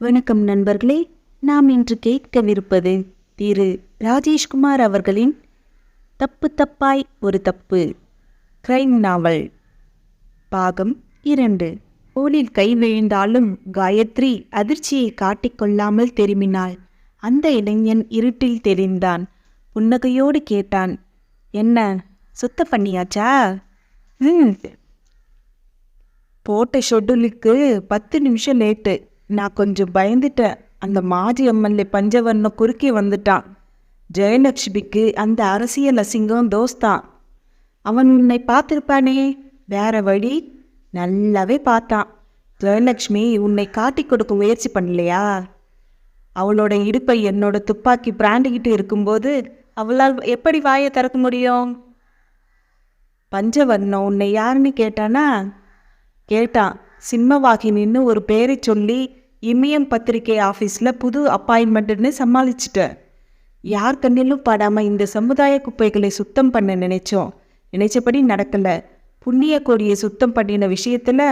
வணக்கம் நண்பர்களே. நாம் இன்று கேட்கவிருப்பது திரு ராஜேஷ்குமார் அவர்களின் தப்பு தப்பாய் ஒரு தப்பு கிரைம் நாவல் பாகம் 2. தோளில் கை விழுந்தாலும் காயத்ரி அதிர்ச்சியை காட்டிக்கொள்ளாமல் திரும்பினாள். அந்த இளைஞன் இருட்டில் தெரிந்தான். புன்னகையோடு கேட்டான், என்ன சுத்தம் பண்ணியாச்சா? போட்ட ஷெட்யூலுக்கு 10 நிமிஷம் லேட்டு. நான் கொஞ்சம் பயந்துட்டேன். அந்த மாஜி எம்எல்ஏ பஞ்சவர்ணம் குறுக்கே வந்துட்டான். ஜெயலட்சுமிக்கு அந்த அரசியல் அசிங்கம் தோஸ்தான். அவன் உன்னை பார்த்துருப்பானே, வேற வழி. நல்லாவே பார்த்தான். ஜெயலட்சுமி உன்னை காட்டி கொடுக்க முயற்சி பண்ணலையா? அவளோட இடுப்பை என்னோட துப்பாக்கி பிராண்டிக்கிட்டு இருக்கும்போது அவளால் எப்படி வாயை திறக்க முடியும்? பஞ்சவர்ணம் உன்னை யாருன்னு கேட்டானா? கேட்டான். சிம்மவாகினின்னு ஒரு பேரை சொல்லி இமயம் பத்திரிகை ஆஃபீஸில் புது அப்பாயின்மெண்ட்டுன்னு சமாளிச்சிட்டேன். யார் கண்ணிலும் படாமல் இந்த சமுதாய குப்பைகளை சுத்தம் பண்ண நினைச்சபடி நடக்கலை. புண்ணிய கொடியை சுத்தம் பண்ணின விஷயத்தில்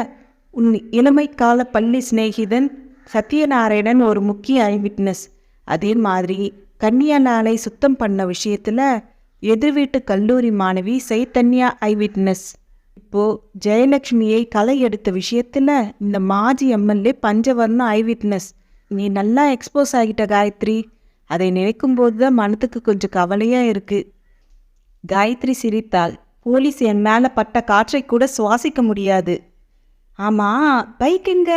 உன் இளமை கால பள்ளி சிநேகிதன் சத்யநாராயணன் ஒரு முக்கிய ஐவிட்னஸ். அதே மாதிரி கன்னியாலாலை சுத்தம் பண்ண விஷயத்தில் எதிர் வீட்டு கல்லூரி மாணவி சைத்தன்யா ஐவிட்னஸ். இப்போ ஜெயலட்சுமியை களை எடுத்த விஷயத்துல இந்த மாஜி எம்எல்ஏ பஞ்சவர்ண ஐவிட்னஸ். நீ நல்லா எக்ஸ்போஸ் ஆகிட்ட காயத்ரி. அதை நினைக்கும் போதுதான் மனத்துக்கு கொஞ்சம் கவலையா இருக்கு. காயத்ரி சிரித்தாள். போலீஸ் என் மேல பட்ட காற்றை கூட சுவாசிக்க முடியாது. ஆமா, பைக் எங்க?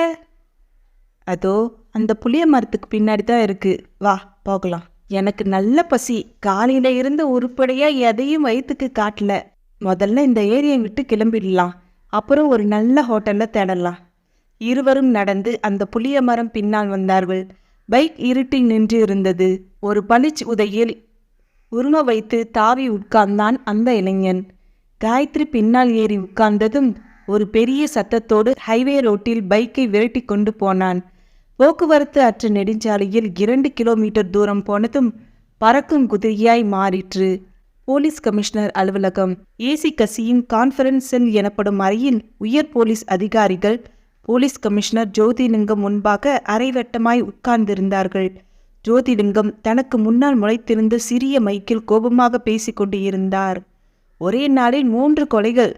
அதோ அந்த புளிய மரத்துக்கு பின்னாடி தான் இருக்கு. வா போகலாம். எனக்கு நல்ல பசி. காலையில இருந்து உருப்படியா எதையும் வயிற்றுக்கு காட்டல. முதல்ல இந்த ஏரியை விட்டு கிளம்பிடலாம். அப்புறம் ஒரு நல்ல ஹோட்டல்ல தேடலாம். இருவரும் நடந்து அந்த புளிய மரம் பின்னால் வந்தார்கள். பைக் இருட்டில் நின்று இருந்தது. ஒரு பளிச் உதையில் உரும வைத்து தாவி உட்கார்ந்தான் அந்த இளைஞன். காயத்ரி பின்னால் ஏறி உட்கார்ந்ததும் ஒரு பெரிய சத்தத்தோடு ஹைவே ரோட்டில் பைக்கை விரட்டி கொண்டு போனான். போக்குவரத்து அற்ற நெடுஞ்சாலையில் 2 கிலோமீட்டர் தூரம் போனதும் பறக்கும் குதிரையாய் மாறிற்று. போலீஸ் கமிஷனர் அலுவலகம். ஏசி கசியின் கான்ஃபரன்ஸ் செல் எனப்படும் அறையில் உயர் போலீஸ் அதிகாரிகள் போலீஸ் கமிஷனர் ஜோதிலிங்கம் முன்பாக அரைவட்டமாய் உட்கார்ந்திருந்தார்கள். ஜோதிலிங்கம் தனக்கு முன்னால் முளைத்திருந்த சிறிய மைக்கில் கோபமாக பேசிக்கொண்டு இருந்தார். ஒரே நாளில் 3 கொலைகள்.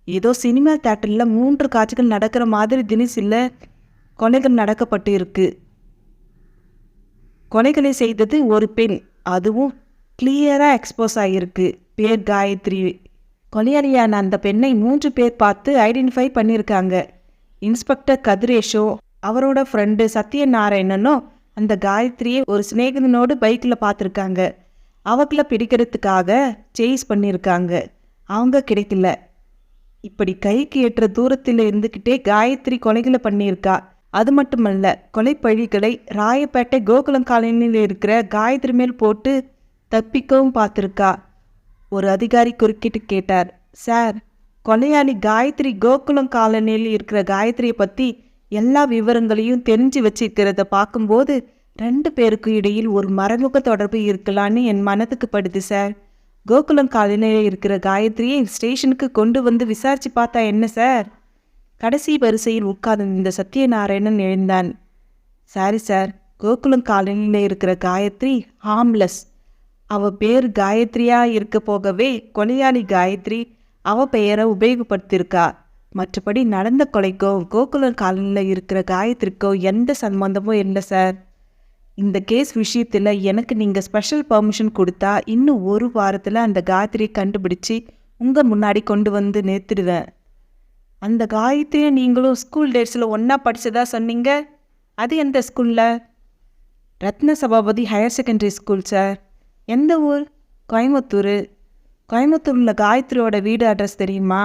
ஏதோ சினிமா தியேட்டரில் 3 காட்சிகள் நடக்கிற மாதிரி தினசில்ல கொலைகள் நடக்கப்பட்டு இருக்கு. கொலைகளை செய்தது ஒரு பெண். அதுவும் கிளியராக எக்ஸ்போஸ் ஆகியிருக்கு. பேர் காயத்ரி. கொலையாளியான அந்த பெண்ணை 3 பேர் பார்த்து ஐடென்டிஃபை பண்ணியிருக்காங்க. இன்ஸ்பெக்டர் கதிரேஷோ அவரோட ஃப்ரெண்டு சத்யநாராயணனும் அந்த காயத்ரியை ஒரு சிநேகிதனோடு பைக்கில் பார்த்துருக்காங்க. அவங்கள பிடிக்கிறதுக்காக சேஸ் பண்ணியிருக்காங்க. அவங்க கிடைக்கல. இப்படி கைக்கு ஏற்ற தூரத்தில் இருந்துக்கிட்டே காயத்ரி கொலைகளை பண்ணியிருக்கா. அது மட்டுமல்ல, கொலைப்பழிகளை ராயப்பேட்டை கோகுலம் காலனியில் இருக்கிற காயத்ரி மேல் போட்டு தப்பிக்கவும் பார்த்துருக்கா. ஒரு அதிகாரி குறுக்கிட்டு கேட்டார், சார், கொலையாளி காயத்ரி கோகுலம் காலனியில் இருக்கிற காயத்ரியை பற்றி எல்லா விவரங்களையும் தெரிஞ்சு வச்சிருக்கிறத பார்க்கும்போது 2 பேருக்கு இடையில் ஒரு மறைமுக தொடர்பு இருக்கலான்னு என் மனதுக்கு படுது சார். கோகுலம் காலனியில் இருக்கிற காயத்ரியை ஸ்டேஷனுக்கு கொண்டு வந்து விசாரிச்சு பார்த்தா என்ன சார்? கடைசி வரிசையில் உட்கார்ந்த சத்யநாராயணன் எழுந்தான். சாரி சார், கோகுலம் காலனியில் இருக்கிற காயத்ரி ஹார்ம்லெஸ். அவ பேர் காயத்ரியா இருக்க போகவே கொலையாளி காயத்ரி அவ பெயரை உபயோகப்படுத்தியிருக்கா. மற்றபடி நடந்த கொலைக்கோ கோகுலம் காலனியில் இருக்கிற காயத்ரிக்கோ எந்த சம்பந்தமும் இல்லை சார். இந்த கேஸ் விஷயத்தில் எனக்கு நீங்கள் ஸ்பெஷல் பர்மிஷன் கொடுத்தா இன்னும் 1 வாரத்தில் அந்த காயத்ரியை கண்டுபிடிச்சி உங்கள் முன்னாடி கொண்டு வந்து நிறுத்திடுவேன். அந்த காயத்ரியை நீங்களும் ஸ்கூல் டேஸில் ஒன்றா படித்ததா சொன்னீங்க. அது எந்த ஸ்கூலில்? Ratna Sabapathi higher secondary school sir. எந்த ஊர்? கோயம்புத்தூர். கோயம்புத்தூரில் காயத்ரியோட வீடு அட்ரஸ் தெரியுமா?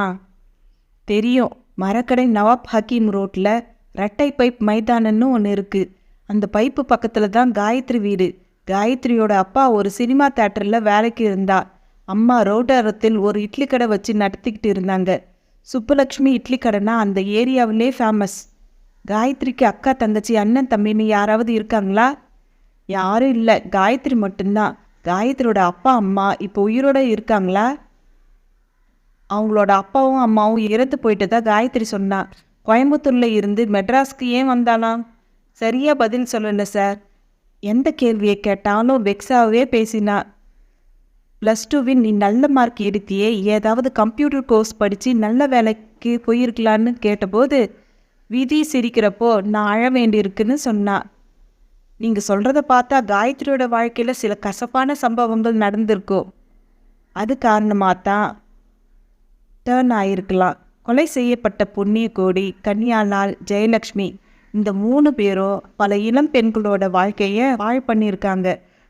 தெரியும். மரக்கடை நவாப் ஹக்கீம் ரோட்டில் ரெட்டை பைப் மைதானன்னு ஒன்று இருக்குது. அந்த பைப்பு பக்கத்தில் தான் காயத்ரி வீடு. காயத்ரியோட அப்பா ஒரு சினிமா தியேட்டரில் வேலைக்கு இருந்தா. அம்மா ரோட்டோரத்தில் ஒரு இட்லி கடை வச்சு நடத்திக்கிட்டு இருந்தாங்க. சுப்புலக்ஷ்மி இட்லி கடைனா அந்த ஏரியாவிலே ஃபேமஸ். காயத்ரிக்கு அக்கா, தங்கச்சி, அண்ணன், தம்பின்னு யாராவது இருக்காங்களா? யாரும் இல்லை, காயத்ரி மட்டும்தான். காயத்ரியோட அப்பா அம்மா இப்போ உயிரோட இருக்காங்களா? அவங்களோட அப்பாவும் அம்மாவும் இறந்து போயிட்டதா காயத்ரி சொன்னா. கோயம்புத்தூரில் இருந்து மெட்ராஸ்க்கு ஏன் வந்தாலாம்? சரியா பதில் சொல்லல சார். எந்த கேள்வியை கேட்டாலும் வெக்ஸாவே பேசினா. +2வின் நீ நல்ல மார்க் எடுத்தியே, ஏதாவது கம்ப்யூட்டர் கோர்ஸ் படித்து நல்ல வேலைக்கு போயிருக்கலான்னு கேட்டபோது விதி சிரிக்கிறப்போ நான் அழ வேண்டியிருக்குன்னு சொன்னா. நீங்கள் சொல்கிறத பார்த்தா காயத்ரியோட வாழ்க்கையில் சில கசப்பான சம்பவங்கள் நடந்திருக்கோ, அது காரணமாக தான் டேர்ன் ஆகிருக்கலாம். கொலை செய்யப்பட்ட புண்ணியகோடி, கன்யாலால், ஜெயலக்ஷ்மி இந்த 3 பேரும் பல இளம் பெண்களோட வாழ்க்கையை வாழ் பண்ணியிருக்காங்க.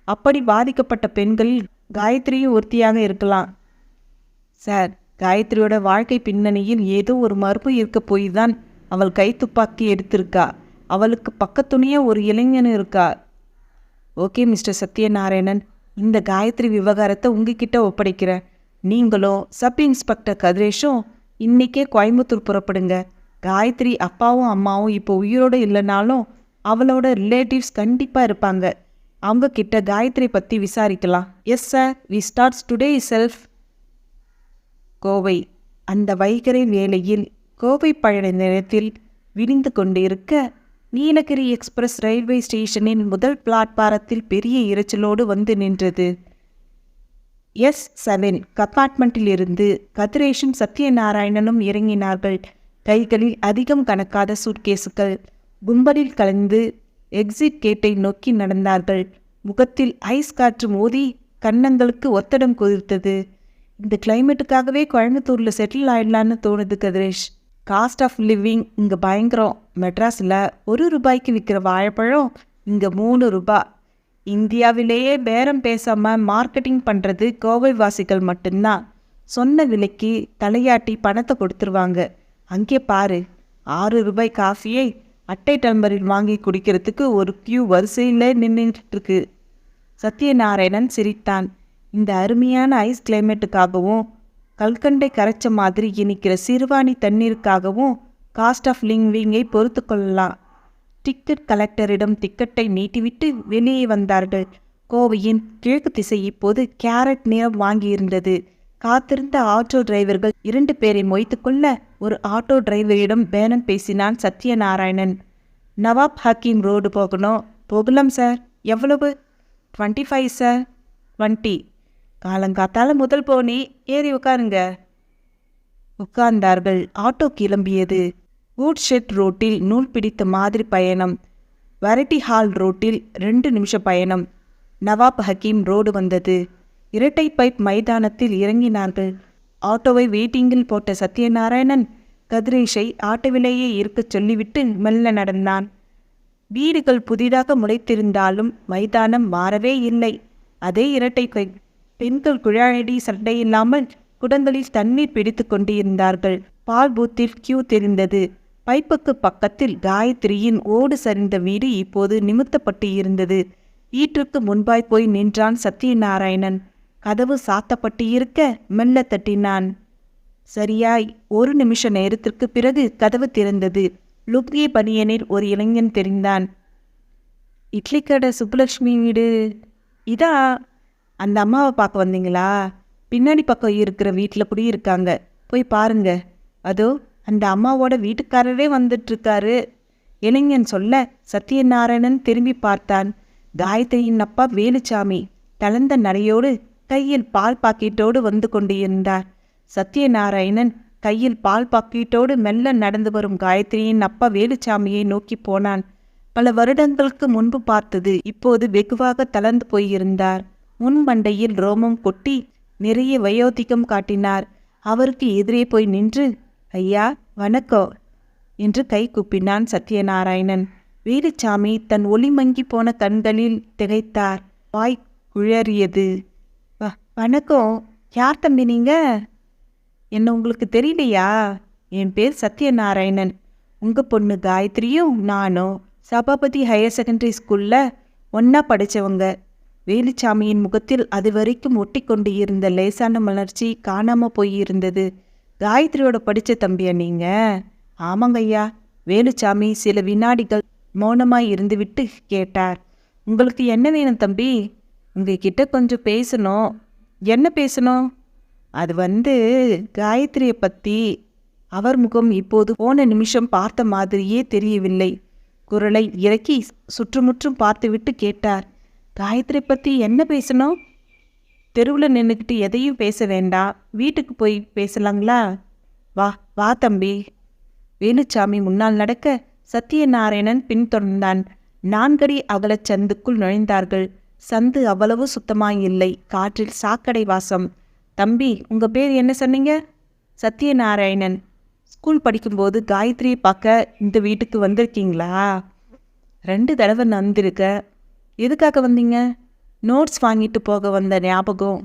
அப்படி பாதிக்கப்பட்ட பெண்களில் காயத்ரியும் ஒருத்தியாக இருக்கலாம். சார், காயத்ரியோட வாழ்க்கை பின்னணியில் ஏதோ ஒரு மறுப்பு இருக்க போய் தான் அவள் கைத்துப்பாக்கி எடுத்திருக்கா. அவளுக்கு பக்கத்துணையே ஒரு இளைஞன் இருக்கா. ஓகே மிஸ்டர் சத்யநாராயணன், இந்த காயத்ரி விவகாரத்தை உங்ககிட்ட ஒப்படைக்கிறேன். நீங்களும் சப் இன்ஸ்பெக்டர் கதிரேஷும் இன்றைக்கே கோயம்புத்தூர் புறப்படுங்க. காயத்ரி அப்பாவும் அம்மாவும் இப்போ உயிரோடு இல்லைனாலும் அவளோட ரிலேட்டிவ்ஸ் கண்டிப்பாக இருப்பாங்க. அவங்க கிட்ட காயத்ரி பற்றி விசாரிக்கலாம். Yes sir, we starts today self. Kovai. அந்த வைகரை வேளையில் கோவை பயண நேரத்தில் விரிந்து கொண்டிருக்க நீலகிரி எக்ஸ்பிரஸ் ரயில்வே ஸ்டேஷனின் முதல் பிளாட்பாரத்தில் பெரிய இரைச்சலோடு வந்து நின்றது. S7 கம்பார்ட்மெண்ட்டிலிருந்து கதிரேஷும் சத்யநாராயணனும் இறங்கினார்கள். கைகளில் அதிகம் கணக்காத சூட்கேஸுகள். கும்பலில் கலந்து எக்ஸிட் கேட்டை நோக்கி நடந்தார்கள். முகத்தில் ஐஸ் காற்று மோதி கன்னங்களுக்கு ஒத்தடம் குதிர்த்தது. இந்த கிளைமேட்டுக்காகவே கோயம்புத்தூரில் செட்டில் ஆயிடலான்னு தோணுது கதிரேஷ். காஸ்ட் ஆஃப் லிவிங் இங்கே பயங்கரம். மெட்ராஸில் ₹1 விற்கிற வாழைப்பழம் இங்கே ₹3. இந்தியாவிலேயே பேரம் பேசாமல் மார்க்கெட்டிங் பண்ணுறது கோவை வாசிகள் மட்டும்தான். சொன்ன விலைக்கு தலையாட்டி பணத்தை கொடுத்துருவாங்க. அங்கே பாரு, ₹6 காஃபியை அட்டை டம்பரில் வாங்கி குடிக்கிறதுக்கு ஒரு கியூ வரிசையில் நின்றுட்டுருக்கு. சத்யநாராயணன் சிரித்தான். இந்த அருமையான ஐஸ் கிளைமேட்டுக்காகவும் கல்கண்டை கரைச்ச மாதிரி இனிக்கிற சிறுவாணி தண்ணீருக்காகவும் காஸ்ட் ஆஃப் லிவிங்கை பொறுத்து கொள்ளலாம். டிக்கெட் கலெக்டரிடம் டிக்கெட்டை நீட்டிவிட்டு வெளியே வந்தார்கள். கோவையின் கிழக்கு திசை இப்போது கேரட் நிறம் வாங்கியிருந்தது. காத்திருந்த ஆட்டோ டிரைவர்கள் 2 பேரை மொய்த்து கொள்ள ஒரு ஆட்டோ டிரைவரிடம் பேரம் பேசினான் சத்யநாராயணன். நவாப் ஹக்கீம் ரோடு போகணும். போகலாம் சார். எவ்வளவு? 25 சார். 20. காலங்காத்தால முதல் போனி, ஏறி உட்காருங்க. உட்கார்ந்தார்கள். ஆட்டோ கிளம்பியது. வூட் ஷெட் ரோட்டில் நூல் பிடித்த மாதிரி பயணம். வெரைட்டி ஹால் ரோட்டில் 2 நிமிஷ பயணம். நவாப் ஹக்கீம் ரோடு வந்தது. இரட்டை பைப் மைதானத்தில் இறங்கினார்கள். ஆட்டோவை வெயிட்டிங்கில் போட்ட சத்யநாராயணன் கதிரேஷை ஆட்டோவிலேயே இருக்கச் சொல்லிவிட்டு மெல்ல நடந்தான். வீடுகள் புதிதாக முளைத்திருந்தாலும் மைதானம் மாறவே இல்லை. அதே இரட்டை பைப். பெண்கள் குழாயடி சண்டையில்லாமல் குடங்களில் தண்ணீர் பிடித்து கொண்டிருந்தார்கள். பால் பூத்தில் கியூ தெரிந்தது. பைப்புக்கு பக்கத்தில் காயத்ரியின் ஓடு சரிந்த வீடு இப்போது நிமித்தப்பட்டு இருந்தது. வீட்டிற்கு முன்பாய் போய் நின்றான் சத்யநாராயணன். கதவு சாத்தப்பட்டு இருக்க மெல்ல தட்டினான். சரியாய் 1 நிமிஷ நேரத்திற்கு பிறகு கதவு திறந்தது. லுங்கி பனியனில் ஒரு இளைஞன் தெரிந்தான். இட்லி கடை சுப்புலட்சுமி வீடு இதா? அந்த அம்மாவை பார்க்க வந்தீங்களா? பின்னாடி பக்கம் இருக்கிற வீட்டில் குடியிருக்காங்க, போய் பாருங்க. அதோ அந்த அம்மாவோட வீட்டுக்காரரே வந்துட்டுருக்காரு. இளைஞன் சொல்ல சத்யநாராயணன் திரும்பி பார்த்தான். காயத்ரியின் அப்பா வேலுச்சாமி தளர்ந்த நடையோடு கையில் பால் பாக்கெட்டோடு வந்து கொண்டிருந்தார். சத்யநாராயணன் கையில் பால் பாக்கெட்டோடு மெல்ல நடந்து வரும் காயத்ரியின் அப்பா வேலுச்சாமியை நோக்கி போனான். பல வருடங்களுக்கு முன்பு பார்த்தது இப்போது வெகுவாக தளர்ந்து போயிருந்தார். முன்மண்டையில் ரோமம் கொட்டி நிறைய வயோதிகம் காட்டினார். அவருக்கு எதிரே போய் நின்று, ஐயா வணக்கம் என்று கை கூப்பினான் சத்யநாராயணன். வேலுச்சாமி தன் ஒளி மங்கி போன கண்களில் திகைத்தார். வாய் குழறியது. வணக்கம். யார் தம்பி நீங்க? என்ன உங்களுக்கு தெரியலையா? என் பேர் சத்யநாராயணன். உங்கள் பொண்ணு காயத்ரியும் நானும் சபாபதி ஹையர் செகண்டரி ஸ்கூலில் ஒன்றா படித்தவங்க. வேலுச்சாமியின் முகத்தில் அது வரைக்கும் ஒட்டி கொண்டு இருந்த லேசான மலர்ச்சி காணாமல் போயிருந்தது. காயத்ரியோட படித்த தம்பியா நீங்க? ஆமாங்க ஐயா. வேலுச்சாமி சில வினாடிகள் மௌனமாய் இருந்துவிட்டு கேட்டார். உங்களுக்கு என்ன வேணும் தம்பி? உங்ககிட்ட கொஞ்சம் பேசணும். என்ன பேசணும்? அது காயத்ரியை பற்றி. அவர் முகம் இப்போது போன நிமிஷம் பார்த்த மாதிரியே தெரியவில்லை. குரலை இறக்கி சுற்றுமுற்றும் பார்த்துவிட்டு கேட்டார். காயத்ரி பற்றி என்ன பேசணும்? தெருவில் நின்றுக்கிட்டு எதையும் பேச வேண்டாம், வீட்டுக்கு போய் பேசலாங்களா? வா வா தம்பி. வேலுச்சாமி முன்னால் நடக்க சத்தியநாராயணன் பின்தொடர்ந்தான். 4 அடி அகலச் சந்துக்குள் நுழைந்தார்கள். சந்து அவ்வளவு சுத்தமாயில்லை. காற்றில் சாக்கடை வாசம். தம்பி, உங்க பேர் என்ன சொன்னீங்க? சத்தியநாராயணன். ஸ்கூல் படிக்கும்போது காயத்ரியை பார்க்க இந்த வீட்டுக்கு வந்திருக்கீங்களா? 2 தடவை வந்திருக்க. எதுக்காக வந்தீங்க? நோட்ஸ் வாங்கிட்டு போக வந்த ஞாபகம்.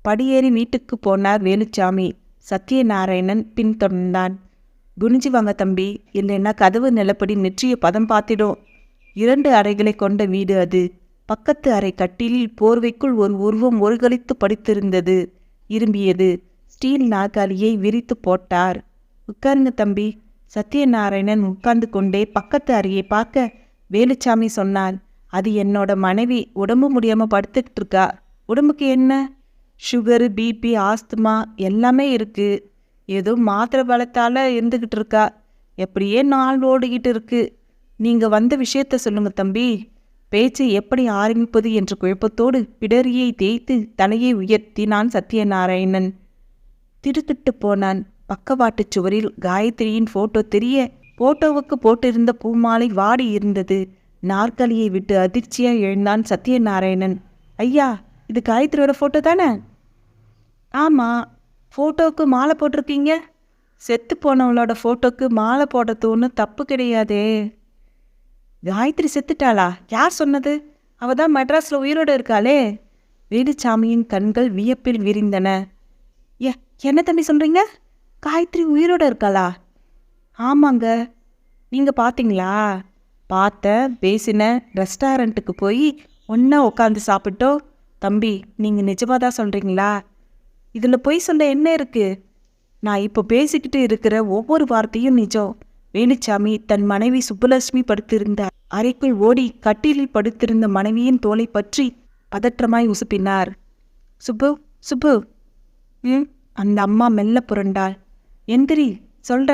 படியேறி வீட்டுக்கு போனார் வேலுச்சாமி. சத்தியநாராயணன் பின்தொடர்ந்தான். குனிஞ்சு வாங்க தம்பி, இல்லைன்னா கதவு நிலப்படி நெற்றிய பதம் பார்த்திடும். 2 அறைகளை கொண்ட வீடு அது. பக்கத்து அறை கட்டிலில் போர்வைக்குள் ஒரு உருவம் ஒருகளித்து படுத்திருந்தது. இரும்பியது. ஸ்டீல் நாற்காலியை விரித்து போட்டார். உட்காருங்க தம்பி. சத்தியநாராயணன் உட்கார்ந்து கொண்டே பக்கத்து அறையை பார்க்க வேலுச்சாமி சொன்னான். அது என்னோட மனைவி. உடம்பு முடியாமல் படுத்துக்கிட்டு இருக்கா. உடம்புக்கு என்ன? சுகரு, பிபி, ஆஸ்துமா எல்லாமே இருக்கு. ஏதோ மாத்திரை பலத்தால் இருந்துக்கிட்டு இருக்கா. எப்படியே நாள் ஓடிக்கிட்டு இருக்கு. நீங்கள் வந்த விஷயத்த சொல்லுங்க தம்பி. பேச்சை எப்படி ஆரம்பிப்பது என்ற குழப்பத்தோடு பிடரியை தேய்த்து தலையை உயர்த்தினான் சத்தியநாராயணன். திடுக்கிட்டு போனான். பக்கவாட்டு சுவரில் காயத்ரியின் போட்டோ தெரிய, போட்டோவுக்கு போட்டிருந்த பூமாலை வாடி இருந்தது. நாற்காலியை விட்டு அதிர்ச்சியாக எழுந்தான் சத்தியநாராயணன். ஐயா, இது காயத்ரியோட ஃபோட்டோ தானே? ஆமாம். ஃபோட்டோவுக்கு மாலை போட்டிருக்கீங்க. செத்து போனவளோட ஃபோட்டோக்கு மாலை போடுறது ஒன்றும் தப்பு கிடையாதே. காயத்ரி செத்துட்டாளா? யார் சொன்னது? அவ தான் மெட்ராஸில் உயிரோடு இருக்காளே. வேலுச்சாமியின் கண்கள் வியப்பில் விரிந்தன. என்ன தம்பி சொல்கிறீங்க? காயத்ரி உயிரோடு இருக்காளா? ஆமாங்க. நீங்கள் பார்த்தீங்களா? பார்த்தேன், பேசினேன். ரெஸ்டாரண்ட்டுக்கு போய் ஒன்றா உட்காந்து சாப்பிட்டோம். தம்பி, நீங்கள் நிஜமாக தான் சொல்கிறீங்களா? இதில் பொய் சொல்ல என்ன இருக்குது? நான் இப்போ பேசிக்கிட்டு இருக்கிற ஒவ்வொரு வார்த்தையும் நிஜம். வேலுச்சாமி தன் மனைவி சுப்புலட்சுமி படுத்திருந்தார். அறைக்குள் ஓடி கட்டிலில் படுத்திருந்த மனைவியின் தோலை பற்றி பதற்றமாய் உசுப்பினார். சுப்பு, சுப்பு. அந்த அம்மா மெல்ல புரண்டாள். எந்திரி, சொல்ற.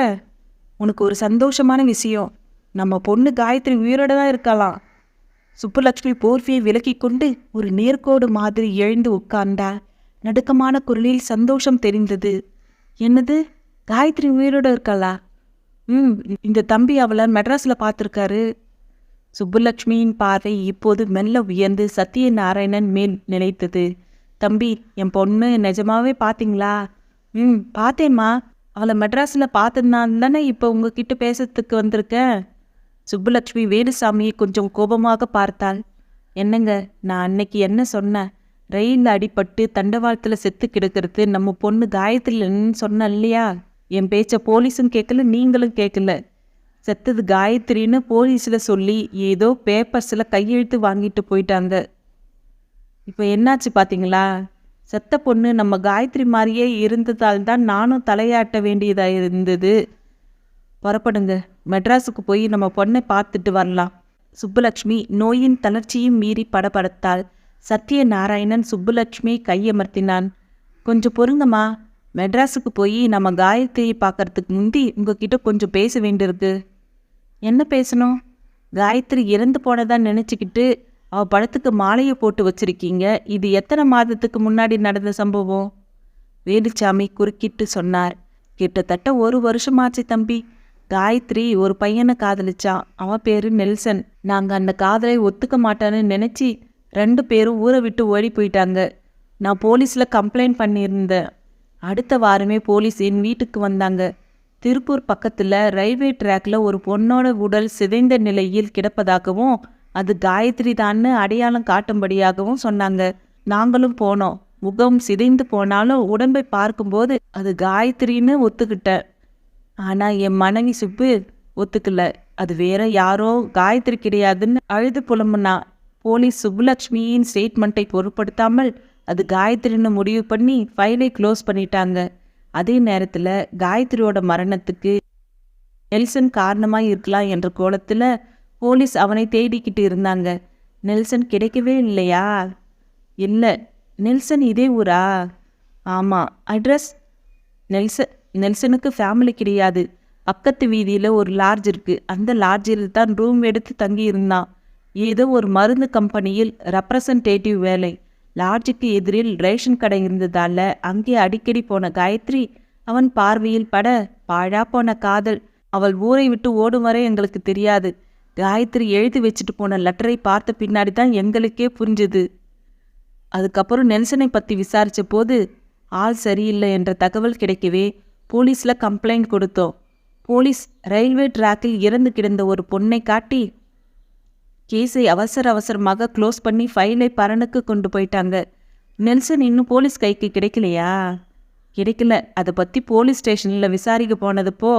உனக்கு ஒரு சந்தோஷமான விஷயம். நம்ம பொண்ணு காயத்ரி உயிரோட தான் இருக்கலாம். சுப்புலட்சுமி போர்வையை விலக்கி கொண்டு ஒரு நேர்கோடு மாதிரி எழுந்து உட்கார்ந்தாள். நடுக்கமான குரலில் சந்தோஷம் தெரிந்தது. என்னது? காயத்ரி உயிரோடு இருக்காளா? இந்த தம்பி அவளை மெட்ராஸில் பார்த்துருக்காரு. சுப்புலட்சுமியின் பார்வை இப்போது மெல்ல உயர்ந்து சத்தியநாராயணன் மேல் நிலைத்தது. தம்பி, என் பொண்ணு நிஜமாவே பார்த்தீங்களா? பார்த்தேம்மா. அவளை மெட்ராஸில் பார்த்ததுனால தானே இப்போ உங்ககிட்ட பேசுறதுக்கு வந்திருக்கேன். சுப்புலட்சுமி வேலுசாமியை கொஞ்சம் கோபமாக பார்த்தாள். என்னங்க, நான் அன்னைக்கு என்ன சொன்னேன்? ரயிலில் அடிபட்டு தண்டவாளத்தில் செத்து கிடக்கிறது நம்ம பொண்ணு காயத்ரின்னு சொன்ன இல்லையா? என் பேச்சை போலீஸும் கேட்கல, நீங்களும் கேட்கல. செத்தது காயத்ரின்னு போலீஸில் சொல்லி ஏதோ பேப்பர்ஸில் கையெழுத்து வாங்கிட்டு போயிட்டாங்க. இப்போ என்னாச்சு பார்த்தீங்களா? செத்த பொண்ணு நம்ம காயத்ரி மாதிரியே இருந்ததால் தான் நானும் தலையாட்ட வேண்டியதாக இருந்தது. புறப்படுங்க, மெட்ராஸுக்கு போய் நம்ம பொண்ணை பார்த்துட்டு வரலாம். சுப்புலட்சுமி நோயின் தளர்ச்சியும் மீறி படபடத்தாள். சத்தியநாராயணன் சுப்புலட்சுமியை கையமர்த்தினான். கொஞ்சம் பொறுங்கம்மா. மெட்ராஸுக்கு போய் நம்ம காயத்ரியை பார்க்கறதுக்கு முந்தி உங்ககிட்ட கொஞ்சம் பேச வேண்டியிருக்கு. என்ன பேசணும்? காயத்ரி இறந்து போனதா நினச்சிக்கிட்டு அவள் படத்துக்கு மாலையை போட்டு வச்சிருக்கீங்க. இது எத்தனை மாதத்துக்கு முன்னாடி நடந்த சம்பவம்? வேலுச்சாமி குறுக்கிட்டு சொன்னார். கிட்டத்தட்ட 1 வருஷமாச்சு தம்பி. காயத்ரி ஒரு பையனை காதலிச்சான். அவன் பேரு நெல்சன். நாங்கள் அந்த காதலை ஒத்துக்க மாட்டான்னு நினச்சி 2 பேரும் ஊரை விட்டு ஓடி போயிட்டாங்க. நான் போலீஸில் கம்ப்ளைண்ட் பண்ணியிருந்தேன். அடுத்த வாரமே போலீஸ் என் வீட்டுக்கு வந்தாங்க. திருப்பூர் பக்கத்தில் ரயில்வே ட்ராக்ல ஒரு பொண்ணோட உடல் சிதைந்த நிலையில் கிடப்பதாகவும் அது காயத்ரி தான்னு அடையாளம் காட்டும்படியாகவும் சொன்னாங்க. நாங்களும் போனோம். முகம் சிதைந்து போனாலும் உடம்பை பார்க்கும்போது அது காயத்ரின்னு ஒத்துக்கிட்டேன். ஆனால் என் மனைவி சுப்பு ஒத்துக்கல. அது வேற யாரோ, காயத்ரி கிடையாதுன்னு அழுது புலம்புனா. போலீஸ் சுப்புலட்சுமியின் ஸ்டேட்மெண்ட்டை பொருட்படுத்தாமல் அது காயத்ரின்னு முடிவு பண்ணி ஃபைலை க்ளோஸ் பண்ணிட்டாங்க. அதே நேரத்தில் காயத்ரியோட மரணத்துக்கு நெல்சன் காரணமாக இருக்கலாம் என்ற கோலத்தில் போலீஸ் அவனை தேடிக்கிட்டு இருந்தாங்க. நெல்சன் கிடைக்கவே இல்லையா? இல்லை. நெல்சன் இதே ஊரா? ஆமாம். அட்ரஸ்? நெல்சனுக்கு ஃபேமிலி கிடையாது. பக்கத்து வீதியில் ஒரு லாட்ஜ் இருக்குது, அந்த லாட்ஜில் தான் ரூம் எடுத்து தங்கி இருந்தான். ஏதோ ஒரு மருந்து கம்பெனியில் ரெப்ரசன்டேட்டிவ் வேலை. லாட்ஜுக்கு எதிரில் ரேஷன் கடை இருந்ததால அங்கே அடிக்கடி போன காயத்ரி அவன் பார்வையில் பட, பாழா போன காதல். அவள் ஊரை விட்டு ஓடும் வரை எங்களுக்கு தெரியாது. காயத்ரி எழுதி வச்சுட்டு போன லெட்டரை பார்த்த பின்னாடி தான் எங்களுக்கே புரிஞ்சுது. அதுக்கப்புறம் நெல்சனை பற்றி விசாரித்த போது ஆள் சரியில்லை என்ற தகவல் கிடைக்கவே போலீஸில் கம்ப்ளைண்ட் கொடுத்தோம். போலீஸ் ரயில்வே ட்ராக்கில் இறந்து கிடந்த ஒரு பொண்ணை காட்டி கேஸை அவசரமாக க்ளோஸ் பண்ணி ஃபைலை பரனுக்கு கொண்டு போயிட்டாங்க. நெல்சன் இன்னும் போலீஸ் கைக்கு கிடைக்கலையா? கிடைக்கல. அதை பற்றி போலீஸ் ஸ்டேஷனில் விசாரிக்க போனதுப்போ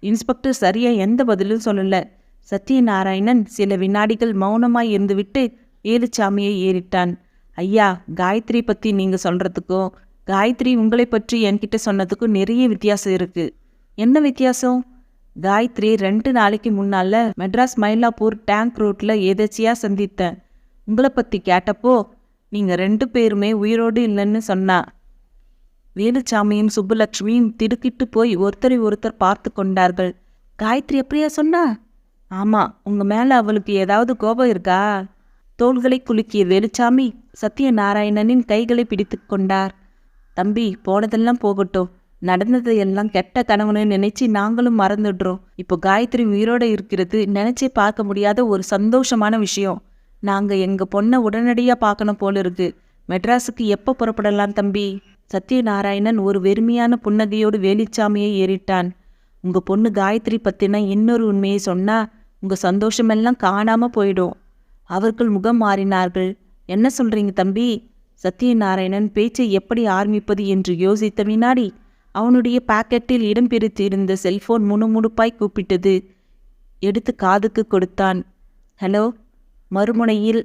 இன்ஸ்பெக்டர் சரியாக எந்த பதிலும் சொல்லலை. சத்யநாராயணன் சில வினாடிகள் மௌனமாய் இருந்துவிட்டு வேலுச்சாமியை ஏறிட்டான். ஐயா, காயத்ரி பற்றி நீங்கள் சொல்கிறதுக்கும் காயத்ரி உங்களை பற்றி என்கிட்ட சொன்னதுக்கும் நிறைய வித்தியாசம் இருக்குது. என்ன வித்தியாசம்? காயத்ரி 2 நாளைக்கு முன்னால் மெட்ராஸ் மயிலாப்பூர் டேங்க் ரோட்டில் எதேச்சியாக சந்தித்தேன். உங்களை பற்றி கேட்டப்போ நீங்கள் 2 பேருமே உயிரோடு இல்லைன்னு சொன்னா. வேலுச்சாமியும் சுப்புலட்சுமியும் திடுக்கிட்டு போய் ஒருத்தரை ஒருத்தர் பார்த்து கொண்டார்கள். காயத்ரி எப்படியா சொன்னா? ஆமாம். உங்கள் மேலே அவளுக்கு ஏதாவது கோபம் இருக்கா? தோள்களை குலுக்கிய வேலுச்சாமி சத்யநாராயணனின் கைகளை பிடித்து கொண்டார். தம்பி, போனதெல்லாம் போகட்டும். நடந்ததையெல்லாம் கெட்ட கனவுன்னு நினைச்சு நாங்களும் மறந்துடுறோம். இப்போ காயத்ரி உயிரோட இருக்கிறது நினைச்சே பார்க்க முடியாத ஒரு சந்தோஷமான விஷயம். நாங்கள் எங்கள் பொண்ணை உடனடியாக பார்க்கணும் போல இருக்கு. மெட்ராஸுக்கு எப்போ புறப்படலாம் தம்பி? சத்யநாராயணன் ஒரு வெறுமையான புன்னகையோடு வேலுச்சாமியை ஏறிட்டான். உங்கள் பொண்ணு காயத்ரி பற்றின இன்னொரு உண்மையை சொன்னால் உங்கள் சந்தோஷமெல்லாம் காணாமல் போயிடும். அவர்கள் முகம் மாறினார்கள். என்ன சொல்கிறீங்க தம்பி? சத்யநாராயணன் பேச்சை எப்படி ஆரம்பிப்பது என்று யோசித்த வினாடி அவனுடைய பாக்கெட்டில் இடம் பிரித்து இருந்த செல்போன் முணுமுணுப்பாய் கூப்பிட்டது. எடுத்து காதுக்கு கொடுத்தான். ஹலோ. மறுமுனையில்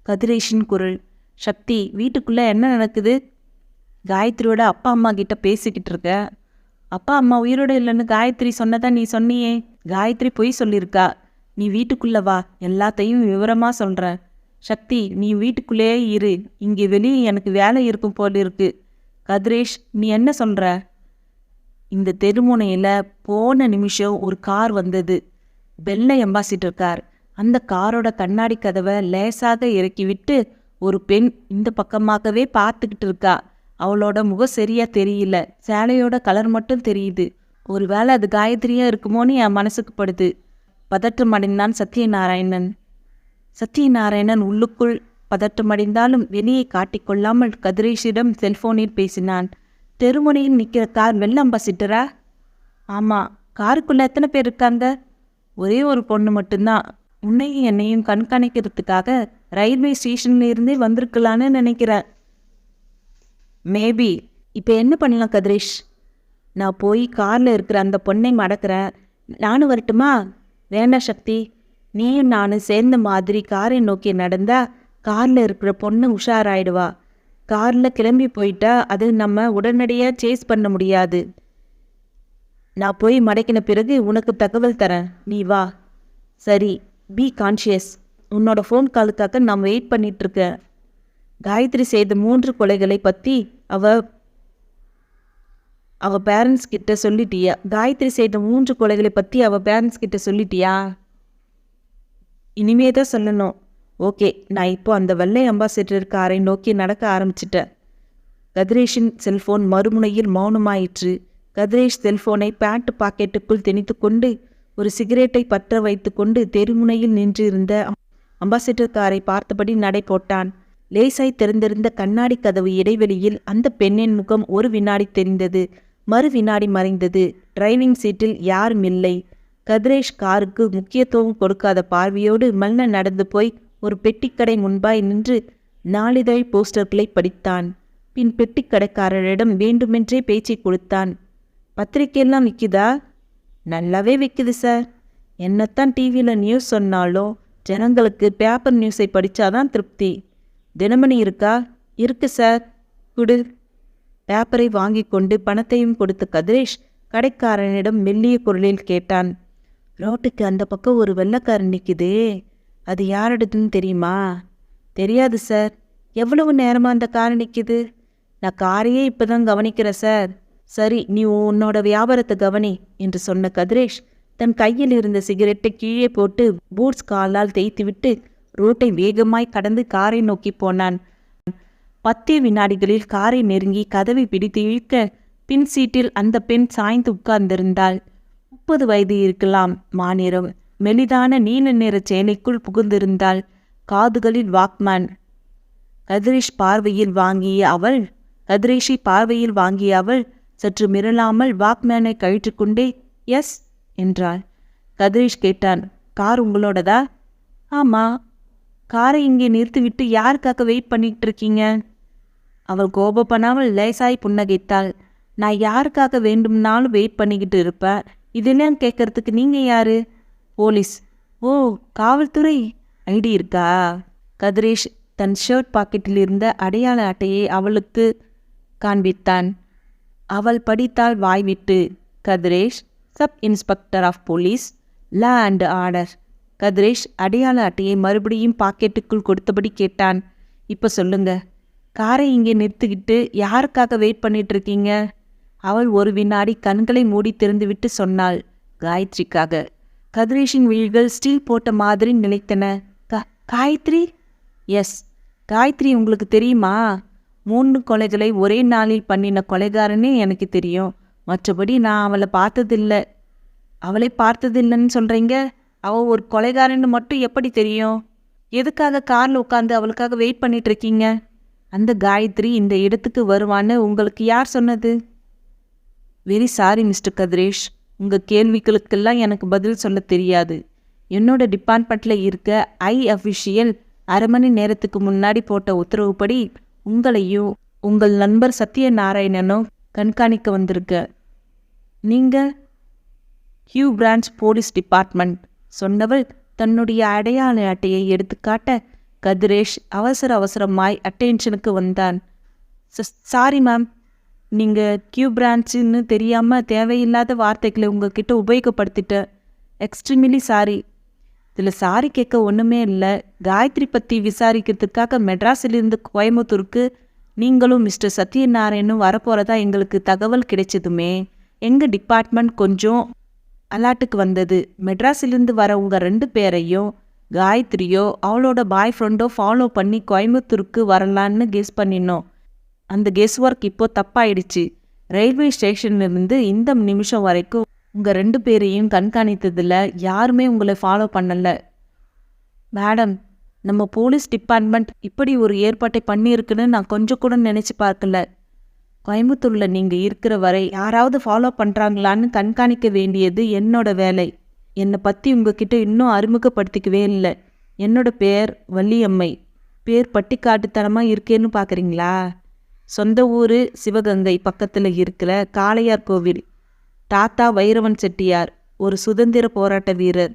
கதிரேஷின் குரல். சக்தி, வீட்டுக்குள்ளே என்ன நடக்குது? காயத்ரியோட அப்பா அம்மா கிட்ட பேசிக்கிட்டு இருக்க. அப்பா அம்மா உயிரோடு இல்லைன்னு காயத்ரி சொன்னதா நீ சொன்னியே. காயத்ரி பொய் சொல்லியிருக்கா. நீ வீட்டுக்குள்ளே வா, எல்லாத்தையும் விவரமாக சொல்கிறேன். சக்தி, நீ வீட்டுக்குள்ளேயே இரு. இங்கே வெளியே எனக்கு வேலை இருக்கும் போல இருக்கு. கதிரேஷ், நீ என்ன சொல்கிற? இந்த தெருமுனையில் போன நிமிஷம் ஒரு கார் வந்தது. வெள்ளை அம்பாசிடர் கார். அந்த காரோட கண்ணாடி கதவை லேசாக இறக்கிவிட்டு ஒரு பெண் இந்த பக்கமாகவே பார்த்துக்கிட்டு இருக்கா. அவளோட முகம் சரியா தெரியல. சேலையோட கலர் மட்டும் தெரியுது. ஒருவேளை அது காயத்ரியா இருக்குமோன்னு என் மனசுக்கு படுது. பதற்றமடைந்தான் சத்யநாராயணன். சத்யநாராயணன் உள்ளுக்குள் பதற்றமடைந்தாலும் வெளியே காட்டிக்கொள்ளாமல் கதிரேஷிடம் செல்போனில் பேசினான். தெருமுனையில் நிற்கிற கார் வெள்ள அம்பாசிடரா? ஆமாம். காருக்குள்ளே எத்தனை பேர் இருக்காங்க? ஒரே ஒரு பொண்ணு மட்டும்தான். உன்னையும் என்னையும் கண்காணிக்கிறதுக்காக ரயில்வே ஸ்டேஷன்ல இருந்தே வந்திருக்கலான்னு நினைக்கிறேன். மேபி. இப்போ என்ன பண்ணலாம் கதிரேஷ்? நான் போய் காரில் இருக்கிற அந்த பொண்ணை மடக்கிறேன். நானும் வரட்டுமா? வேண்டாம் சக்தி. நீயும் நானும் சேர்ந்த மாதிரி காரை நோக்கி நடந்தா காரில் இருக்கிற பொண்ணு உஷாராயிடுவா. காரில் கிளம்பி போயிட்டா அது நம்ம உடனடியாக சேஸ் பண்ண முடியாது. நான் போய் மடக்கின பிறகு உனக்கு தகவல் தரேன். நீ வா. சரி, பி கான்ஷியஸ். உன்னோட ஃபோன் காலுக்காக நான் வெயிட் பண்ணிகிட்ருக்கேன். காயத்ரி செய்த 3 கொலைகளை பற்றி அவ பேரண்ட்ஸ் கிட்ட சொல்லிட்டியா? காயத்ரி செய்த 3 கொலைகளை பற்றி அவள் பேரண்ட்ஸ் கிட்ட சொல்லிட்டியா? இனிமே தான் சொல்லணும். ஓகே, நான் இப்போ அந்த வெள்ளை அம்பாசிடர் காரை நோக்கி நடக்க ஆரம்பிச்சிட்டேன். கதிரேஷின் செல்போன் மறுமுனையில் மௌனமாயிற்று. கதிரேஷ் செல்போனை பேண்ட் பாக்கெட்டுக்குள் திணித்து கொண்டு ஒரு சிகரெட்டை பற்ற வைத்து கொண்டு தெருமுனையில் நின்று இருந்த அம்பாசிடர் காரை பார்த்தபடி நடை போட்டான். லேசாய் திறந்திருந்த கண்ணாடி கதவு இடைவெளியில் அந்த பெண்ணின் முகம் ஒரு வினாடி தெரிந்தது. மறு வினாடி மறைந்தது. டிரைவிங் சீட்டில் யாரும் இல்லை. கதிரேஷ் காருக்கு முக்கியத்துவம் கொடுக்காத பார்வையோடு மெல்ல நடந்து போய் ஒரு பெட்டிக்கடை முன்பாய் நின்று நாளிதழ் போஸ்டர்களை படித்தான். பின் பெட்டிக்கடைக்காரரிடம் வேண்டுமென்றே பேச்சை கொடுத்தான். பத்திரிக்கையெல்லாம் விற்குதா? நல்லாவே விற்குது சார். என்னத்தான் டிவியில் நியூஸ் சொன்னாலும் ஜனங்களுக்கு பேப்பர் நியூஸை படித்தாதான் திருப்தி. தினமணி இருக்கா? இருக்கு சார். குடு. பேப்பரை வாங்கி கொண்டு பணத்தையும் கொடுத்த கதிரேஷ் கடைக்காரனிடம் மெல்லிய குரலில் கேட்டான். ரோட்டுக்கு அந்த பக்கம் ஒரு வெள்ளைக்காரன் நிற்குதே, அது யாரோடதுன்னு தெரியுமா? தெரியாது சார். எவ்வளவு நேரமாக அந்த கார் நிற்கிது? நான் காரையே இப்போ தான் கவனிக்கிறேன் சார். சரி, நீ உன்னோட வியாபாரத்தை கவனி என்று சொன்ன கதிரேஷ் தன் கையில் இருந்த சிகரெட்டை கீழே போட்டு பூட்ஸ் காலால் தேய்த்துவிட்டு ரோட்டை வேகமாய் கடந்து காரை நோக்கி போனான். 10 வினாடிகளில் காரை நெருங்கி கதவை பிடித்து இழுக்க பின் சீட்டில் அந்த பெண் சாய்ந்து உட்கார்ந்திருந்தாள். 30 வயது இருக்கலாம். மாநிறம். மெலிதான நீல நிற சேலைக்குள் புகுந்திருந்தாள். காதுகளில் வாக்மேன். கதிரேஷை பார்வையில் வாங்கிய அவள் சற்று மிரளாமல் வாக்மேனை கழிற்றுக்கொண்டே எஸ் என்றாள். கதிரேஷ் கேட்டான், கார் உங்களோடதா? ஆமா. காரை இங்கே நிறுத்திவிட்டு யாருக்காக வெயிட் பண்ணிட்டு இருக்கீங்க? அவள் கோபப்படாமல் லேசாய் புன்னகைத்தாள். நான் யாருக்காக வேண்டும்னாலும் வெயிட் பண்ணிக்கிட்டு இருப்பேன். இதெல்லாம் கேட்கறதுக்கு நீங்க யாரு? போலீஸ். ஓ, காவல்துறை. ஐடி இருக்கா? கதிரேஷ் தன் ஷர்ட் பாக்கெட்டில் இருந்த அடையாள அட்டையை அவளுக்கு காண்பித்தான். அவள் படித்தாள் வாய்விட்டு. Kathiresh, sub inspector of police, law and order. Kathiresh அடையாள அட்டையை மறுபடியும் பாக்கெட்டுக்குள் கொடுத்தபடி கேட்டான். இப்போ சொல்லுங்க, காரை இங்கே நிறுத்திக்கிட்டு யாருக்காக வெயிட் பண்ணிட்டு இருக்கீங்க? அவள் ஒரு வினாடி கண்களை மூடி திறந்துவிட்டு சொன்னாள், காயத்ரிக்காக. கதிரேஷின் விழிகள் ஸ்டீல் போட்ட மாதிரி நிலைத்தன. காயத்ரி? எஸ். காயத்ரி உங்களுக்கு தெரியுமா? 3 கொலைகளை ஒரே நாளில் பண்ணின கொலைகாரனே எனக்கு தெரியும். மற்றபடி நான் அவளை பார்த்ததில்லை. அவளை பார்த்ததில்லைன்னு சொல்கிறீங்க? அவள் ஒரு கொலைகாரன்னு மட்டும் எப்படி தெரியும்? எதுக்காக காரில் உட்காந்து அவளுக்காக வெயிட் பண்ணிட்டு இருக்கீங்க? அந்த காயத்ரி இந்த இடத்துக்கு வருவான்னு உங்களுக்கு யார் சொன்னது? வெரி சாரி மிஸ்டர் கதிரேஷ், உங்கள் கேள்விகளுக்கெல்லாம் எனக்கு பதில் சொல்ல தெரியாது. என்னோட டிபார்ட்மெண்ட்டில் இருக்க அஃபிஷியல் அரை மணி நேரத்துக்கு முன்னாடி போட்ட உத்தரவுப்படி உங்களையும் உங்கள் நண்பர் சத்யநாராயணனும் கண்காணிக்க வந்திருக்க. நீங்கள்? Q branch police department. சொன்னவள் தன்னுடைய அடையாள அட்டையை எடுத்துக்காட்ட கதிரேஷ் அவசரமாய் அட்டென்ஷனுக்கு வந்தான். சாரி மேம், நீங்கள் கியூ பிரான்ச்சுன்னு தெரியாமல் தேவையில்லாத வார்த்தைகளை உங்ககிட்ட உபயோகப்படுத்திட்டேன். Extremely sorry. இதில் சாரி கேட்க ஒன்றுமே இல்லை. காயத்ரி பற்றி விசாரிக்கிறதுக்காக மெட்ராஸிலிருந்து கோயம்புத்தூருக்கு நீங்களும் மிஸ்டர் சத்யநாராயணும் வரப்போகிறதா எங்களுக்கு தகவல் கிடைச்சதுமே எங்கள் டிபார்ட்மெண்ட் கொஞ்சம் அலாட்டுக்கு வந்தது. மெட்ராஸிலிருந்து வர உங்கள் 2 பேரையும் காயத்ரியோ அவளோட பாய் ஃப்ரெண்டோ ஃபாலோ பண்ணி கோயம்புத்தூருக்கு வரலான்னு கெஸ் பண்ணினோம். அந்த கெஸ் ஒர்க் இப்போ தப்பாயிடுச்சு. ரயில்வே ஸ்டேஷன்லேருந்து இந்த நிமிஷம் வரைக்கும் உங்கள் 2 பேரையும் கண்காணித்ததில் யாருமே உங்களை ஃபாலோ பண்ணலை. மேடம், நம்ம போலீஸ் டிபார்ட்மெண்ட் இப்படி ஒரு ஏற்பாட்டை பண்ணியிருக்குன்னு நான் கொஞ்சம் கூட நினச்சி பார்க்கல. கோயம்புத்தூரில் நீங்கள் இருக்கிற வரை யாராவது ஃபாலோ பண்ணுறாங்களான்னு கண்காணிக்க வேண்டியது என்னோட வேலை. என்னை பற்றி உங்ககிட்ட இன்னும் அறிமுகப்படுத்திக்கவே இல்லை. என்னோட பேர் வள்ளியம்மை. பேர் பட்டிக்காட்டுத்தனமாக இருக்கேன்னு பார்க்குறீங்களா? சொந்த ஊர் சிவகங்கை பக்கத்தில் இருக்கிற காளையார் கோவில். தாத்தா வைரவன் செட்டியார் ஒரு சுதந்திர போராட்ட வீரர்.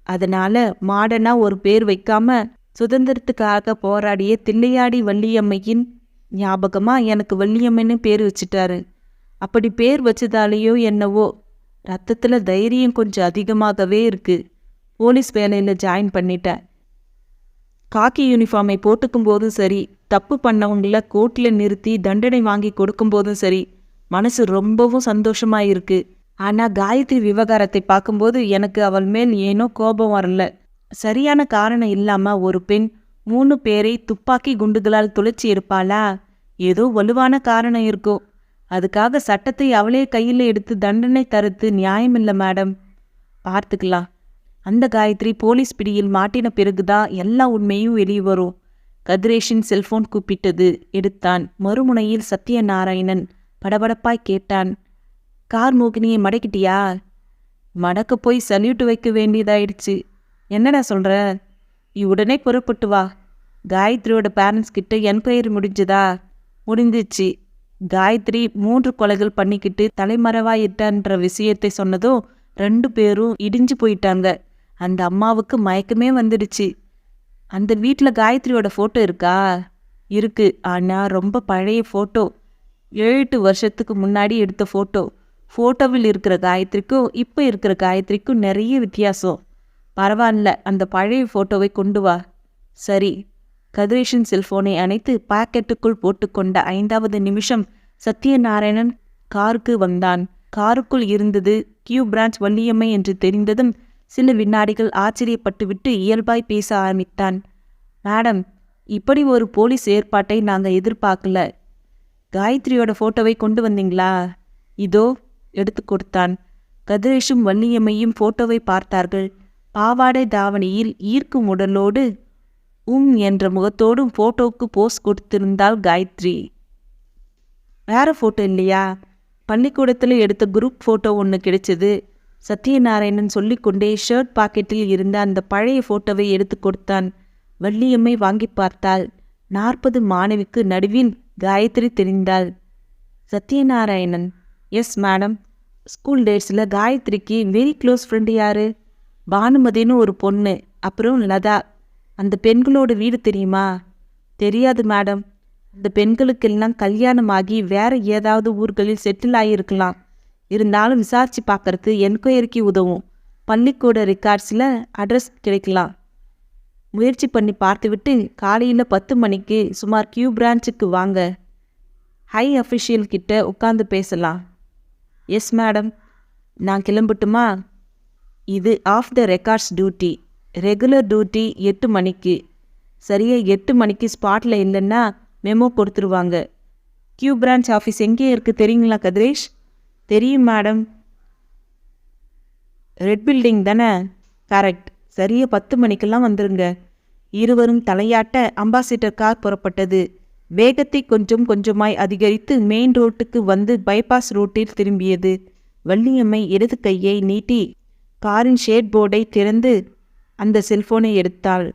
அதனால் மாடனாக ஒரு பேர் வைக்காம சுதந்திரத்துக்காக போராடிய தில்லையாடி வள்ளியம்மையின் ஞாபகமாக எனக்கு வள்ளியம்மைன்னு பேர் வச்சுட்டாரு. அப்படி பேர் வச்சதாலேயோ என்னவோ ரத்தத்தில் தைரியம் கொஞ்சம் அதிகமாகவே இருக்குது. போலீஸ் வேலையில் ஜாயின் பண்ணிட்டேன். காக்கி யூனிஃபார்மை போட்டுக்கும் போதும் சரி, தப்பு பண்ணவங்கள கோர்ட்டில் நிறுத்தி தண்டனை வாங்கி கொடுக்கும்போதும் சரி, மனசு ரொம்பவும் சந்தோஷமாக இருக்குது. ஆனால் காயத்ரி விவகாரத்தை பார்க்கும்போது எனக்கு அவள் மேல் ஏனோ கோபம் வரல. சரியான காரணம் இல்லாமல் ஒரு பெண் 3 பேரை துப்பாக்கி குண்டுகளால் துளைச்சி இருப்பாளா? ஏதோ வலுவான காரணம் இருக்கும். அதுக்காக சட்டத்தை அவளே கையில் எடுத்து தண்டனை தருத்து நியாயமில்லை மேடம். பார்த்துக்கலாம். அந்த காயத்ரி போலீஸ் பிடியில் மாட்டின பிறகுதான் எல்லா உண்மையும் வெளியே வரும். கதிரேஷின் செல்போன் கூப்பிட்டது. எடுத்தான். மறுமுனையில் சத்யநாராயணன் படபடப்பாய் கேட்டான், கார் மோகினியை மடக்கிட்டியா? மடக்க போய் சல்யூட் வைக்க வேண்டியதாயிடுச்சு. என்னடா சொல்கிற? நீ உடனே புறப்பட்டு வா. காயத்ரியோட பேரண்ட்ஸ் கிட்ட என்கொயரி முடிஞ்சதா? முடிஞ்சிச்சு. காயத்ரி 3 கொலைகள் பண்ணிக்கிட்டு தலைமறைவாயிட்டான்ற விஷயத்தை சொன்னதும் 2 பேரும் இடிஞ்சு போயிட்டாங்க. அந்த அம்மாவுக்கு மயக்கமே வந்துடுச்சு. அந்த வீட்டில் காயத்ரியோட ஃபோட்டோ இருக்கா? இருக்கு. ஆனால் ரொம்ப பழைய ஃபோட்டோ. 7-8 வருஷத்துக்கு முன்னாடி எடுத்த ஃபோட்டோ. ஃபோட்டோவில் இருக்கிற காயத்ரிக்கும் இப்போ இருக்கிற காயத்ரிக்கும் நிறைய வித்தியாசம். பரவாயில்ல, அந்த பழைய ஃபோட்டோவை கொண்டு வா. சரி. கதிரேஷின் செல்போனை அணைத்து பாக்கெட்டுக்குள் போட்டுக்கொண்ட 5வது நிமிஷம் சத்யநாராயணன் காருக்கு வந்தான். காருக்குள் இருந்தது கியூ பிரான்ச் வள்ளியம்மை என்று தெரிந்ததும் சில வினாடிகள் ஆச்சரியப்பட்டுவிட்டு இயல்பாய் பேச ஆரம்பித்தான். மேடம், இப்படி ஒரு போலீஸ் ஏற்பாட்டை நாங்கள் எதிர்பார்க்கல. காயத்ரியோட ஃபோட்டோவை கொண்டு வந்தீங்களா? இதோ எடுத்து கொடுத்தான். கதிரேஷும் வள்ளியம்மையும் ஃபோட்டோவை பார்த்தார்கள். பாவாடை தாவணியில் ஈர்க்கும் உடலோடு என்ற முகத்தோடும் ஃபோட்டோவுக்கு போஸ் கொடுத்திருந்தாள் காயத்ரி. வேற ஃபோட்டோ இல்லையா? பள்ளிக்கூடத்தில் எடுத்த குரூப் ஃபோட்டோ ஒன்று கிடைச்சது. சத்யநாராயணன் சொல்லிக்கொண்டே ஷர்ட் பாக்கெட்டில் இருந்த அந்த பழைய ஃபோட்டோவை எடுத்து கொடுத்தான். வள்ளியம்மை வாங்கி பார்த்தாள். 40 மாணவிக்கு நடுவில் காயத்ரி தெரிந்தாள். Sathyanarayanan: yes madam. School days காயத்ரிக்கு வெரி க்ளோஸ் ஃப்ரெண்டு யாரு? பானுமதின்னு ஒரு பொண்ணு, அப்புறம் லதா. அந்த பெண்களோட வீடு தெரியுமா? தெரியாது மேடம். அந்த பெண்களுக்கெல்லாம் கல்யாணமாகி வேற ஏதாவது ஊர்களில் செட்டில் ஆகியிருக்கலாம். இருந்தாலும் விசாரிச்சு பார்க்கறது என்கொயரிக்கு உதவும். பள்ளிக்கூட ரெக்கார்ட்ஸில் அட்ரஸ் கிடைக்கலாம். முயற்சி பண்ணி பார்த்துவிட்டு காலையில் 10 மணிக்கு சுமார் கியூ பிரான்ச்சுக்கு வாங்க. ஹை அஃபிஷியல் கிட்ட உட்காந்து பேசலாம். Yes madam. நான் கிளம்பட்டுமா? இது off the records duty. Regular duty 8 மணிக்கு. சரியாக 8 மணிக்கு ஸ்பாட்டில் இல்லைன்னா மெமோ கொடுத்துருவாங்க. கியூ பிரான்ச் ஆஃபீஸ் எங்கே இருக்குது தெரியுங்களா கதிரேஷ்? தெரியும் மேடம். ரெட் பில்டிங் தானே? கரெக்ட். சரியாக 10 மணிக்கெல்லாம் வந்துருங்க. இருவரும் தலையாட்ட அம்பாசிடர் கார் புறப்பட்டது. வேகத்தை கொஞ்சம் கொஞ்சமாய் அதிகரித்து மெயின் ரோட்டுக்கு வந்து பைபாஸ் ரோட்டில் திரும்பியது. வள்ளியம்மை இடது கையை நீட்டி காரின் ஷேட் போர்டை திறந்து அந்த செல்போனை எடுத்தாள்.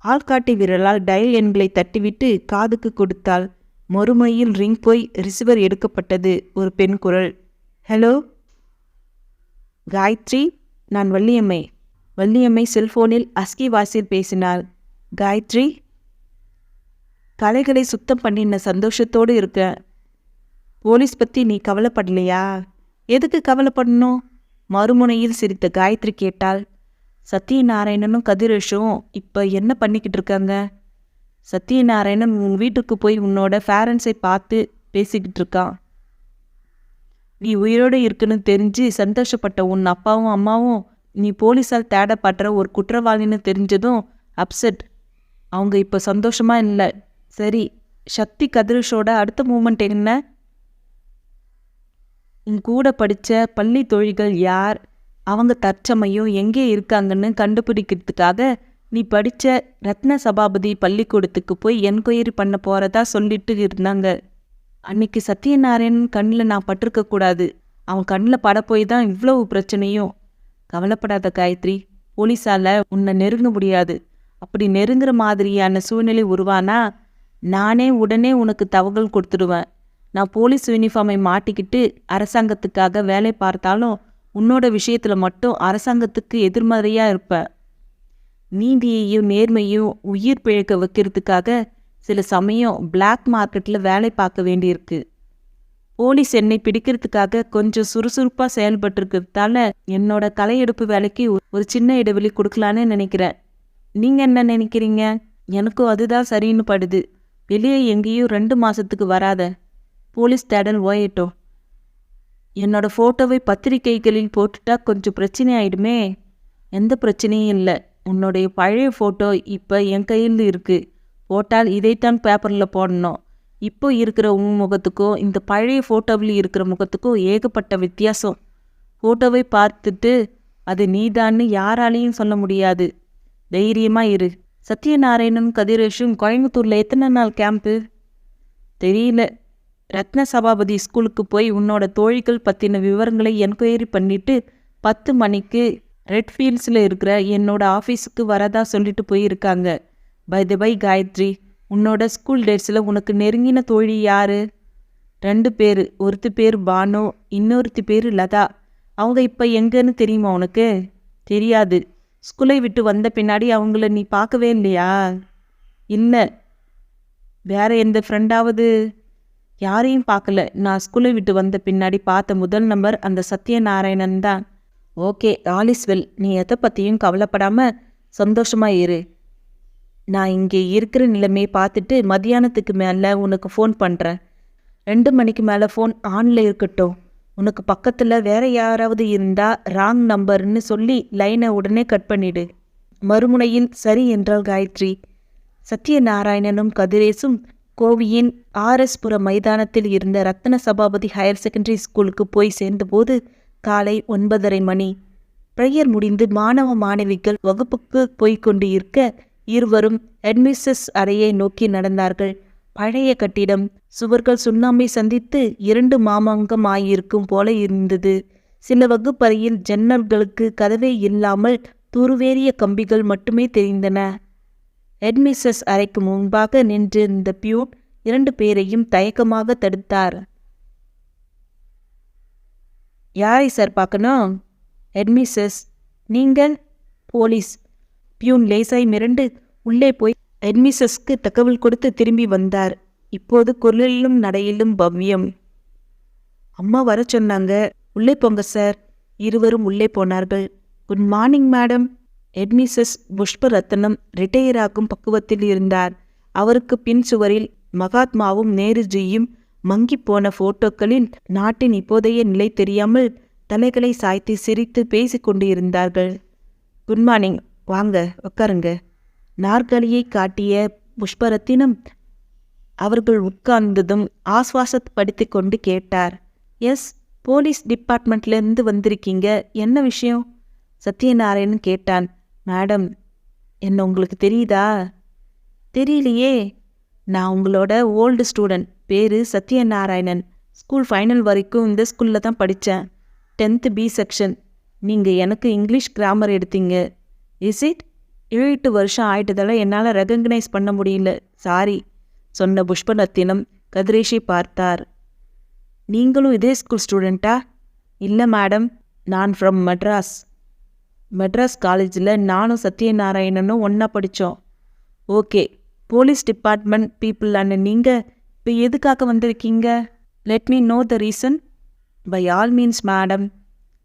ஆள்காட்டி விரலால் டயல் எண்களை தட்டிவிட்டு காதுக்கு கொடுத்தாள். மறுமையில் ரிங் போய் ரிசீவர் எடுக்கப்பட்டது. ஒரு பெண் குரல். ஹலோ காயத்ரி, நான் வள்ளியம்மை. வள்ளியம்மை செல்போனில் அஸ்கி வாசில் பேசினாள். காயத்ரி, கலைகளை சுத்தம் பண்ணின சந்தோஷத்தோடு இருக்க. போலீஸ் பற்றி நீ கவலைப்படலையா? எதுக்கு கவலைப்படணும்? மறுமுனையில் சிரித்த காயத்ரி கேட்டாள். சத்யநாராயணனும் கதிரேஷும் இப்போ என்ன பண்ணிக்கிட்டு இருக்காங்க? சத்யநாராயணன் உன் வீட்டுக்கு போய் உன்னோட பேரண்ட்ஸை பார்த்து பேசிக்கிட்டு இருக்கான். நீ உயிரோடு இருக்குன்னு தெரிஞ்சு சந்தோஷப்பட்ட உன் அப்பாவும் அம்மாவும் நீ போலீஸால் தேடப்படுற ஒரு குற்றவாளின்னு தெரிஞ்சதும் அப்செட். அவங்க இப்போ சந்தோஷமாக இல்லை. சரி, சக்தி கதிரேஷோட அடுத்த மூமெண்ட் என்ன? உன் கூட படித்த பள்ளி தோழிகள் யார், அவங்க தற்சமயம் எங்கே இருக்காங்கன்னு கண்டுபிடிக்கிறதுக்காக நீ படித்த ரத்ன சபாபதி பள்ளிக்கூடத்துக்கு போய் என்கொயரி பண்ண போகிறதா சொல்லிட்டு இருந்தாங்க. அன்னைக்கு சத்யநாராயணன் கண்ணில் நான் பட்டிருக்கக்கூடாது. அவன் கண்ணில் பட போய் தான் இவ்வளவு பிரச்சனையும். கவலைப்படாத காயத்ரி, போலீஸால் உன்னை நெருங்க முடியாது. அப்படி நெருங்குற மாதிரியான சூழ்நிலை உருவானா நானே உடனே உனக்கு தகவல் கொடுத்துடுவேன். நான் போலீஸ் யூனிஃபார்மை மாட்டிக்கிட்டு அரசாங்கத்துக்காக வேலை பார்த்தாலும் உன்னோட விஷயத்தில் மட்டும் அரசாங்கத்துக்கு எதிர்மறையாக இருப்பேன். நீதியையும் நேர்மையும் உயிர் பிழைக்க வைக்கிறதுக்காக சில சமயம் பிளாக் மார்க்கெட்டில் வேலை பார்க்க வேண்டியிருக்கு. போலீஸ் என்னை பிடிக்கிறதுக்காக கொஞ்சம் சுறுசுறுப்பாக செயல்பட்டுருக்கிறதால என்னோட கலையெடுப்பு வேலைக்கு ஒரு சின்ன இடைவெளி கொடுக்கலான்னு நினைக்கிறேன். நீங்கள் என்ன நினைக்கிறீங்க? எனக்கும் அதுதான் சரின்னு படுது. வெளியே எங்கேயும் 2 மாதத்துக்கு வராத. போலீஸ் தேடல் ஓயட்டும். என்னோட ஃபோட்டோவை பத்திரிகைகளில் போட்டுட்டா கொஞ்சம் பிரச்சனை ஆயிடுமே. எந்த பிரச்சனையும் இல்லை. உன்னுடைய பழைய ஃபோட்டோ இப்போ என் கையில் இருக்குது. போட்டால் இதைத்தான் பேப்பரில் போடணும். இப்போ இருக்கிற உன் முகத்துக்கும் இந்த பழைய ஃபோட்டோவில் இருக்கிற முகத்துக்கும் ஏகப்பட்ட வித்தியாசம். ஃபோட்டோவை பார்த்துட்டு அது நீதான்னு யாராலையும் சொல்ல முடியாது. தைரியமாக இரு. சத்யநாராயணன் கதிரேஷும் கோயம்புத்தூரில் எத்தனை நாள் கேம்ப்பு? தெரியல. ரத்ன சபாபதி ஸ்கூலுக்கு போய் உன்னோட தோழிகள் பற்றின விவரங்களை என்கொயரி பண்ணிவிட்டு 10 மணிக்கு ரெட் ஃபீல்ட்ஸில் இருக்கிற என்னோட ஆஃபீஸுக்கு வரதா சொல்லிட்டு போயிருக்காங்க. பை த பை காயத்ரி, உன்னோட ஸ்கூல் டேட்ஸில் உனக்கு நெருங்கின தோழி யார்? 2 பேர். ஒருத்தி பேர் பானு, இன்னொருத்தி பேர் லதா. அவங்க இப்போ எங்கன்னு தெரியுமா உனக்கு? தெரியாது. ஸ்கூலை விட்டு வந்த பின்னாடி அவங்கள நீ பார்க்கவே இல்லையா? இல்லை. வேற எந்த ஃப்ரெண்டாவது? யாரையும் பார்க்கல. நான் ஸ்கூலை விட்டு வந்த பின்னாடி பார்த்த முதல் நம்பர் அந்த சத்யநாராயணன் தான். Okay, all is well. நீ எதை பற்றியும் கவலைப்படாமல் சந்தோஷமாக இரு. நான் இங்கே இருக்கிற நிலைமையை பார்த்துட்டு மத்தியானத்துக்கு மேலே உனக்கு ஃபோன் பண்ணுறேன். 2 மணிக்கு மேலே ஃபோன் ஆனில் இருக்கட்டும். உனக்கு பக்கத்தில் வேற யாராவது இருந்தா ராங் நம்பர்னு சொல்லி லைனை உடனே கட் பண்ணிடு. மறுமுனையில் சரி என்றாள் காயத்ரி. சத்யநாராயணனும் கதிரேசும் கோவியின் ஆர்எஸ் புர மைதானத்தில் இருந்த ரத்ன சபாபதி ஹையர் செகண்டரி ஸ்கூலுக்கு போய் சேர்ந்தபோது காலை 9:30 மணி. ப்ரேயர் முடிந்து மாணவ மாணவிகள் வகுப்புக்கு போய்கொண்டு இருக்க இருவரும் அட்மிசஸ் அறையை நோக்கி நடந்தார்கள். பழைய கட்டிடம், சுவர்கள் சுண்ணாம்பை சந்தித்து 2 மாமாங்கம் ஆகியிருக்கும் போல இருந்தது. சில வகுப்பறையில் ஜன்னல்களுக்கு கதவே இல்லாமல் துருவேறிய கம்பிகள் மட்டுமே தெரிந்தன. ஹெட்மிஸ்ட்ரஸ் அறைக்கு முன்பாக நின்றிருந்த பியூன் 2 பேரையும் தயக்கமாக தடுத்தார். யாரை சார் பார்க்கணும்? ஹெட்மிஸ்ட்ரஸ். நீங்கள்? போலீஸ். பியூன் லேசாய் மிரண்டு உள்ளே போய் ஹெட்மிஸ்ட்ரஸ்க்கு தகவல் கொடுத்து திரும்பி வந்தார். இப்போது குரலிலும் நடையிலும் பவ்யம். அம்மா வர சொன்னாங்க, உள்ளே போங்க சார். இருவரும் உள்ளே போனார்கள். Good morning madam. Headmistress Pushparatnam retire ஆகும் பக்குவத்தில் இருந்தார். அவருக்கு பின் சுவரில் மகாத்மாவும் நேருஜியும் மங்கிப்போன போட்டோக்களில் நாட்டின் இப்போதைய நிலை தெரியாமல் தலைகளை சாய்த்து சிரித்து பேசிக்கொண்டு இருந்தார்கள். குட் மார்னிங், வாங்க உட்காருங்க. நாற்காலியை காட்டிய புஷ்பரத்தினம் அவர்கள் உட்கார்ந்ததும் ஆஸ்வாசப்படுத்தி கொண்டு கேட்டார். எஸ், போலீஸ் டிபார்ட்மெண்ட்லேருந்து வந்திருக்கீங்க, என்ன விஷயம்? சத்யநாராயணன் கேட்டான். மேடம், என்ன உங்களுக்கு தெரியுதா? தெரியலையே. நான் உங்களோட ஓல்டு ஸ்டூடெண்ட். பேர் சத்யநாராயணன். ஸ்கூல் ஃபைனல் வரைக்கும் இந்த ஸ்கூலில் தான் படித்தேன். 10th B section. நீங்கள் எனக்கு இங்கிலீஷ் கிராமர் எடுத்தீங்க. Is it? 7 வருஷம் ஆயிட்டதால் என்னால் ரெகக்னைஸ் பண்ண முடியல, சாரி சொன்ன புஷ்பரத்தினம் கதிரேஷை பார்த்தார். நீங்களும் இதே ஸ்கூல் ஸ்டூடெண்ட்டா? இல்லை மேடம், நான் ஃப்ரம் மெட்ராஸ். மெட்ராஸ் காலேஜில் நானும் சத்யநாராயணனும் ஒன்றா படித்தோம். Okay, police department people and நீங்கள் இப்போ எதுக்காக வந்திருக்கீங்க? Let me know the reason. By all means madam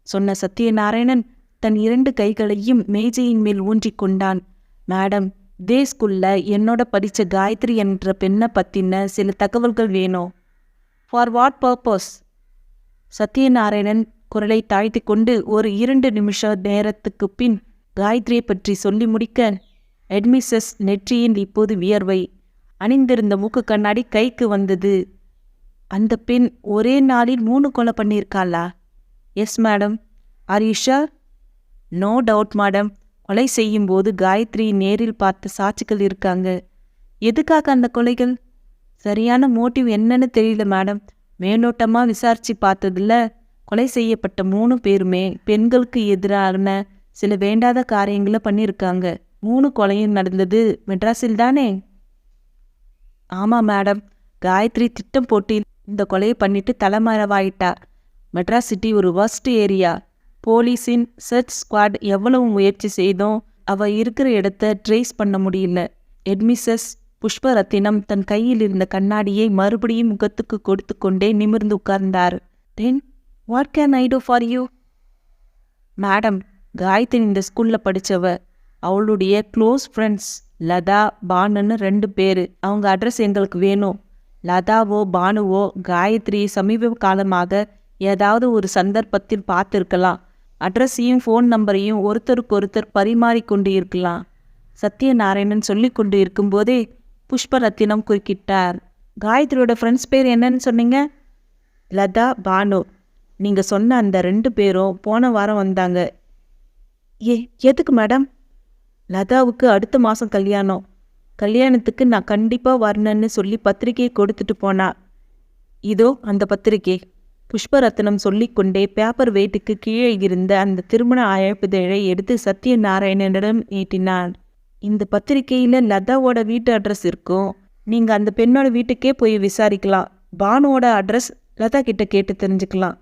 சொன்ன சத்யநாராயணன் தன் 2 கைகளையும் மேஜையின் மேல் ஊன்றி கொண்டான். மேடம், இதே ஸ்கூலில் என்னோட படித்த காயத்ரி என்ற பெண்ணை பற்றின சில தகவல்கள் வேணும். For what purpose? சத்யநாராயணன் குரலை தாழ்த்தி கொண்டு ஒரு 2 நிமிஷ நேரத்துக்கு பின் காயத்ரியை பற்றி சொல்லி முடிக்க ஹெட்மிஸ்ட்ரஸ் நெற்றியின் இப்போது வியர்வை. அணிந்திருந்த மூக்கு கண்ணாடி கைக்கு வந்தது. அந்த பெண் ஒரே நாளில் 3 கொலை பண்ணியிருக்காளா? Yes madam. Are you sure? No doubt madam. கொலை செய்யும்போது காயத்ரி நேரில் பார்த்த சாட்சிகள் இருக்காங்க. எதுக்காக அந்த கொலைகள்? சரியான மோட்டிவ் என்னன்னு தெரியல மேடம். மேலோட்டமாக விசாரித்து பார்த்ததில்ல கொலை செய்யப்பட்ட 3 பேருமே பெண்களுக்கு எதிரான சில வேண்டாத காரியங்களை பண்ணியிருக்காங்க. 3 கொலையும் நடந்தது மெட்ராஸில் தானே? ஆமாம் மேடம். காயத்ரி திட்டம் போட்டு இந்த கொலையை பண்ணிட்டு தலைமறைவாயிட்டா. மெட்ராஸ் சிட்டி ஒரு வர்ஸ்ட் ஏரியா. போலீஸின் சர்ச் ஸ்குவாட் எவ்வளவு முயற்சி செய்தோம், அவள் இருக்கிற இடத்த ட்ரேஸ் பண்ண முடியல. ஹெட்மிஸ்ட்ரஸ் புஷ்பரத்தினம் தன் கையில் இருந்த கண்ணாடியை மறுபடியும் முகத்துக்கு கொடுத்து கொண்டே நிமிர்ந்து உட்கார்ந்தார். Then what can I do for you? Madam, Gayathri இந்த ஸ்கூலில் படித்தவ. அவளுடைய க்ளோஸ் ஃப்ரெண்ட்ஸ் லதா, பானுன்னு 2 பேர். அவங்க அட்ரஸ் எங்களுக்கு வேணும். லதாவோ பானுவோ காயத்ரி சமீப காலமாக ஏதாவது ஒரு சந்தர்ப்பத்தில் பார்த்துருக்கலாம். அட்ரஸையும் ஃபோன் நம்பரையும் ஒருத்தருக்கொருத்தர் பரிமாறிக்கொண்டு இருக்கலாம். சத்யநாராயணன் சொல்லி கொண்டு இருக்கும்போதே புஷ்பரத்தினம் குறுக்கிட்டார். காயத்ரியோட ஃப்ரெண்ட்ஸ் பேர் என்னன்னு சொன்னீங்க? லதா, பானு. நீங்கள் சொன்ன அந்த 2 பேரும் போன வாரம் வந்தாங்க. எதுக்கு மேடம்? லதாவுக்கு அடுத்த மாதம் கல்யாணம். கல்யாணத்துக்கு நான் கண்டிப்பாக வரணுன்னு சொல்லி பத்திரிகையை கொடுத்துட்டு போனா. இதோ அந்த பத்திரிகை. புஷ்பரத்னம் சொல்லிக்கொண்டே பேப்பர் வெயிட்டுக்கு கீழே இருந்த அந்த திருமண அழைப்புதழை எடுத்து சத்யநாராயணனிடம் நீட்டினான். இந்த பத்திரிகையில் லதாவோட வீட்டு அட்ரஸ் இருக்கும். நீங்கள் அந்த பெண்ணோட வீட்டுக்கே போய் விசாரிக்கலாம். பானுவோட அட்ரஸ் லதா கிட்ட கேட்டு தெரிஞ்சுக்கலாம்.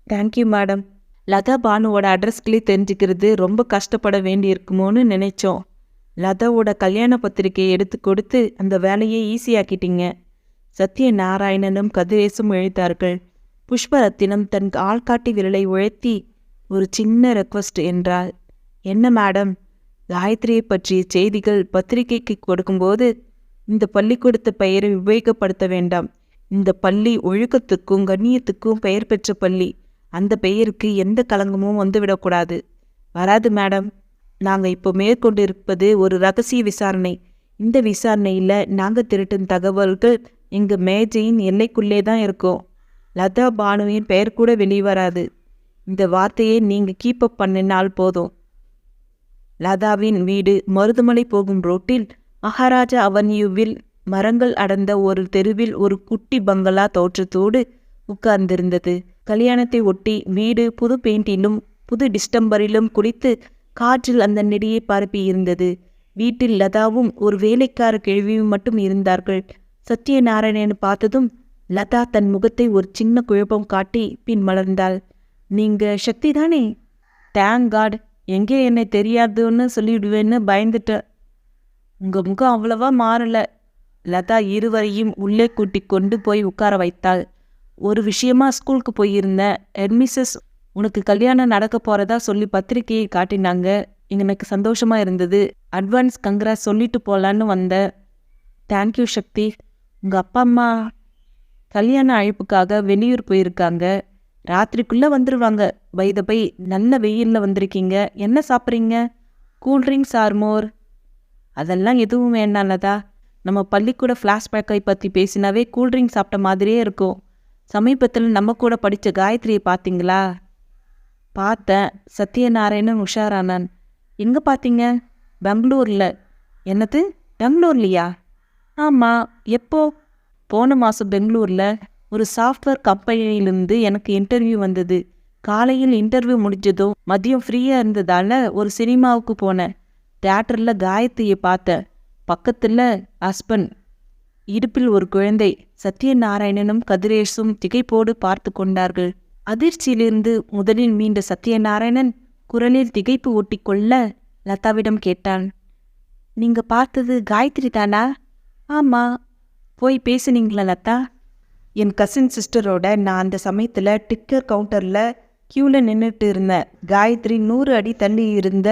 Thank you madam. லதா பானுவோட அட்ரஸ்களே தெரிஞ்சுக்கிறது ரொம்ப கஷ்டப்பட வேண்டி இருக்குமோன்னு நினைச்சோம். லதாவோட கல்யாண பத்திரிகையை எடுத்து கொடுத்து அந்த வேலையை ஈஸியாக்கிட்டீங்க. சத்யநாராயணனும் கதிரேசும் எழுத்தார்கள். புஷ்பரத்தினம் தன் ஆள்காட்டி விரலை உயர்த்தி ஒரு சின்ன ரெக்வஸ்ட் என்றாள். என்ன மேடம்? காயத்ரியை பற்றிய செய்திகள் பத்திரிகைக்கு கொடுக்கும்போது இந்த பள்ளிக்கூடத்து பெயரை உபயோகப்படுத்த வேண்டாம். இந்த பள்ளி ஒழுக்கத்துக்கும் கண்ணியத்துக்கும் பெயர் பெற்ற பள்ளி. அந்த பெயருக்கு எந்த களங்கமும் வந்துவிடக்கூடாது. வராது மேடம். நாங்கள் இப்போ மேற்கொண்டு இருப்பது ஒரு ரகசிய விசாரணை. இந்த விசாரணையில் நாங்கள் திருட்டும் தகவல்கள் எங்கள் மேஜையின் எல்லைக்குள்ளே தான் இருக்கோம். லதா பானுவின் பெயர் கூட வெளிவராது. இந்த வார்த்தையை நீங்கள் கீப்பப் பண்ணினால் போதும். லதாவின் வீடு மருதுமலை போகும் ரோட்டில் மகாராஜா அவென்யூவில் மரங்கள் அடர்ந்த ஒரு தெருவில் ஒரு குட்டி பங்களா தோற்றத்தோடு உட்கார்ந்திருந்தது. கல்யாணத்தை ஒட்டி வீடு புது பெயிண்டிலும் புது டிஸ்டம்பரிலும் குளித்து காற்றில் அந்த நெடியை பரப்பி இருந்தது. வீட்டில் லதாவும் ஒரு வேலைக்கார கிழவியும் மட்டும் இருந்தார்கள். சத்யநாராயணன் பார்த்ததும் லதா தன் முகத்தை ஒரு சின்ன குழப்பம் காட்டி பின் மலர்ந்தாள். நீங்க சக்தி தானே? Thank God. எங்கே என்னை தெரியாதுன்னு சொல்லிவிடுவேன்னு பயந்துட்டேன். உங்க முகம் அவ்வளவா மாறல. லதா இருவரையும் உள்ளே கூட்டி கொண்டு போய் உட்கார வைத்தாள். ஒரு விஷயமா ஸ்கூலுக்கு போயிருந்தேன். ஹெட்மிஸ்ஸஸ் உனக்கு கல்யாணம் நடக்க போறதா சொல்லி பத்திரிக்கையை காட்டினாங்க. எனக்கு சந்தோஷமா இருந்தது. அட்வான்ஸ் கங்க்ராஸ் சொல்லிட்டு போகலான்னு வந்தேன். தேங்க்யூ சக்தி. உங்கள் அப்பா அம்மா கல்யாண அழைப்புக்காக வெளியூர் போயிருக்காங்க. ராத்திரிக்குள்ளே வந்துடுவாங்க. பை நல்ல வெயிலில் வந்திருக்கீங்க. என்ன சாப்பிட்றீங்க? கூல்ட்ரிங்க்ஸ் ஆர் மோர்? அதெல்லாம் எதுவும் வேண்டாம்லதா. நம்ம பள்ளிக்கூட ஃப்ளாஷ்பேக்கை பற்றி பேசினாவே கூல்ட்ரிங்க் சாப்பிட்ட மாதிரியே இருக்கும். சமீபத்தில் நம்ம கூட படித்த காயத்ரியை பார்த்தீங்களா? பார்த்தேன். சத்யநாராயணன் உஷாரானான். எங்கே பார்த்தீங்க? பெங்களூரில். என்னது, பெங்களூர்லையா? ஆமாம். எப்போ? போன மாதம் பெங்களூரில் ஒரு சாஃப்ட்வேர் கம்பெனியிலிருந்து எனக்கு இன்டர்வியூ வந்தது. காலையில் இன்டர்வியூ முடிஞ்சதும் மதியம் ஃப்ரீயாக இருந்ததால் ஒரு சினிமாவுக்கு போனேன். தியேட்டரில் காயத்ரியை பார்த்தேன். பக்கத்தில் ஹஸ்பண்ட், இடுப்பில் ஒரு குழந்தை. சத்யநாராயணனும் கதிரேஷும் திகைப்போடு பார்த்து கொண்டார்கள். அதிர்ச்சியிலிருந்து முதலில் மீண்ட சத்யநாராயணன் குரலில் திகைப்பு ஒட்டிக்கொள்ள லதாவிடம் கேட்டான். நீங்க பார்த்தது காயத்ரி தானா? ஆமா. போய் பேசுனீங்களா லதா? என் கசின் சிஸ்டரோட நான் அந்த சமயத்தில் டிக்கெட் கவுண்டரில் க்யூவில் நின்றுட்டு இருந்தேன். காயத்ரி 100 அடி தள்ளி இருந்த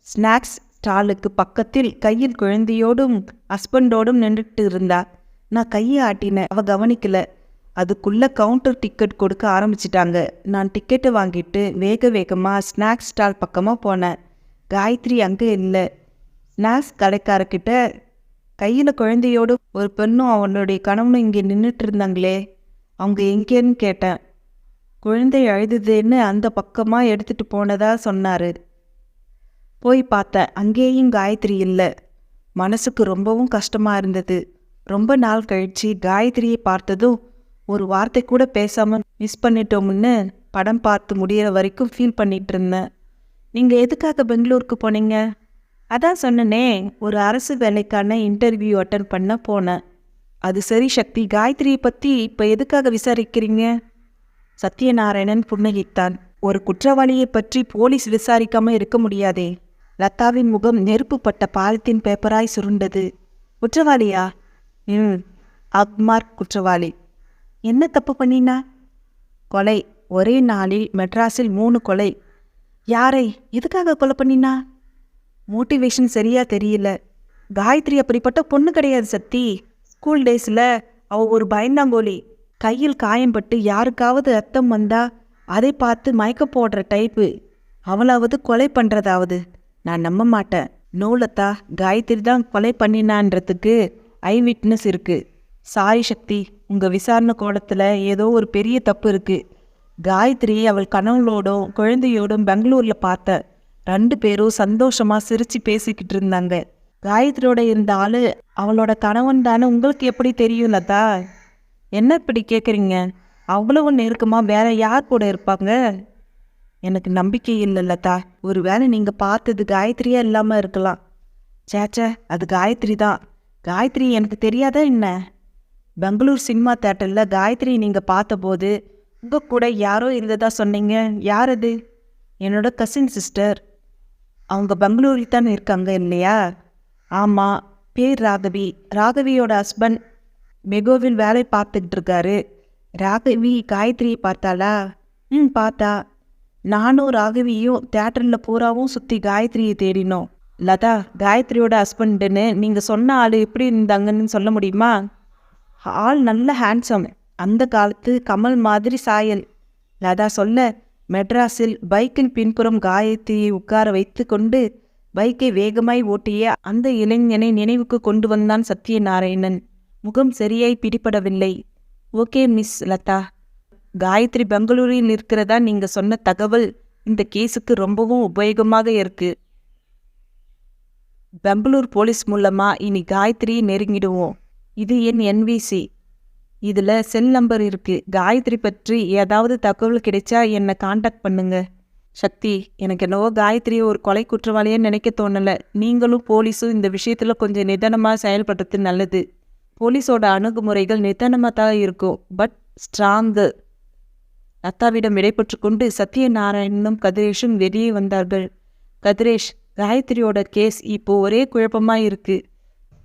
ஸ்நாக்ஸ் ஸ்டாலுக்கு பக்கத்தில் கையில் குழந்தையோடும் ஹஸ்பண்டோடும் நின்றுட்டு இருந்தா. நான் கையை ஆட்டினேன். அவள் கவனிக்கல. அதுக்குள்ளே கவுண்டர் டிக்கெட் கொடுக்க ஆரம்பிச்சிட்டாங்க. நான் டிக்கெட்டை வாங்கிட்டு வேகமாக ஸ்நாக்ஸ் ஸ்டால் பக்கமாக போனேன். காயத்ரி அங்கே இல்லை. ஸ்நாக்ஸ் கடைக்காரர்கிட்ட கையில் குழந்தையோடு ஒரு பெண்ணும் அவனுடைய கணவனும் இங்கே நின்றுட்டு இருந்தாங்களே, அவங்க எங்கேன்னு கேட்டேன். குழந்தை அழுதுன்னு அந்த பக்கமாக எடுத்துகிட்டு போனதா சொன்னார். போய் பார்த்தேன். அங்கேயும் காயத்ரி இல்லை. மனசுக்கு ரொம்பவும் கஷ்டமாக இருந்தது. ரொம்ப நாள் கழித்து காயத்ரியை பார்த்ததும் ஒரு வார்த்தை கூட பேசாமல் மிஸ் பண்ணிட்டோம்னு படம் பார்த்து முடிகிற வரைக்கும் ஃபீல் பண்ணிகிட்டு இருந்தேன். நீங்கள் எதுக்காக பெங்களூருக்கு போனீங்க? அதான் சொன்னனே, ஒரு அரசு வேலைக்கான இன்டர்வியூ அட்டன் பண்ண போனேன். அது சரி சக்தி, காயத்ரியை பற்றி இப்போ எதுக்காக விசாரிக்கிறீங்க? சத்யநாராயணன் புன்னகித்தான். ஒரு குற்றவாளியை பற்றி போலீஸ் விசாரிக்காமல் இருக்க முடியாதே. லதாவின் முகம் நெருப்பு பட்ட பாலித்தீன் பேப்பராய் சுருண்டது. குற்றவாளியா? அக்மார்க் குற்றவாளி. என்ன தப்பு பண்ணினா? கொலை. ஒரே நாளில் மெட்ராஸில் 3 கொலை. யாரை எதுக்காக கொலை பண்ணினா? மோட்டிவேஷன் சரியா தெரியல. காயத்ரி அப்படிப்பட்ட பொண்ணு கிடையாது சக்தி. ஸ்கூல் டேஸில் அவள் ஒரு பயந்தாங்கோலி. கையில் காயம்பட்டு யாருக்காவது ரத்தம் வந்தா அதை பார்த்து மயக்க போடுற டைப்பு. அவளாவது கொலை பண்ணுறதாவது நான் நம்ப மாட்டேன். நோலத்தா, காயத்ரி தான் கொலை பண்ணினான்றதுக்கு ஐ விட்னஸ் இருக்குது. சாரி சக்தி, உங்கள் விசாரணை கோலத்தில் ஏதோ ஒரு பெரிய தப்பு இருக்குது. காயத்ரி அவள் கணவனோடும் குழந்தையோடும் பெங்களூரில் பார்த்தேன். 2 பேரும் சந்தோஷமாக சிரித்து பேசிக்கிட்டு இருந்தாங்க. காயத்ரியோட இருந்த ஆள் அவளோட கணவன் தானே உங்களுக்கு எப்படி தெரியும் லதா? என்ன இப்படி கேட்குறீங்க? அவ்வளவு நெருக்கமாக வேற யார் கூட இருப்பாங்க? எனக்கு நம்பிக்கை இல்லை லதா. ஒரு வேளை நீங்கள் பார்த்தது காயத்ரியா இல்லாமல் இருக்கலாம். சேச்சே, அது காயத்ரி தான். காயத்ரி எனக்கு தெரியாதா என்ன? பெங்களூர் சினிமா தேட்டரில் காயத்ரி நீங்கள் பார்த்தபோது உங்கள் கூட யாரோ இருந்ததா சொன்னீங்க. யார் அது? என்னோட கசின் சிஸ்டர். அவங்க பெங்களூரில் தான் இருக்காங்க இல்லையா? ஆமாம். பேர் ராகவி. ராகவியோட ஹஸ்பண்ட் மெகோவில் வேலை பார்த்துக்கிட்டு இருக்காரு. ராகவி காயத்ரியை பார்த்தாளா? பார்த்தா. நானும் ராகவியும் தேட்டரில் பூராவும் சுற்றி காயத்ரியை தேடினோம். லதா, காயத்ரியோட ஹஸ்பண்டுன்னு நீங்கள் சொன்ன ஆள் எப்படி இருந்தாங்கன்னு சொல்ல முடியுமா? ஆள் நல்ல ஹேண்ட்ஸம், அந்த காலத்து கமல் மாதிரி சாயல். லதா சொல்ல, மெட்ராஸில் பைக்கின் பின்புறம் காயத்ரியை உட்கார வைத்து கொண்டு பைக்கை வேகமாய் ஓட்டிய அந்த இளைஞனை நினைவுக்கு கொண்டு வந்தான் சத்யநாராயணன். முகம் சரியாய் பிடிபடவில்லை. ஓகே மிஸ் லதா, காயத்ரி பெங்களூரில் இருக்கிறதா நீங்க சொன்ன தகவல் இந்த கேஸுக்கு ரொம்பவும் உபயோகமாக இருக்கு. பெங்களூர் போலீஸ் மூலமா இனி காயத்ரியை நெருங்கிடுவோம். இது என் NVC. இதில் செல் நம்பர் இருக்கு. காயத்ரி பற்றி ஏதாவது தகவல் கிடைச்சா என்னை காண்டாக்ட் பண்ணுங்க. சக்தி, எனக்கு என்னவோ காயத்ரியை ஒரு கொலை குற்றவாளியாக நினைக்க தோணலை. நீங்களும் போலீஸும் இந்த விஷயத்தில் கொஞ்சம் நிதானமாக செயல்படுறது நல்லது. போலீஸோட அணுகுமுறைகள் நிதானமாக தான் இருக்கும், பட் ஸ்ட்ராங்கு. லதாவிடம் விடைபெற்று கொண்டு சத்யநாராயணனும் கதிரேஷும் வெளியே வந்தார்கள். கதிரேஷ், காயத்ரியோட கேஸ் இப்போ ஒரே குழப்பமாக இருக்கு.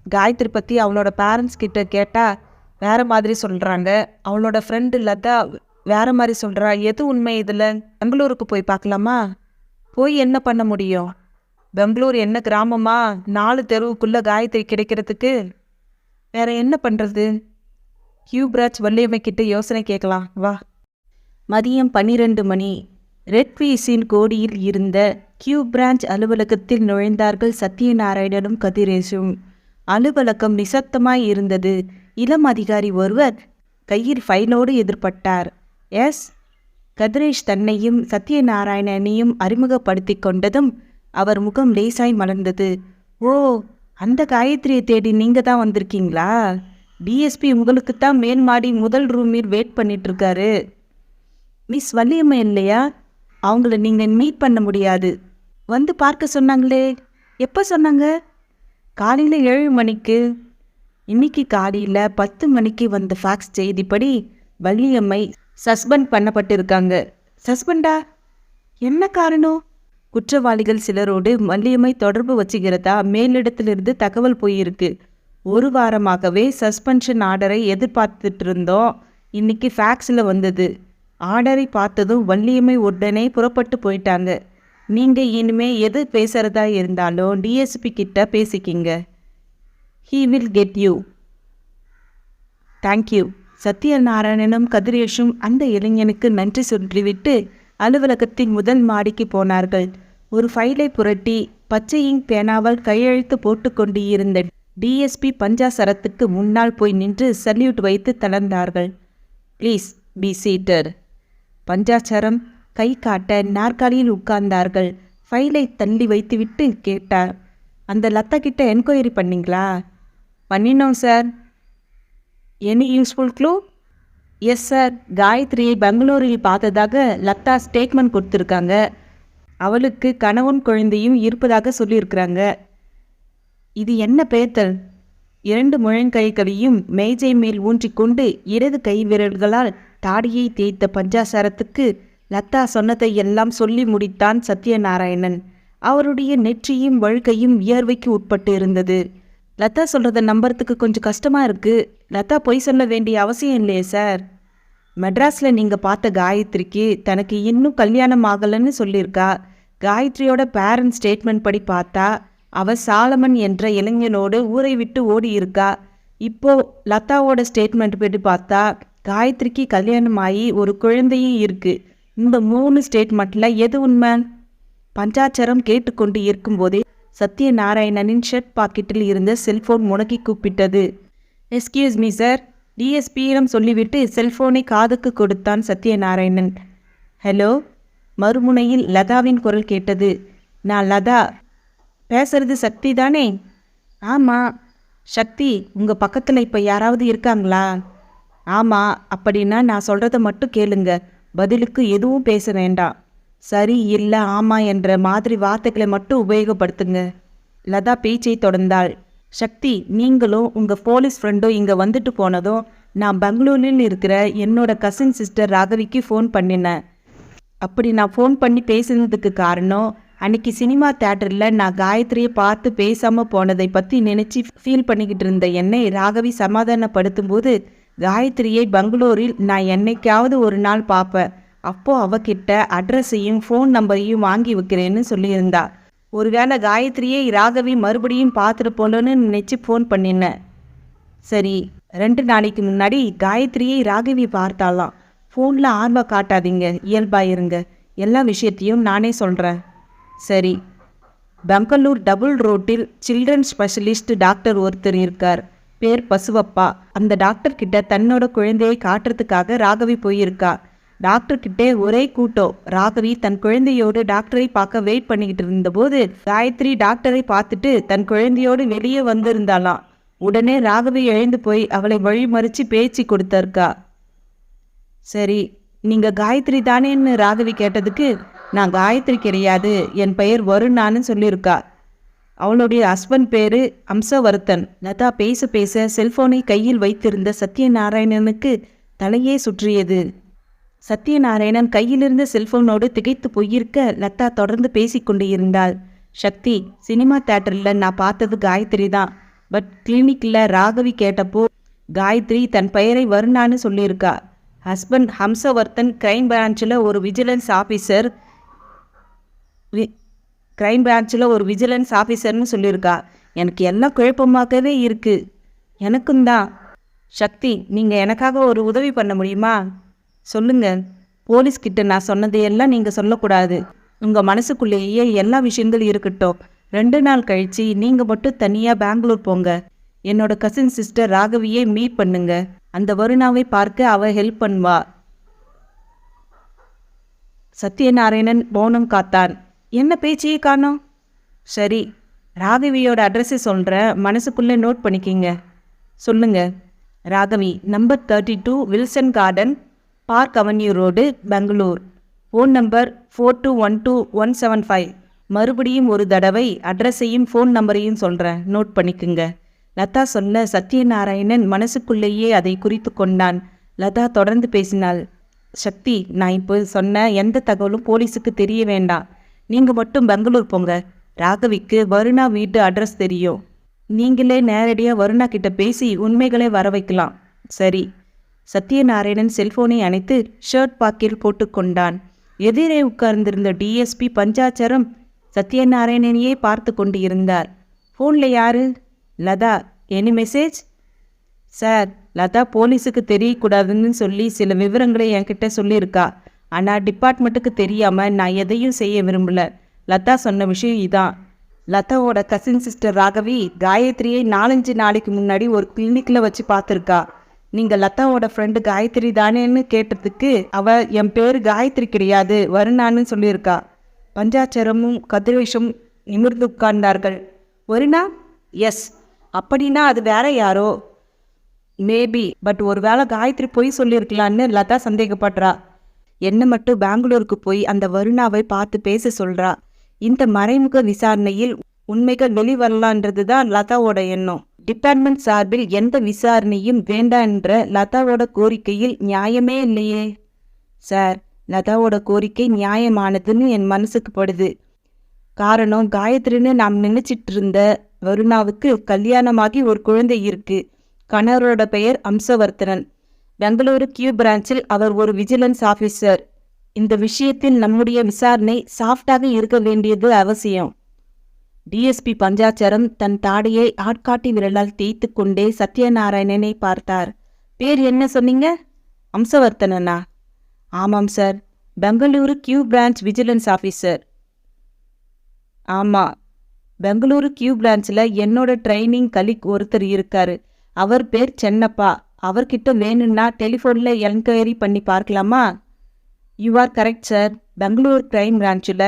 காயத்ரி பற்றி அவளோட பேரண்ட்ஸ் கிட்ட கேட்டால் வேறு மாதிரி சொல்கிறாங்க. அவளோட ஃப்ரெண்டு லதா வேறு மாதிரி சொல்கிறா. எது உண்மை இதில்? பெங்களூருக்கு போய் பார்க்கலாமா? போய் என்ன பண்ண முடியும்? பெங்களூர் என்ன கிராமமா? 4 தெருவுக்குள்ளே காயத்ரி கிடைக்கிறதுக்கு வேற என்ன பண்ணுறது? ஹியூப்ராஜ் வள்ளியம்மை கிட்ட யோசனை கேட்கலாம் வா. மதியம் 12 மணி. ரெட்ஃபீஸின் கோடியில் இருந்த கியூபிரான்ச் அலுவலகத்தில் நுழைந்தார்கள் சத்யநாராயணனும் கதிரேஷும். அலுவலகம் நிசப்தமாய் இருந்தது. இளம் அதிகாரி ஒருவர் கையில் ஃபைலோடு எதிர்பட்டார். எஸ். கதிரேஷ் தன்னையும் சத்யநாராயணனையும் அறிமுகப்படுத்தி கொண்டதும் அவர் முகம் லேசாய் மலர்ந்தது. ஓ, அந்த காயத்ரியை தேடி நீங்கள் தான் வந்திருக்கீங்களா? டிஎஸ்பி உங்களுக்குத்தான் மேல் மாடி முதல் ரூமில் வெயிட் பண்ணிட்டுருக்காரு. மிஸ் வள்ளியம்மை இல்லையா? அவங்கள நீங்கள் மீட் பண்ண முடியாது. வந்து பார்க்க சொன்னாங்களே. எப்போ சொன்னாங்க? காலையில் 7 மணிக்கு. இன்னைக்கு காலையில் 10 மணிக்கு வந்த ஃபேக்ஸ் செய்திப்படி வள்ளியம்மை சஸ்பெண்ட் பண்ணப்பட்டிருக்காங்க. சஸ்பெண்டா? என்ன காரணம்? குற்றவாளிகள் சிலரோடு வள்ளியம்மை தொடர்பு வச்சுக்கிறதா மேலிடத்திலிருந்து தகவல் போயிருக்கு. 1 வாரமாகவே சஸ்பென்ஷன் ஆர்டரை எதிர்பார்த்துட்டு இருந்தோம். இன்னைக்கு ஃபேக்ஸில் வந்தது. ஆர்டரை பார்த்ததும் வள்ளியம்மை உடனே புறப்பட்டு போயிட்டாங்க. நீங்கள் இனிமே எது பேசுகிறதா இருந்தாலும் டிஎஸ்பி கிட்ட பேசிக்கிங்க. He will get you. Thank you. சத்யநாராயணனும் கதிரேஷும் அந்த இளைஞனுக்கு நன்றி சொல்லிவிட்டு அலுவலகத்தின் முதல் மாடிக்கு போனார்கள். ஒரு ஃபைலை புரட்டி பச்சை இங்க் பேனாவால் கையெழுத்து போட்டுக்கொண்டு இருந்த டிஎஸ்பி பஞ்சாசரத்துக்கு முன்னால் போய் நின்று சல்யூட் வைத்து தளர்ந்தார்கள். Please be seated. பஞ்சாச்சரம் கை காட்ட நாற்காலியில் உட்கார்ந்தார்கள். ஃபைலை தள்ளி வைத்துவிட்டு கேட்டார். அந்த லதா கிட்ட என்கொயரி பண்ணிங்களா? பண்ணினோம் sir. Any useful clue? Yes sir. காயத்ரியை பெங்களூரில் பார்த்ததாக லதா ஸ்டேட்மெண்ட் கொடுத்துருக்காங்க. அவளுக்கு கணவன் குழந்தையும் இருப்பதாக சொல்லியிருக்கிறாங்க. இது என்ன பேத்தல்? 2 முழங்கைகளையும் மேஜை மேல் ஊன்றிக்கொண்டு இடது கை விரல்களால் தாடியை தேய்த்த பஞ்சாசாரத்துக்கு லதா சொன்னதை எல்லாம் சொல்லி முடித்தான் சத்யநாராயணன். அவருடைய நெற்றியும் வழுக்கையும் வியர்வைக்கு உட்பட்டு இருந்தது. லதா சொல்கிறத நம்புறதுக்கு கொஞ்சம் கஷ்டமாக இருக்குது. லதா பொய் சொல்ல வேண்டிய அவசியம் இல்லையே சார். மெட்ராஸில் நீங்கள் பார்த்த காயத்ரிக்கு தனக்கு இன்னும் கல்யாணம் ஆகலைன்னு சொல்லியிருக்கா. காயத்ரியோட பேரண்ட் ஸ்டேட்மெண்ட் படி பார்த்தா அவள் சாலமன் என்ற இளைஞனோடு ஊரை விட்டு ஓடி இருக்கா. இப்போ லதாவோட ஸ்டேட்மெண்ட் படி பார்த்தா காயத்ரிக்கு கல்யாணம் ஆகி ஒரு குழந்தையும் இருக்குது. இந்த 3 ஸ்டேட்மெண்ட்டில் எது உண்மை? பஞ்சாச்சரம் கேட்டுக்கொண்டு இருக்கும்போதே சத்யநாராயணனின் ஷர்ட் பாக்கெட்டில் இருந்த செல்போன் முடக்கி கூப்பிட்டது. Excuse me sir. டிஎஸ்பியிடம் சொல்லிவிட்டு செல்போனை காதுக்கு கொடுத்தான் சத்யநாராயணன். ஹலோ. மறுமுனையில் லதாவின் குரல் கேட்டது. நான் லதா. பேசுறது சக்தி தானே? ஆமாம். சக்தி, உங்கள் பக்கத்தில் இப்போ யாராவது இருக்காங்களா? ஆமாம். அப்படின்னா நான் சொல்கிறத மட்டும் கேளுங்க. பதிலுக்கு எதுவும் பேச வேண்டாம். சரி, இல்லை, ஆமாம் என்ற மாதிரி வார்த்தைகளை மட்டும் உபயோகப்படுத்துங்க. லதா பேச்சை தொடர்ந்தாள். சக்தி, நீங்களும் உங்கள் போலீஸ் ஃப்ரெண்டும் இங்கே வந்துட்டு போனதும் நான் பெங்களூரில் இருக்கிற என்னோட கசின் சிஸ்டர் ராகவிக்கு ஃபோன் பண்ணினேன். அப்படி நான் ஃபோன் பண்ணி பேசுனதுக்கு காரணம், அன்னைக்கு சினிமா தேட்டரில் நான் காயத்ரியை பார்த்து பேசாமல் போனதை பற்றி நினச்சி ஃபீல் பண்ணிக்கிட்டு இருந்த என்னை ராகவி சமாதானப்படுத்தும் போது காயத்ரியை பெங்களூரில் நான் என்னைக்காவது ஒரு நாள் பார்ப்பேன். அப்போது அவகிட்ட அட்ரஸையும் ஃபோன் நம்பரையும் வாங்கி வைக்கிறேன்னு சொல்லியிருந்தா. ஒருவேளை காயத்ரியை ராகவி மறுபடியும் பார்த்துட்டு போலன்னு நினச்சி ஃபோன் பண்ணினேன். சரி, 2 நாளைக்கு முன்னாடி காயத்ரியை ராகவி பார்த்தாலாம். ஃபோனில் ஆர்வம் காட்டாதீங்க, இயல்பா இருங்க. எல்லா விஷயத்தையும் நானே சொல்கிறேன். சரி. பெங்களூர் டபுள் ரோட்டில் சில்ட்ரன் ஸ்பெஷலிஸ்ட் டாக்டர் ஒருத்தர் இருக்கார். பேர் பசுவப்பா. அந்த டாக்டர் கிட்ட தன்னோட குழந்தையை காட்டுறதுக்காக ராகவி போயிருக்கா. டாக்டர் கிட்டே ஒரே கூட்டம். ராகவி தன் குழந்தையோடு டாக்டரை பார்க்க வெயிட் பண்ணிக்கிட்டு இருந்தபோது காயத்ரி டாக்டரை பார்த்துட்டு தன் குழந்தையோடு வெளியே வந்திருந்தாலாம். உடனே ராகவி எழுந்து போய் அவளை வழிமறிச்சு பேச்சு கொடுத்தருக்கா. சரி, நீங்க காயத்ரி தானேன்னு ராகவி கேட்டதுக்கு, நான் காயத்ரி கிடையாது, என் பெயர் வருணான்னு சொல்லியிருக்கா. அவளுடைய ஹஸ்பண்ட் பேரு அம்சவர்த்தன். லதா பேச பேச செல்போனை கையில் வைத்திருந்த சத்யநாராயணனுக்கு தலையே சுற்றியது. சத்யநாராயணன் கையிலிருந்த செல்போனோடு திகைத்து போயிருக்க லதா தொடர்ந்து பேசிக்கொண்டு இருந்தாள். சக்தி, சினிமா தியேட்டரில் நான் பார்த்தது காயத்ரி தான். பட் கிளினிக்கில் ராகவி கேட்டப்போ காயத்ரி தன் பெயரை வருணான்னு சொல்லியிருக்கா. ஹஸ்பண்ட் ஹம்சவர்த்தன் கிரைம் பிரான்ச்சில் ஒரு விஜிலன்ஸ் ஆஃபீஸர்னு சொல்லியிருக்கா. எனக்கு எல்லாம் குழப்பமாகவே இருக்கு. எனக்கும் தான். சக்தி, நீங்கள் எனக்காக ஒரு உதவி பண்ண முடியுமா? சொல்லுங்க. போலீஸ்கிட்ட நான் சொன்னதையெல்லாம் நீங்கள் சொல்லக்கூடாது. உங்கள் மனசுக்குள்ளேயே எல்லா விஷயங்களும் இருக்கட்டும். 2 நாள் கழிச்சு நீங்கள் மட்டும் தனியாக பெங்களூர் போங்க. என்னோட கசின் சிஸ்டர் ராகவியை மீட் பண்ணுங்க. அந்த வருணாவை பார்க்க அவ ஹெல்ப் பண்ணுவா. சத்யநாராயணன் மௌனம் காத்தான். என்ன பேச்சையே காணோம்? சரி, ராகவியோட அட்ரஸை சொல்கிறேன், மனசுக்குள்ளே நோட் பண்ணிக்கிங்க. சொல்லுங்க. Raghavi, number 32 Wilson garden, park avenue road, Bangalore. Phone number 4212-175. மறுபடியும் ஒரு தடவை அட்ரஸையும் ஃபோன் நம்பரையும் சொல்கிறேன், நோட் பண்ணிக்குங்க. லதா சொல்ல சத்யநாராயணன் மனசுக்குள்ளேயே அதை குறித்து கொண்டான். லதா தொடர்ந்து பேசினாள். சக்தி, நான் இப்போ சொன்ன எந்த தகவலும் போலீஸுக்கு தெரிய வேண்டாம். நீங்கள் மட்டும் பெங்களூர் போங்க. ராகவிக்கு வருணா வீட்டு அட்ரஸ் தெரியும். நீங்களே நேரடியாக வருணா கிட்ட பேசி உண்மைகளை வர வைக்கலாம். சரி. சத்யநாராயணன் செல்போனை அணைத்து ஷர்ட் பாக்கெட்டில் போட்டு கொண்டான். எதிரே உட்கார்ந்திருந்த டிஎஸ்பி பஞ்சாச்சரம் சத்யநாராயணனையே பார்த்து கொண்டு இருந்தார். ஃபோனில் யாரு? Latha. Any message? Sir, Latha போலீஸுக்கு தெரியக்கூடாதுன்னு சொல்லி சில விவரங்களை என்கிட்ட சொல்லியிருக்கா. ஆனால் டிபார்ட்மெண்ட்டுக்கு தெரியாமல் நான் எதையும் செய்ய விரும்பல. லதா சொன்ன விஷயம் இதான். லதாவோட கசின் சிஸ்டர் ராகவி காயத்ரியை 4-5 நாளைக்கு முன்னாடி ஒரு கிளினிக்கில் வச்சு பார்த்துருக்கா. நீங்கள் லதாவோட ஃப்ரெண்டு காயத்ரி தானேன்னு கேட்டதுக்கு அவ என் பேர் காயத்ரி கிடையாது, வருணான்னு சொல்லியிருக்கா. பஞ்சாச்சரமும் கதிரேஷும் நிமிர்ந்து உட்கார்ந்தார்கள். வருணா? எஸ். அப்படின்னா அது வேற யாரோ? மேபி. பட் ஒரு வேளை காயத்ரி போய் சொல்லியிருக்கலான்னு லதா சந்தேகப்படுறா. என்ன மட்டும் பெங்களூருக்கு போய் அந்த வருணாவை பார்த்து பேச சொல்றா. இந்த மறைமுக விசாரணையில் உண்மைகள் வெளிவரலான்றது தான் லதாவோட எண்ணம். டிபார்ட்மெண்ட் சார்பில் எந்த விசாரணையும் வேண்டாம் என்ற லதாவோட கோரிக்கையில் நியாயமே இல்லையே. சார், லதாவோட கோரிக்கை நியாயமானதுன்னு என் மனசுக்கு படுது. காரணம், காயத்ரின்னு நாம் நினைச்சிட்டு இருந்த வருணாவுக்கு கல்யாணமாகி ஒரு குழந்தை இருக்கு. கணவரோட பெயர் அம்சவர்த்தனன். பெங்களூரு கியூ பிரான்ச்சில் அவர் ஒரு விஜிலன்ஸ் ஆஃபீஸர். இந்த விஷயத்தில் நம்முடைய விசாரணை சாஃப்டாக இருக்க வேண்டியது அவசியம். டிஎஸ்பி பஞ்சாச்சரம் தன் தாடையை ஆட்காட்டி விரலால் தேய்த்து கொண்டே சத்யநாராயணனை பார்த்தார். பேர் என்ன சொன்னீங்க? அம்சவர்த்தனனா? ஆமாம் sir, Bengaluru Q branch vigilance officer. ஆமாம், பெங்களூரு கியூ பிரான்ச்சில் என்னோட ட்ரைனிங் கலீக் ஒருத்தர் இருக்காரு. அவர் பேர் சென்னப்பா. அவர்கிட்ட வேணும்னா டெலிஃபோனில் என்கொயரி பண்ணி பார்க்கலாமா? You are correct sir. Bangalore crime பிரான்ச்சில்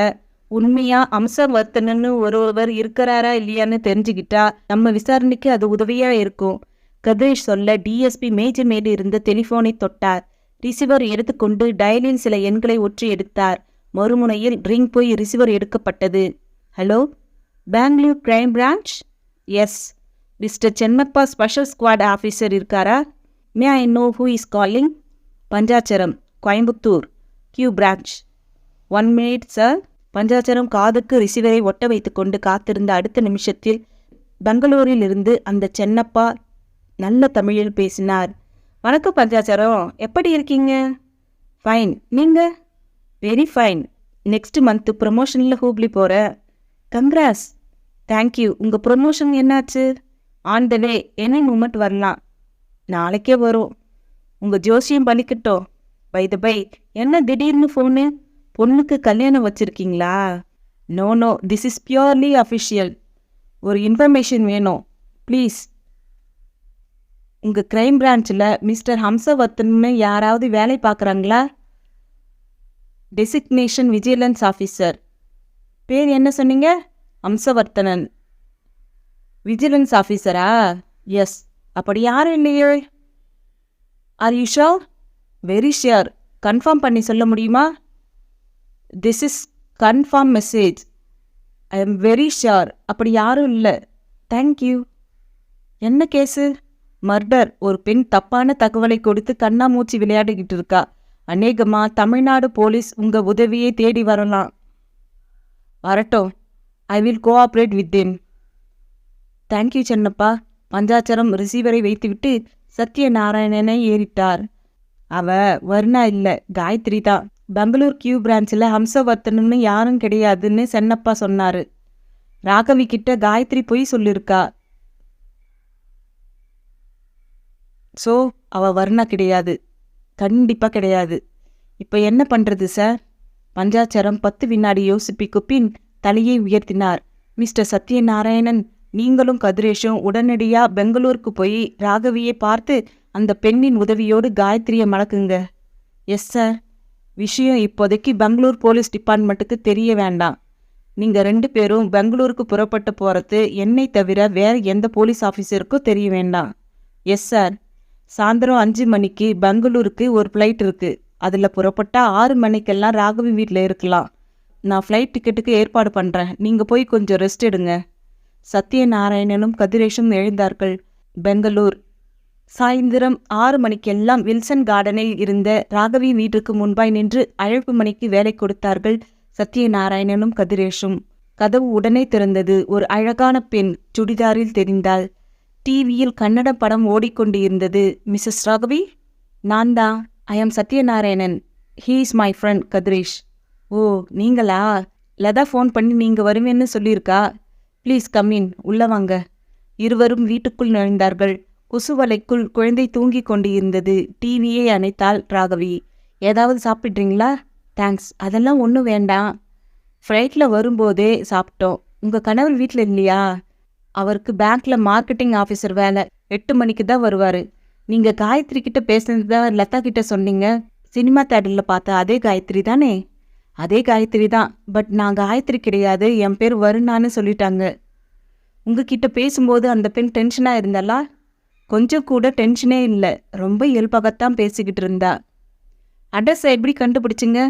உண்மையாக அம்சவர்த்தனன்னு ஒருவர் இருக்கிறாரா இல்லையான்னு தெரிஞ்சுக்கிட்டா நம்ம விசாரணைக்கு அது உதவியாக இருக்கும். கதிரேஷ் சொல்ல டிஎஸ்பி மேஜை மேலே இருந்த டெலிஃபோனை தொட்டார். ரிசீவர் எடுத்துக்கொண்டு டயலில் சில எண்களை ஒற்றி எடுத்தார். மறுமுனையில் ரிங் போய் ரிசீவர் எடுக்கப்பட்டது. Hello, Bangalore crime branch? Yes. Mister Chennappa special squad officer இருக்காரா? May I know who is calling? Panchacharam, Coimbatore, Q branch. 1 minute sir. Panchacharam காதுக்கு ரிசீவரை ஒட்ட வைத்து கொண்டு காத்திருந்த அடுத்த நிமிஷத்தில் பெங்களூரில் இருந்து அந்த சென்னப்பா நல்ல தமிழில் பேசினார். வணக்கம் பஞ்சாச்சரம், எப்படி இருக்கீங்க? ஃபைன். நீங்கள்? Very fine. நெக்ஸ்ட் மந்த்து ப்ரமோஷனில் ஹூப்ளி போகிறேன். கங்க்ராஸ். தேங்க்யூ. உங்கள் ப்ரொமோஷன் என்னாச்சு? On the way, any moment வரலாம். நாளைக்கே வரும். உங்கள் ஜோசியம் பலிக்கட்டும். பை த பை, என்ன திடீர்னு ஃபோனு? பொண்ணுக்கு கல்யாணம் வச்சுருக்கீங்களா? No no, this is purely official. ஒரு இன்ஃபர்மேஷன் வேணும் ப்ளீஸ். உங்கள் க்ரைம் பிரான்ச்சில் மிஸ்டர் ஹம்சவர்த்தன்னு யாராவது வேலை பார்க்குறாங்களா? Designation vigilance officer. பேர் என்ன சொன்னீங்க? ஹம்சவர்த்தனன். விஜிலன்ஸ் ஆஃபீஸரா? எஸ். அப்படி யாரும் இல்லையே. Are you sure? Very sure. Confirm பண்ணி சொல்ல முடியுமா? This is confirm message. I am very sure. அப்படி யாரும் இல்லை. தேங்க்யூ. என்ன கேஸு? மர்டர். ஒரு பெண் தப்பான தகவலை கொடுத்து கண்ணாமூச்சி விளையாடிக்கிட்டு இருக்கா. அநேகமாக தமிழ்நாடு போலீஸ் உங்கள் உதவியை தேடி வரலாம். வரட்டும். I will cooperate with them. Thank you Chennappa. Panchacharam ரிசீவரை வைத்துவிட்டு சத்யநாராயணனை ஏறிட்டார். அவ வர்ணா இல்லை, காயத்ரி தான். பெங்களூர் கியூ பிரான்ச்சில் ஹம்சவர்த்தனன்னு யாரும் கிடையாதுன்னு சென்னப்பா சொன்னார். ராகவி கிட்ட காயத்ரி பொய் சொல்லியிருக்கா. ஸோ அவ வர்ணா கிடையாது, கண்டிப்பாக கிடையாது. இப்போ என்ன பண்ணுறது சார்? பஞ்சாச்சரம் 10 வினாடி யோசிப்பிக்கு பின் தலையை உயர்த்தினார். மிஸ்டர் சத்யநாராயணன், நீங்களும் கதிரேஷும் உடனடியாக பெங்களூருக்கு போய் ராகவியை பார்த்து அந்த பெண்ணின் உதவியோடு காயத்ரியை மடக்குங்க. Yes sir. விஷயம் இப்போதைக்கு பெங்களூர் போலீஸ் டிபார்ட்மெண்ட்டுக்கு தெரிய வேண்டாம். நீங்கள் 2 பேரும் பெங்களூருக்கு புறப்பட்டு போகிறது என்னை தவிர வேறு எந்த போலீஸ் ஆஃபீஸருக்கும் தெரிய வேண்டாம். Yes sir. சாயந்தரம் 5 மணிக்கு பெங்களூருக்கு ஒரு ஃப்ளைட் இருக்குது. அதில் புறப்பட்டால் 6 மணிக்கெல்லாம் ராகவி வீட்டில் இருக்கலாம். நான் ஃப்ளைட் டிக்கெட்டுக்கு ஏற்பாடு பண்ணுறேன். நீங்கள் போய் கொஞ்சம் ரெஸ்ட் எடுங்க. சத்யநாராயணனும் கதிரேஷும் எழுந்தார்கள். பெங்களூர். சாயந்தரம் 6 மணிக்கெல்லாம் வில்சன் கார்டனில் இருந்த ராகவி வீட்டுக்கு முன்பாய் நின்று அழைப்பு மணிக்கு வேலை கொடுத்தார்கள் சத்யநாராயணனும் கதிரேஷும். கதவு உடனே திறந்தது. ஒரு அழகான பெண் சுடிதாரில் தெரிந்தாள். டிவியில் கன்னட படம் ஓடிக்கொண்டு இருந்தது. மிஸ்ஸஸ் ராகவி? நான் தான். I am Sathyanarayanan. He is my friend Kathiresh. ஓ, நீங்களா? லதா ஃபோன் பண்ணி நீங்கள் வருவேன்னு சொல்லியிருக்கா. ப்ளீஸ் கம்மின், உள்ள வாங்க. இருவரும் வீட்டுக்குள் நுழைந்தார்கள். குசுவலைக்குள் குழந்தை தூங்கி கொண்டு இருந்தது. டிவியை அணைத்தாள் ராகவி. ஏதாவது சாப்பிட்றீங்களா? தேங்க்ஸ், அதெல்லாம் ஒன்றும் வேண்டாம். ஃப்ளைட்டில் வரும்போதே சாப்பிட்டோம். உங்கள் கணவர் வீட்டில் இல்லையா? அவருக்கு பேங்க்கில் மார்க்கெட்டிங் ஆஃபீஸர் வேலை. 8 மணிக்கு தான் வருவார். நீங்கள் காயத்ரி கிட்ட பேசுனது தான் லதா கிட்ட சொன்னீங்க. சினிமா தேட்டரில் பார்த்த அதே காயத்ரி தானே? அதே காயத்ரி தான். பட் நான் காயத்ரி கிடையாது, என் பேர் வருணான்னு சொல்லிட்டாங்க. உங்ககிட்ட பேசும்போது அந்த பெண் டென்ஷனாக இருந்தாளா? கொஞ்சம் கூட டென்ஷனே இல்லை. ரொம்ப இயல்பாகத்தான் பேசிக்கிட்டு இருந்தா. அட்ரஸை எப்படி கண்டுபிடிச்சிங்க?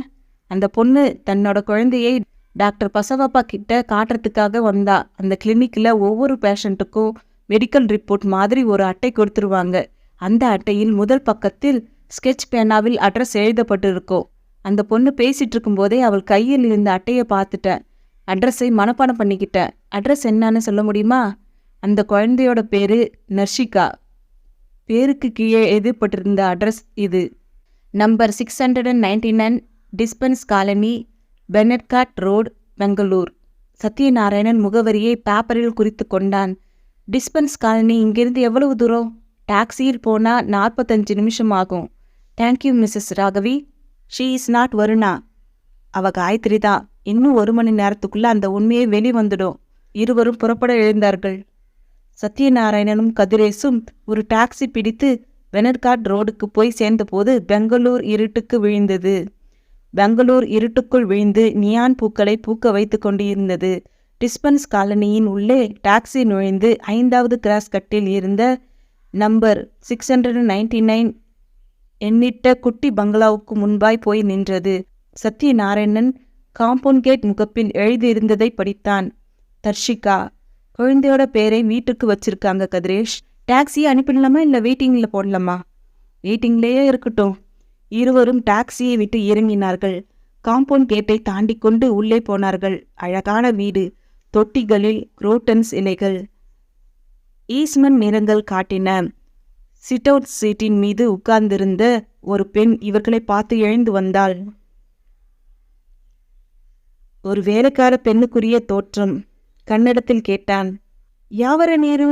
அந்த பொண்ணு தன்னோட குழந்தையை டாக்டர் பசவப்பா கிட்ட காட்டுறதுக்காக வந்தா. அந்த கிளினிக்கில் ஒவ்வொரு பேஷண்ட்டுக்கும் மெடிக்கல் ரிப்போர்ட் மாதிரி ஒரு அட்டை கொடுத்துருவாங்க. அந்த அட்டையில் முதல் பக்கத்தில் ஸ்கெட்ச் பேனாவில் அட்ரஸ் எழுதப்பட்டு இருக்கும். அந்த பொண்ணு பேசிகிட்டு இருக்கும்போதே அவள் கையில் இருந்த அட்டையை பார்த்துட்டேன். அட்ரஸை மனப்பாடம் பண்ணிக்கிட்டேன். அட்ரஸ் என்னன்னு சொல்ல முடியுமா? அந்த குழந்தையோட பேர் நர்ஷிகா. பேருக்கு கீழே எழுதப்பட்டிருந்த அட்ரஸ் இது. நம்பர் 699 டிஸ்பென்ஸ் காலனி, பெனட்காட் ரோடு, பெங்களூர். சத்யநாராயணன் முகவரியை பேப்பரில் குறித்து கொண்டான். டிஸ்பென்ஸ் காலனி இங்கிருந்து எவ்வளவு தூரம்? டாக்ஸியில் போனால் 45 நிமிஷம் ஆகும். Thank you Mrs Raghavi. She is not Varuna. அவ காயத்ரி தான். இன்னும் 1 மணி நேரத்துக்குள்ளே அந்த உண்மையை வெளிவந்துடும். இருவரும் புறப்பட எழுந்தார்கள். சத்யநாராயணனும் கதிரேசும் ஒரு டாக்ஸி பிடித்து பெனட்காட் ரோடுக்கு போய் சேர்ந்தபோது பெங்களூர் இருட்டுக்கு விழுந்தது. பெங்களூர் இருட்டுக்குள் விழுந்து நியான் பூக்களை பூக்க வைத்து கொண்டு இருந்தது. டிஸ்பென்ஸ் காலனியின் உள்ளே டாக்ஸி நுழைந்து 5வது கிராஸ் கட்டில் இருந்த நம்பர் 699 எண்ணிட்ட குட்டி பங்களாவுக்கு முன்பாய் போய் நின்றது. சத்யநாராயணன் காம்பவுண்ட் கேட் முகப்பில் எழுதியிருந்ததை படித்தான். தர்ஷிகா. குழந்தையோட பேரை வீட்டுக்கு வச்சிருக்காங்க கதிரேஷ். டாக்ஸியை அனுப்பிடலாமா இல்லை வெயிட்டிங்கில் போடலாமா? வெயிட்டிங்லேயே இருக்கட்டும். இருவரும் டாக்ஸியை விட்டு இறங்கினார்கள். காம்பவுண்ட் கேட்டை தாண்டி கொண்டு உள்ளே போனார்கள். அழகான வீடு. தொட்டிகளில் குரோட்டன்ஸ் இலைகள், ஈஸ்மன் நிறங்கள் காட்டின. சிட் அவுட் சீட்டின் மீது உட்கார்ந்திருந்த ஒரு பெண் இவர்களை பார்த்து எழுந்து வந்தாள். ஒரு வேலைக்கார பெண்ணுக்குரிய தோற்றம். கன்னடத்தில் கேட்டான். யாவர நேரு?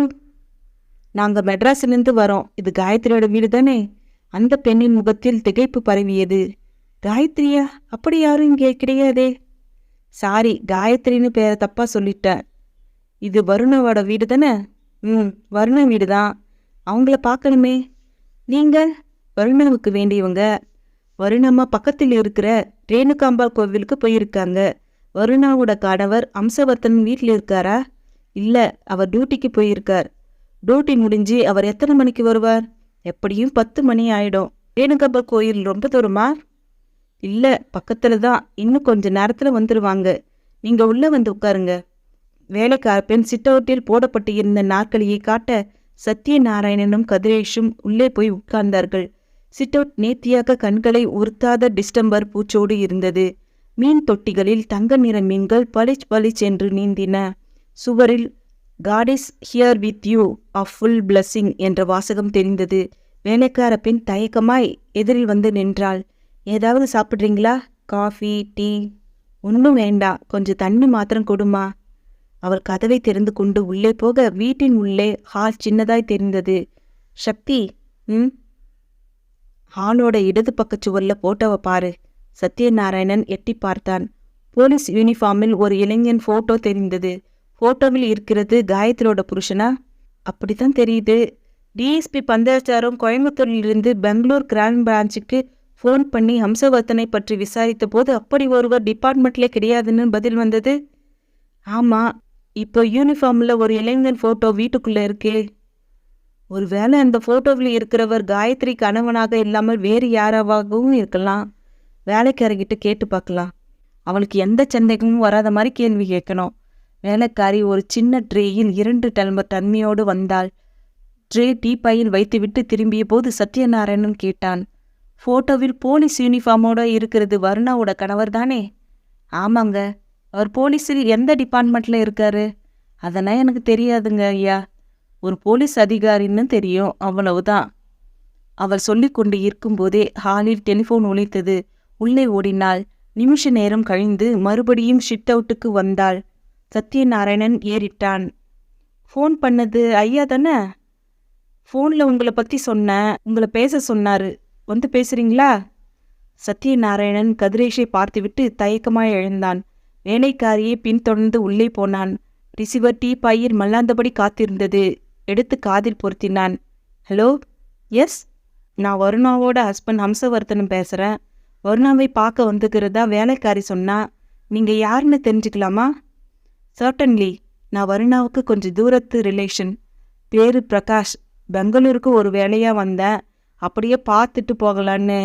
நாங்கள் மெட்ராஸ்லேருந்து வரோம். இது காயத்ரியோட வீடு தானே? அந்த பெண்ணின் முகத்தில் திகைப்பு பரவியது. காயத்ரியா? அப்படி யாரும் இங்கே கிடையாதே. சாரி, காயத்ரின்னு பேரை தப்பா சொல்லிட்டேன். இது வருணாவோட வீடு தானே? வருண வீடு தான். அவங்கள பார்க்கணுமே. நீங்கள் வருணாவுக்கு வேண்டியவங்க. வருணம்மா பக்கத்தில் இருக்கிற ரேணுகாம்பாள் கோவிலுக்கு போயிருக்காங்க. வருணாவோட கணவர் அம்சவர்த்தன் வீட்டில் இருக்காரா? இல்லை, அவர் டியூட்டிக்கு போயிருக்கார். டியூட்டி முடிஞ்சு அவர் எத்தனை மணிக்கு வருவார்? எப்படியும் 10 மணி ஆயிடும். ரேணுகாம்பாள் கோயில் ரொம்ப தூரமா? இல்லை, பக்கத்தில் தான். இன்னும் கொஞ்ச நேரத்தில் வந்துடுவாங்க. நீங்கள் உள்ளே வந்து உட்காருங்க. வேலைக்கார பெண் சிட் அவுட்டில் போடப்பட்டு இருந்த நாற்காலியை காட்ட சத்யநாராயணனும் கதிரேஷும் உள்ளே போய் உட்கார்ந்தார்கள். சிட் அவுட் நேர்த்தியாக கண்களை உறுத்தாத டிஸ்டம்பர் பூச்சோடு இருந்தது. மீன் தொட்டிகளில் தங்க நிற மீன்கள் பளிச் பளிச் என்று நீந்தின. சுவரில் "God is here with you of full blessing" என்ற வாசகம் தெரிந்தது. வேலைக்கார பெண் தயக்கமாய் எதிரில் வந்து நின்றாள். ஏதாவது சாப்பிட்றீங்களா? Coffee, tea? ஒன்றும் வேண்டாம், கொஞ்சம் தண்ணி மாத்திரம் கொடுமா. அவள் கதவை திறந்து கொண்டு உள்ளே போக வீட்டின் உள்ளே ஹால் சின்னதாய் தெரிந்தது. சக்தி, ஹாலோட இடது பக்க சுவரில் போட்டோவை பாரு. சத்யநாராயணன் எட்டி பார்த்தான். போலீஸ் யூனிஃபார்மில் ஒரு இளைஞன் போட்டோ தெரிந்தது. போட்டோவில் இருக்கிறது காயத்ரியோட புருஷனா? அப்படித்தான் தெரியுது. டிஎஸ்பி பந்தாச்சாரம் கோயம்புத்தூரிலிருந்து பெங்களூர் கிராண்ட் பிரான்ச்சுக்கு ஃபோன் பண்ணி ஹம்சவர்த்தனை பற்றி விசாரித்த போது அப்படி ஒருவர் டிபார்ட்மெண்ட்லே கிடையாதுன்னு பதில் வந்தது. ஆமாம், இப்போ யூனிஃபார்மில் ஒரு இளைஞன் ஃபோட்டோ வீட்டுக்குள்ளே இருக்கே. ஒருவேளை அந்த ஃபோட்டோவில் இருக்கிறவர் காயத்ரி கணவனாக இல்லாமல் வேறு யாராவாகவும் இருக்கலாம். வேலைக்காரர்கிட்ட கேட்டு பார்க்கலாம். அவளுக்கு எந்த சந்தேகமும் வராத மாதிரி கேள்வி கேட்கணும். வேலைக்காரி ஒரு சின்ன ட்ரேயில் 2 டம்ளர் தண்ணியோடு வந்தாள். ட்ரே டீப்பாயில் வைத்துவிட்டு திரும்பிய போது சத்யநாராயணன் கேட்டான், ஃபோட்டோவில் போலீஸ் யூனிஃபார்மோடு இருக்கிறது வருணாவோட கணவர் தானே? ஆமாங்க. அவர் போலீஸில் எந்த டிபார்ட்மெண்ட்டில் இருக்காரு? அதெல்லாம் எனக்கு தெரியாதுங்க ஐயா. ஒரு போலீஸ் அதிகாரின்னு தெரியும், அவ்வளவுதான். அவள் சொல்லிக்கொண்டு இருக்கும்போதே ஹாலில் டெலிஃபோன் ஒலித்தது. உள்ளே ஓடினாள். நிமிஷ நேரம் கழிந்து மறுபடியும் ஷிட் அவுட்டுக்கு வந்தாள். சத்யநாராயணன் ஏறிட்டான். ஃபோன் பண்ணது ஐயா தானே? ஃபோனில் உங்களை பற்றி சொன்னேன், உங்களை பேச சொன்னார். வந்து பேசுகிறீங்களா? சத்யநாராயணன் கதிரேஷை பார்த்துவிட்டு தயக்கமாய் எழுந்தான். வேலைக்காரியை பின்தொடர்ந்து உள்ளே போனான். ரிசீவர் டீப்பாயில் மல்லாந்தபடி காத்திருந்தது. எடுத்து காதில் பொருத்தினான். ஹலோ, எஸ், நான் வருணாவோட ஹஸ்பண்ட் ஹம்சவர்த்தனம் பேசுகிறேன். வருணாவை பார்க்க வந்துக்கிறதா வேலைக்காரி சொன்னா. நீங்கள் யாருன்னு தெரிஞ்சுக்கலாமா? சர்டன்லி. நான் வருணாவுக்கு கொஞ்சம் தூரத்து ரிலேஷன். பேரு பிரகாஷ். பெங்களூருக்கு ஒரு வேலையாக வந்தேன். அப்படியே பார்த்துட்டு போகலான்னு.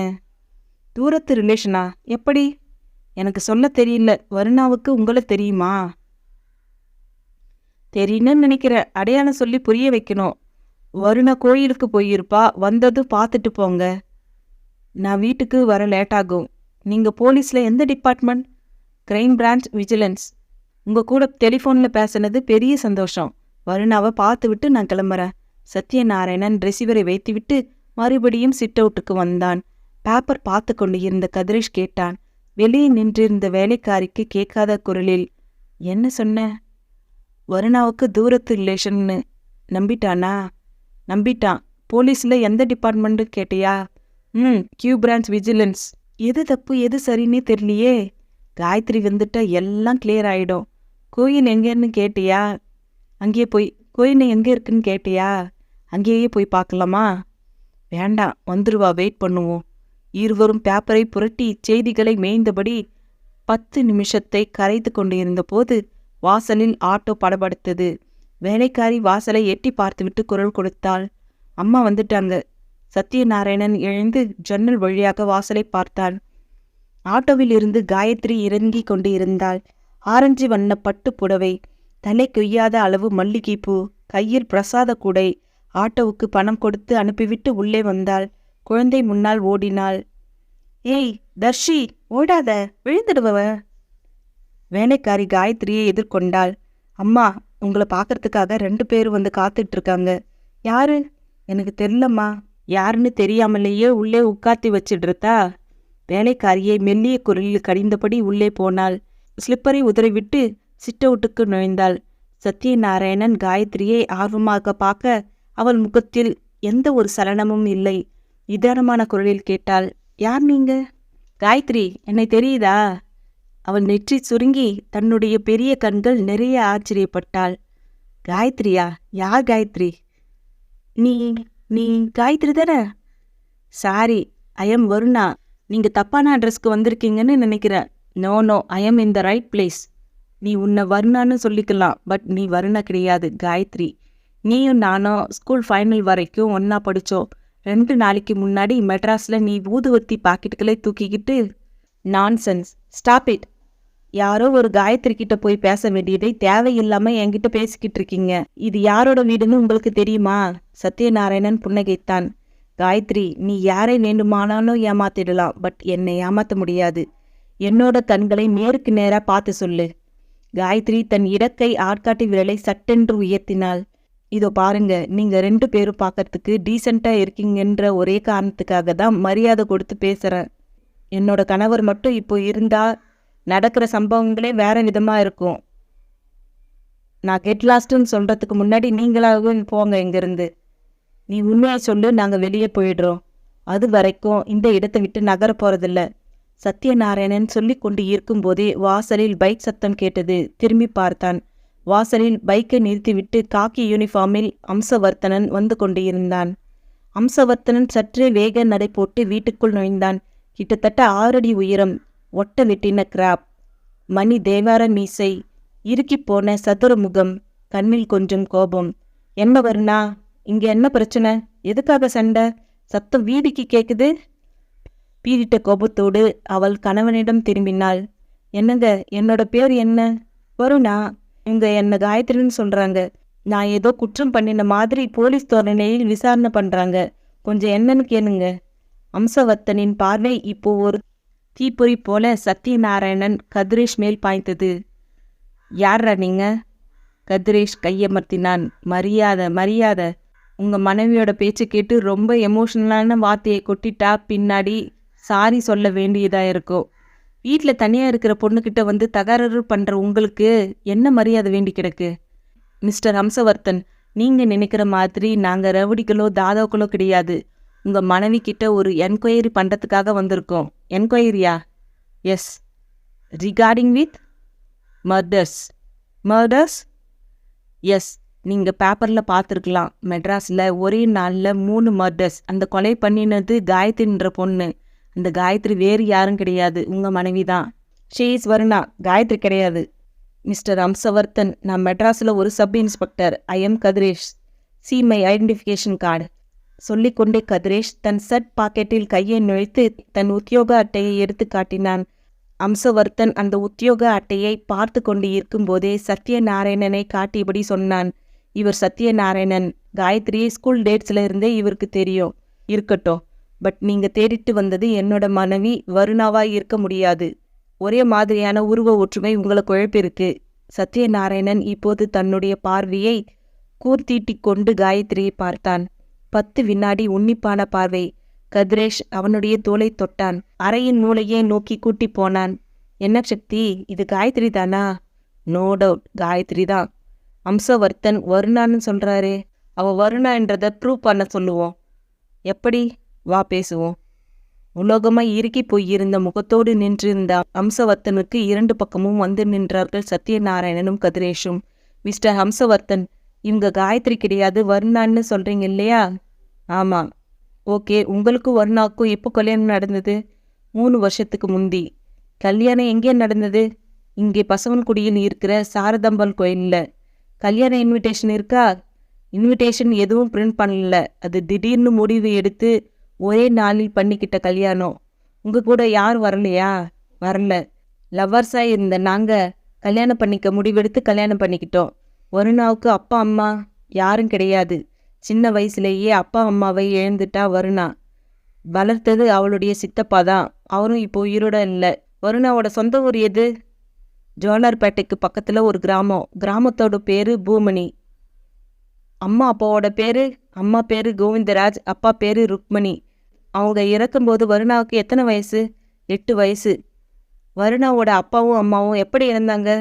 தூரத்து ரிலேஷனா? எப்படி? எனக்கு சொல்ல தெரியல. வருணாவுக்கு உங்களை தெரியுமா? தெரியுன்னு நினைக்கிறேன். அடையாளம் சொல்லி புரிய வைக்கணும். வருணா கோயிலுக்கு போயிருப்பா. வந்ததும் பார்த்துட்டு போங்க. நான் வீட்டுக்கு வர லேட்டாகும். நீங்கள் போலீஸில் எந்த டிபார்ட்மெண்ட்? Crime branch, vigilance. உங்கள் கூட டெலிஃபோனில் பேசினது பெரிய சந்தோஷம். வருணாவை பார்த்துவிட்டு நான் கிளம்புறேன். சத்யநாராயணன் ரிசீவரை வைத்துவிட்டு மறுபடியும் சிட் அவுட்டுக்கு வந்தான். பேப்பர் பார்த்து கொண்டு இருந்த கதிரேஷ் கேட்டான். வெளியே நின்றிருந்த வேலைக்காரிக்கு கேட்காத குரலில், என்ன சொன்ன? வருணாவுக்கு தூரத்து ரிலேஷன்னு. நம்பிட்டானா? நம்பிட்டான். போலீஸில் எந்த டிபார்ட்மெண்ட்டு கேட்டியா? Q branch, vigilance. எது தப்பு எது சரின்னே தெரியலையே. காயத்ரி வந்துட்டா எல்லாம் கிளியர் ஆகிடும். கோயில் எங்கேன்னு கேட்டியா? அங்கேயே போய். கோயில் எங்கே இருக்குன்னு கேட்டியா? அங்கேயே போய் பார்க்கலாமா? வேண்டாம், வந்துருவா, வெயிட் பண்ணுவோம். இருவரும் பேப்பரை புரட்டி செய்திகளை மேய்ந்தபடி 10 நிமிஷத்தை கரைத்து கொண்டு இருந்தபோது வாசலில் ஆட்டோ படபடுத்தது. வேலைக்காரி வாசலை எட்டி பார்த்துவிட்டு குரல் கொடுத்தாள். அம்மா வந்துட்டாங்க. சத்யநாராயணன் எழுந்து ஜன்னல் வழியாக வாசலை பார்த்தான். ஆட்டோவில் இருந்து காயத்ரி இறங்கி கொண்டு இருந்தாள். ஆரஞ்சு வண்ண பட்டு புடவை, தலை கொய்யாத அளவு மல்லிகைப்பூ, கையில் பிரசாத கூடை. ஆட்டோவுக்கு பணம் கொடுத்து அனுப்பிவிட்டு உள்ளே வந்தாள். குழந்தை முன்னால் ஓடினாள். ஏய் தர்ஷி, ஓடாத, விழுந்துடுவ. வேலைக்காரி காயத்ரியை எதிர்கொண்டாள். அம்மா, உங்களை பார்க்கறதுக்காக 2 பேர் வந்து காத்துட்டு இருக்காங்க. யாரு? எனக்கு தெரியலம்மா. யாருன்னு தெரியாமலேயே உள்ளே உட்காத்தி வச்சிடுறதா? வேலைக்காரியை மெல்லிய குரலில் கடிந்தபடி உள்ளே போனாள். ஸ்லிப்பரை உதறிவிட்டு சிட் அவுட்டுக்கு நுழைந்தாள். சத்யநாராயணன் காயத்ரியை ஆர்வமாக பார்க்க அவள் முகத்தில் எந்த ஒரு சலனமும் இல்லை. நிதானமான குரலில் கேட்டாள், யார் நீங்க? காயத்ரி, என்னை தெரியுதா? அவள் நெற்றி சுருங்கி தன்னுடைய பெரிய கண்கள் நிறைய ஆச்சரியப்பட்டாள். காயத்ரியா? யார் காயத்ரி? நீ நீ காயத்ரி தானே? Sorry, I am Varuna. நீங்க தப்பான அட்ரஸ்க்கு வந்திருக்கீங்கன்னு நினைக்கிறேன். No no, I am in the right place. நீ உன்னை வருணான்னு சொல்லிக்கலாம், பட் நீ வருணா கிடையாது, காயத்ரி. நீயும் நானும் ஸ்கூல் ஃபைனல் வரைக்கும் ஒன்றா படித்தோம். 2 நாளைக்கு முன்னாடி மெட்ராஸில் நீ ஊதுவத்தி பாக்கெட்டுகளை தூக்கிக்கிட்டு. Nonsense, stop it. யாரோ ஒரு காயத்ரி கிட்ட போய் பேச வேண்டியதை தேவையில்லாமல் என்கிட்ட பேசிக்கிட்டு இருக்கீங்க. இது யாரோட வீடுன்னு உங்களுக்கு தெரியுமா? சத்யநாராயணன் புன்னகைத்தான். காயத்ரி, நீ யாரை வேண்டுமானாலும் ஏமாத்திடலாம், பட் என்னை ஏமாற்ற முடியாது. என்னோட கண்களை நேருக்கு நேராக பார்த்து சொல்லு. காயத்ரி தன் இடக்கை ஆட்காட்டி விரலை சட்டென்று உயர்த்தினாள். இதோ பாருங்க, நீங்க 2 பேரும் பார்க்கறதுக்கு டீசெண்டா இருக்கீங்கன்ற ஒரே காரணத்துக்காக தான் மரியாதை கொடுத்து பேசுறேன். என்னோட கணவர் மட்டும் இப்போ இருந்தா நடக்கிற சம்பவங்களே வேற விதமா இருக்கும். நான் கெட் லாஸ்ட்னு சொல்றதுக்கு முன்னாடி நீங்களாகவே போங்க இங்கிருந்து. நீ உண்மையை சொல்லு, நாங்கள் வெளியே போயிடுறோம். அது வரைக்கும் இந்த இடத்தை விட்டு நகர போறதில்ல. சத்யநாராயணன் சொல்லி கொண்டு இருக்கும்போதே வாசலில் பைக் சத்தம் கேட்டது. திரும்பி பார்த்தான். வாசலில் பைக்கை நிறுத்திவிட்டு காக்கி யூனிஃபார்மில் அம்சவர்த்தனன் வந்து கொண்டு இருந்தான். அம்சவர்த்தனன் சற்றே வேக நடை போட்டு வீட்டுக்குள் நுழைந்தான். கிட்டத்தட்ட 6 அடி உயரம், ஒட்ட வெட்டின கிராப், மணி தேவார மீசை, இறுக்கி போன சதுர முகம், கண்ணில் கொஞ்சம் கோபம். என்ன வருணா, இங்க என்ன பிரச்சனை? எதுக்காக சண்டை? சத்தம் வீதிக்கு கேட்குது. பீடிட்ட கோபத்தோடு அவள் கணவனிடம் திரும்பினாள். என்னங்க, என்னோட பேர் என்ன? வருணா. இவங்க என்ன காயத்ரின்னு சொல்றாங்க. நான் ஏதோ குற்றம் பண்ணின மாதிரி போலீஸ் தோரணையில் விசாரணை பண்றாங்க. கொஞ்சம் என்னன்னு கேளுங்க. அம்சவர்த்தனின் பார்வை இப்போ ஒரு தீப்பொறி போல சத்யநாராயணன் கதிரேஷ் மேல் பாய்ந்தது. யாரா நீங்க? கதிரேஷ் கையமர்த்தினான். மரியாதை மரியாதை. உங்க மனைவியோட பேச்சு கேட்டு ரொம்ப எமோஷனலான வார்த்தையை கொட்டிட்டா பின்னாடி சாரி சொல்ல வேண்டியதா இருக்கும். வீட்டில் தனியாக இருக்கிற பொண்ணுக்கிட்ட வந்து தகராறு பண்ணுற உங்களுக்கு என்ன மரியாதை வேண்டி கிடக்கு? மிஸ்டர் ஹம்சவர்த்தன், நீங்கள் நினைக்கிற மாதிரி நாங்கள் ரவுடிகளோ தாதாக்களோ கிடையாது. உங்கள் மனைவி கிட்ட ஒரு என்கொயரி பண்ணுறதுக்காக வந்திருக்கோம். என்கொயரியா? Yes. Regarding with murders. Murders? Yes. நீங்கள் பேப்பரில் பார்த்துருக்கலாம். மெட்ராஸில் ஒரே நாளில் 3 மர்டர்ஸ். அந்த கொலை பண்ணினது காயத்ரின்ற பொண்ணு. அந்த காயத்ரி வேறு யாரும் கிடையாது, உங்கள் மனைவி தான். ஷீ இஸ் வருணா, காயத்ரி கிடையாது. மிஸ்டர் ஹம்சவர்த்தன், நான் மெட்ராஸில் ஒரு sub inspector. I am Kathiresh. See my identification card. சொல்லிக்கொண்டே கதிரேஷ் தன் ஷர்ட் பாக்கெட்டில் கையை நுழைத்து தன் உத்தியோக அட்டையை எடுத்து காட்டினான். ஹம்சவர்த்தன் அந்த உத்தியோக அட்டையை பார்த்து கொண்டு இருக்கும்போதே சத்யநாராயணனை காட்டியபடி சொன்னான். இவர் சத்யநாராயணன். காயத்ரியை ஸ்கூல் டேட்ஸில் இருந்தே இவருக்கு தெரியும். இருக்கட்டும், பட் நீங்கள் தேடிட்டு வந்தது என்னோட மனைவி வருணாவாக இருக்க முடியாது. ஒரே மாதிரியான உருவ ஒற்றுமை உங்களை குழப்பிருக்கு. சத்யநாராயணன் இப்போது தன்னுடைய பார்வையை கூர்த்தீட்டிக் கொண்டு காயத்ரியை பார்த்தான். 10 வினாடி உன்னிப்பான பார்வை. கதிரேஷ் அவனுடைய தோலை தொட்டான். அறையின் மூளையை நோக்கி கூட்டி போனான். என்ன சக்தி, இது காயத்ரி தானா? நோ டவுட், காயத்ரி தான். ஹம்சவர்த்தன் வருணான்னு சொல்கிறாரே, அவள் வருணா என்றதை ப்ரூவ் பண்ண சொல்லுவோம். எப்படி? வா பேசுவோம். உலோகமாய் இறுக்கி போயிருந்த முகத்தோடு நின்றிருந்த ஹம்சவர்த்தனுக்கு 2 பக்கமும் வந்து நின்றார்கள் சத்யநாராயணனும் கதிரேஷும். மிஸ்டர் ஹம்சவர்த்தன், இவங்க காயத்ரி கிடையாது, வருணான்னு சொல்கிறீங்க இல்லையா? ஆமாம். ஓகே, உங்களுக்கும் வருணாவுக்கும் எப்போ கல்யாணம் நடந்தது? 3 வருஷத்துக்கு முந்தி. கல்யாணம் எங்கே நடந்தது? இங்கே பசவன்குடியில் இருக்கிற சாரதாம்பாள் கோயிலில். கல்யாண இன்விடேஷன் இருக்கா? இன்விடேஷன் எதுவும் பிரிண்ட் பண்ணல. அது திடீர்னு முடிவு எடுத்து ஒரே நாளில் பண்ணிக்கிட்ட கல்யாணம். உங்கள் கூட யார் வரலையா? வரல. லவ்வர்ஸாக இருந்த நாங்கள் கல்யாணம் பண்ணிக்க முடிவெடுத்து கல்யாணம் பண்ணிக்கிட்டோம். வருணாவுக்கு அப்பா அம்மா யாரும் கிடையாது. சின்ன வயசுலேயே அப்பா அம்மாவை இழந்துட்டா வருணா. வளர்த்தது அவளுடைய சித்தப்பா தான். அவரும் இப்போ உயிரோட இல்லை. வருணாவோட சொந்த ஊர் எது? ஜோலார்பேட்டைக்கு பக்கத்தில் ஒரு கிராமம். கிராமத்தோட பேர் பூமணி. அம்மா அப்பாவோட பேர்? அம்மா பேர் கோவிந்தராஜ், அப்பா பேர் ருக்மணி. அவங்க இறக்கும்போது வருணாவுக்கு எத்தனை வயசு? 8 வயசு. வருணாவோட அப்பாவும் அம்மாவும் எப்படி இறந்தாங்க?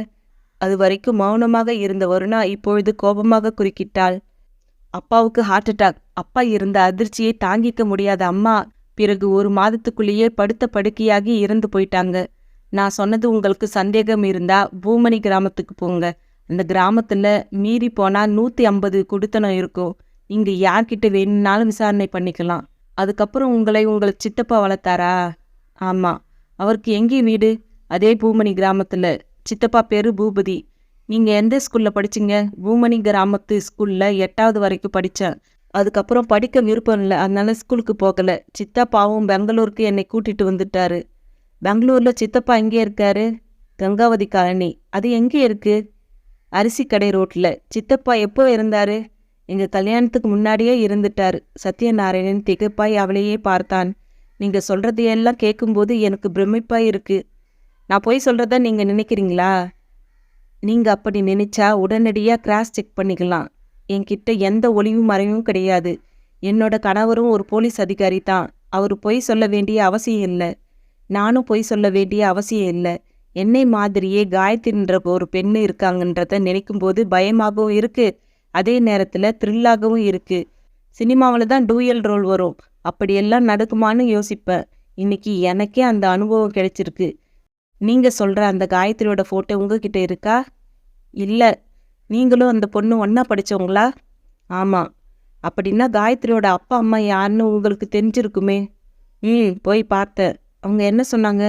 அது வரைக்கும் மௌனமாக இருந்த வருணா இப்பொழுது கோபமாக குறுக்கிட்டாள். அப்பாவுக்கு ஹார்ட் அட்டாக். அப்பா இருந்த அதிர்ச்சியை தாங்கிக்க முடியாத அம்மா பிறகு 1 மாதத்துக்குள்ளேயே படுத்த படுக்கையாகி இறந்து போயிட்டாங்க. நான் சொன்னது உங்களுக்கு சந்தேகம் இருந்தா பூமணி கிராமத்துக்கு போங்க. அந்த கிராமத்தில் மீறி போனால் 150 குடித்தனம் இருக்கும். இங்கே யார்கிட்ட வேணும்னாலும் விசாரணை பண்ணிக்கலாம். அதுக்கப்புறம் உங்கள் சித்தப்பா வளர்த்தாரா? ஆமாம். அவருக்கு எங்கே வீடு? அதே பூமணி கிராமத்தில். சித்தப்பா பேர் பூபதி. நீங்கள் எந்த ஸ்கூலில் படிச்சிங்க? பூமணி கிராமத்து ஸ்கூலில் 8வது வரைக்கும் படித்தேன். அதுக்கப்புறம் படிக்க விருப்பம் இல்லை, அதனால ஸ்கூலுக்கு போகலை. சித்தப்பாவும் பெங்களூருக்கு என்னை கூட்டிகிட்டு வந்துட்டாரு. பெங்களூரில் சித்தப்பா எங்கே இருக்காரு? கங்காவதி காலனி. அது எங்கே இருக்குது? அரிசி கடை ரோட்டில். சித்தப்பா எப்போ இருந்தார்? எங்கள் கல்யாணத்துக்கு முன்னாடியே இருந்துட்டார். சத்யநாராயணன் திகைப்பாய் அவளையே பார்த்தான். நீங்கள் சொல்கிறதையெல்லாம் கேட்கும்போது எனக்கு பிரமிப்பாக இருக்குது. நான் போய் சொல்கிறதா நீங்கள் நினைக்கிறீங்களா? நீங்கள் அப்படி நினைச்சா உடனடியாக கிராஸ் செக் பண்ணிக்கலாம். என்கிட்ட எந்த ஒளிவு மறைவும் கிடையாது. என்னோட கணவரும் ஒரு போலீஸ் அதிகாரி தான். அவர் பொய் சொல்ல வேண்டிய அவசியம் இல்லை. நானும் பொய் சொல்ல வேண்டிய அவசியம் இல்லை. என்னை மாதிரியே காயத்ரின்ற ஒரு பெண்ணு இருக்காங்கன்றத நினைக்கும்போது பயமாகவும் இருக்குது, அதே நேரத்தில் த்ரில்லாகவும் இருக்குது. சினிமாவில் தான் டூயல் ரோல் வரும், அப்படியெல்லாம் நடக்குமான்னு யோசிப்பேன். இன்னைக்கு எனக்கே அந்த அனுபவம் கிடைச்சிருக்கு. நீங்கள் சொல்கிற அந்த காயத்ரியோட ஃபோட்டோ உங்ககிட்ட இருக்கா? இல்லை. நீங்களும் அந்த பொண்ணு ஒன்றா படித்தவங்களா? ஆமாம். அப்படின்னா காயத்ரியோட அப்பா அம்மா யாருன்னு உங்களுக்கு தெரிஞ்சிருக்குமே. போய் பார்த்தேன். அவங்க என்ன சொன்னாங்க?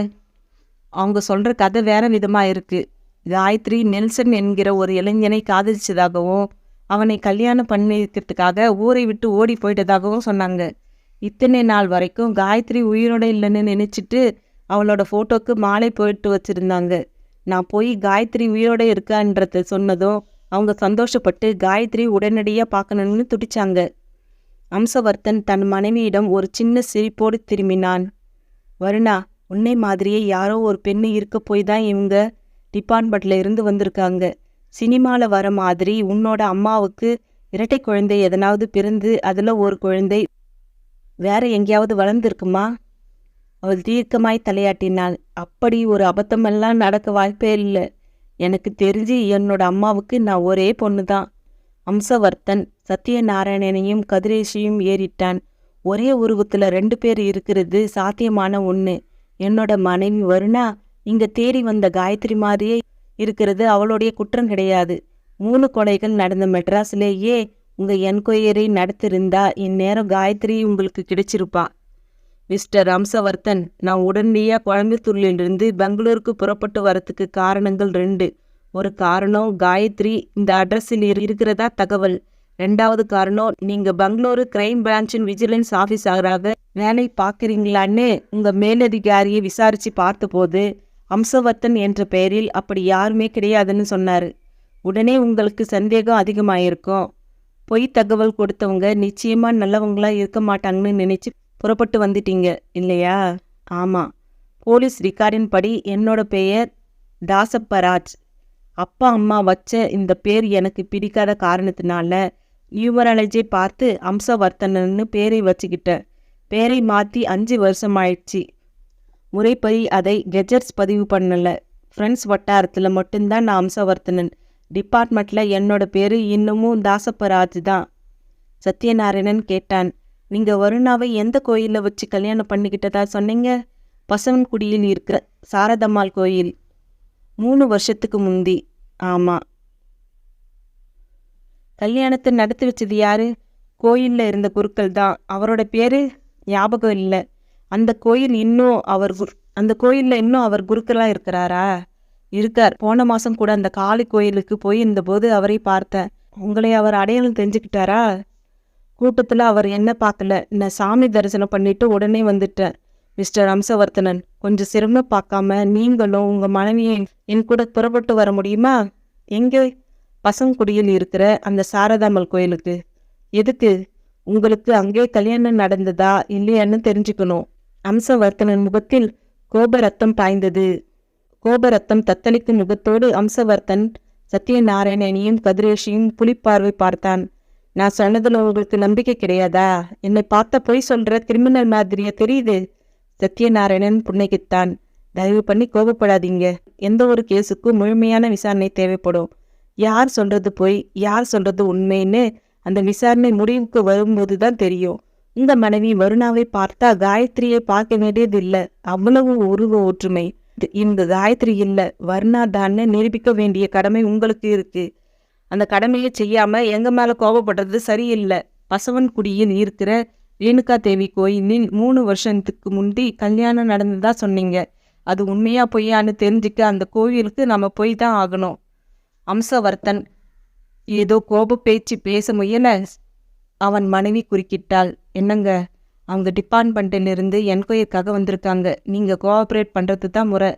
அவங்க சொல்கிற கதை வேறு விதமாக இருக்குது. காயத்ரி நெல்சன் என்கிற ஒரு இளைஞனை காதலிச்சதாகவும் அவனை கல்யாணம் பண்ணிக்கிறதுக்காக ஊரை விட்டு ஓடி போயிட்டதாகவும் சொன்னாங்க. இத்தனை நாள் வரைக்கும் காயத்ரி உயிரோடு இல்லைன்னு நினச்சிட்டு அவளோட ஃபோட்டோக்கு மாலை போயிட்டு வச்சுருந்தாங்க. நான் போய் காயத்ரி உயிரோடு இருக்கான்றத சொன்னதும் அவங்க சந்தோஷப்பட்டு காயத்ரி உடனடியாக பார்க்கணுன்னு துடிச்சாங்க. அம்சவர்த்தன் தன் மனைவியிடம் ஒரு சின்ன சிரிப்போடு திரும்பினான். வருணா, உன்னை மாதிரியே யாரோ ஒரு பெண்ணு இருக்க போய் தான் இவங்க டிபார்ட்மெண்ட்டில் இருந்து வந்திருக்காங்க. சினிமாவில் வர மாதிரி உன்னோட அம்மாவுக்கு இரட்டை குழந்தை எதனாவது பிறந்து அதில் ஒரு குழந்தை வேற எங்கேயாவது வளர்ந்துருக்குமா? அவள் தீர்க்கமாய் தலையாட்டினாள். அப்படி ஒரு அபத்தமெல்லாம் நடக்க வாய்ப்பே இல்லை. எனக்கு தெரிஞ்சு என்னோட அம்மாவுக்கு நான் ஒரே பொண்ணு தான். அம்சவர்த்தன் சத்யநாராயணனையும் கதிரேஷையும் ஏறிட்டான். ஒரே உருவத்தில் 2 பேர் இருக்கிறது சாத்தியமான ஒன்று. என்னோட மனைவி வருணா இங்கே தேடி வந்த காயத்ரி மாதிரியே இருக்கிறது அவளுடைய குற்றம் கிடையாது. 3 கொலைகள் நடந்த மெட்ராஸ்லேயே உங்கள் என்கொயரி நடத்திருந்தா இந்நேரம் காயத்ரி உங்களுக்கு கிடைச்சிருப்பா. மிஸ்டர் அம்சவர்த்தன், நான் உடனடியாக கோயம்புத்தூர்லேருந்து பெங்களூருக்கு புறப்பட்டு வரத்துக்கு காரணங்கள் 2. ஒரு காரணம் காயத்ரி இந்த அட்ரஸில் இருக்கிறதா தகவல். 2வது காரணம் நீங்கள் பெங்களூரு கிரைம் பிரான்ச்சின் விஜிலன்ஸ் ஆஃபீஸராக வேலை பார்க்குறீங்களான்னு உங்கள் மேலதிகாரியை விசாரித்து பார்த்தபோது அம்சவர்த்தன் என்ற பெயரில் அப்படி யாருமே கிடையாதுன்னு சொன்னார். உடனே உங்களுக்கு சந்தேகம் அதிகமாயிருக்கும். பொய் தகவல் கொடுத்தவங்க நிச்சயமாக நல்லவங்களாக இருக்க மாட்டாங்கன்னு நினச்சி புறப்பட்டு வந்துட்டீங்க இல்லையா? ஆமாம். போலீஸ் ரெக்கார்டின் படி என்னோட பெயர் தாசப்பராஜ். அப்பா அம்மா வச்ச இந்த பேர் எனக்கு பிடிக்காத காரணத்தினால நியூமராலஜி பார்த்து அம்சவர்த்தனன்னு பேரை வச்சுக்கிட்டேன். பேரை மாற்றி 5 வருஷம் ஆயிடுச்சு. முறைப்படி அதை கெஜெட்ஸ் பதிவு பண்ணலை. ஃப்ரெண்ட்ஸ் வட்டாரத்தில் மட்டும்தான் நான் அம்சவர்த்தனன். டிபார்ட்மெண்ட்டில் என்னோட பேர் இன்னமும் தாசப்பராஜ் தான். சத்யநாராயணன் கேட்டான். நீங்கள் வருணாவை எந்த கோயிலில் வச்சு கல்யாணம் பண்ணிக்கிட்டதா சொன்னீங்க? பசவன்குடியில் இருக்கிற சாரதம்மாள் கோயில். 3 வருஷத்துக்கு முந்தி. ஆமாம். கல்யாணத்தை நடத்தி வச்சது யாரு? கோயிலில் இருந்த குருக்கள் தான். அவரோட பேர் ஞாபகம் இல்லை. அந்த கோயிலில் இன்னும் அவர் குருக்களாக இருக்கிறாரா? இருக்கார். போன மாதம் கூட அந்த காளி கோயிலுக்கு போயிருந்தபோது அவரை பார்த்தேன். உங்களை அவர் அடையாளம் தெரிஞ்சுக்கிட்டாரா? கூட்டத்தில் அவர் என்ன பார்க்கல. நான் சாமி தரிசனம் பண்ணிட்டு உடனே வந்துட்டேன். மிஸ்டர் அம்சவர்த்தனன், கொஞ்சம் சிரமம் பார்க்காம நீங்களும் உங்கள் மனைவியும் என் கூட புறப்பட்டு வர முடியுமா? எங்கே? பசங்குடியில் இருக்கிற அந்த சாரதாம்மாள் கோயிலுக்கு. எதுக்கு? உங்களுக்கு அங்கே கல்யாணம் நடந்ததா இல்லையான்னு தெரிஞ்சுக்கணும். அம்சவர்த்தனன் முகத்தில் கோபரத்தம் பாய்ந்தது. கோபரத்தம் தத்தளிக்கும் முகத்தோடு அம்சவர்த்தன் சத்யநாராயணனையும் கதிரேஷையும் புலிப்பார்வை பார்த்தான். நான் சொன்னதில் உங்களுக்கு நம்பிக்கை கிடையாதா? என்னை பார்த்த பொய் சொல்கிற கிரிமினல் மாதிரியா தெரியுது? சத்யநாராயணன் புன்னகைத்தான். தயவு பண்ணி கோபப்படாதீங்க. எந்த ஒரு கேஸுக்கும் முழுமையான விசாரணை தேவைப்படும். யார் சொல்கிறது பொய், யார் சொல்கிறது உண்மைன்னு அந்த விசாரணை முடிவுக்கு வரும்போது தான் தெரியும். உங்க மனைவி வருணாவை பார்த்தா காயத்ரியை பார்க்க வேண்டியது இல்லை. அவ்வளவு உருவ ஒற்றுமை. இந்த காயத்ரி இல்லை, வருணா தான்னு நிரூபிக்க வேண்டிய கடமை உங்களுக்கு இருக்கு. அந்த கடமையை செய்யாம எங்க மேல கோபப்படுறது சரியில்லை. பசவன்குடியில் இருக்கிற ரேணுகா தேவி கோயிலில் 3 வருஷத்துக்கு முந்தி கல்யாணம் நடந்ததா சொன்னீங்க. அது உண்மையா பொய்யான்னு தெரிஞ்சுக்க அந்த கோவிலுக்கு நம்ம போய் தான் ஆகணும். அம்சவர்த்தன் ஏதோ கோப பேச்சு பேச முயல அவன் மனைவி குறுக்கிட்டாள். என்னங்க, அவங்க டிபார்ட்மெண்ட்டிலிருந்து என்கொயரிக்காக வந்திருக்காங்க. நீங்கள் கோஆப்ரேட் பண்ணுறது தான் முறை.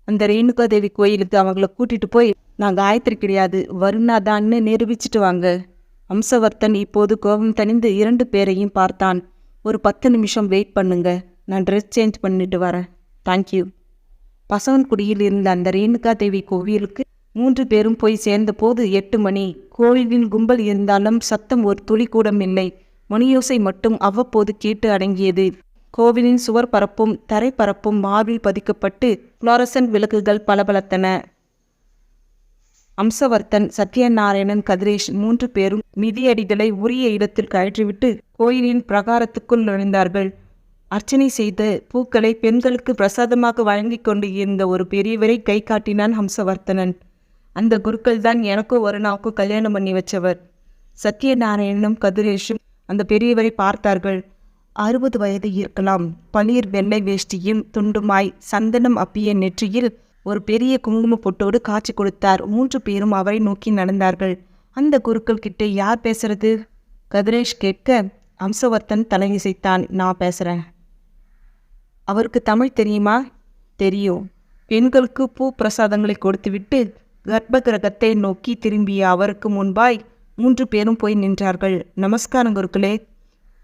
அந்த ரேணுகா தேவி கோயிலுக்கு அவங்கள கூட்டிகிட்டு போய் நான் காயத்ரி கிடையாது வருணா தான்னு நிரூபிச்சுட்டு வாங்க. அம்சவர்த்தன் இப்போது கோபம் தணிந்து 2 பேரையும் பார்த்தான். ஒரு 10 நிமிஷம் வெயிட் பண்ணுங்க, நான் ட்ரெஸ் சேஞ்ச் பண்ணிட்டு வரேன். தேங்க்யூ. பசவன்குடியில் இருந்த அந்த ரேணுகா தேவி கோவிலுக்கு 3 பேரும் போய் சேர்ந்த போது 8 மணி. கோவிலில் கும்பல் இருந்தாலும் சத்தம் ஒரு துளி கூட இல்லை. மணியோசை மட்டும் அவ்வப்போது கேட்டு அடங்கியது. கோவிலின் சுவர் பரப்பும் தரை பரப்பும் மார்பில் பதிக்கப்பட்டு புளோரசன்ட் விளக்குகள் பளபளத்தன. அம்சவர்த்தன், சத்யநாராயணன், கதிரேஷ் 3 பேரும் மிதியடிகளை உரிய இடத்தில் கழற்றிவிட்டு கோயிலின் பிரகாரத்துக்குள் நுழைந்தார்கள். அர்ச்சனை செய்த பூக்களை பெண்களுக்கு பிரசாதமாக வழங்கி கொண்டு இருந்த ஒரு பெரியவரை கை காட்டினான் ஹம்சவர்த்தனன். அந்த குருக்கள் தான் எனக்கும் வருணாவுக்கும் கல்யாணம் பண்ணி வச்சவர். சத்யநாராயணனும் கதிரேஷும் அந்த பெரியவரை பார்த்தார்கள். 60 வயது இருக்கலாம். பளிர் வெள்ளை வேஷ்டியும் துண்டுமாய் சந்தனம் அப்பிய நெற்றியில் ஒரு பெரிய குங்கும பொட்டோடு காட்சி கொடுத்தார். 3 பேரும் அவரை நோக்கி நடந்தார்கள். அந்த குருக்கள் கிட்ட யார் பேசுறது? கதிரேஷ் கேட்க அம்சவர்த்தன் தலையிசைத்தான். நான் பேசுகிறேன். அவருக்கு தமிழ் தெரியுமா? தெரியும். பெண்களுக்கு பூ பிரசாதங்களை கொடுத்துவிட்டு கர்ப்ப கிரகத்தை நோக்கி திரும்பிய அவருக்கு முன்பாய் 3 பேரும் போய் நின்றார்கள். நமஸ்காரம் குருக்களே.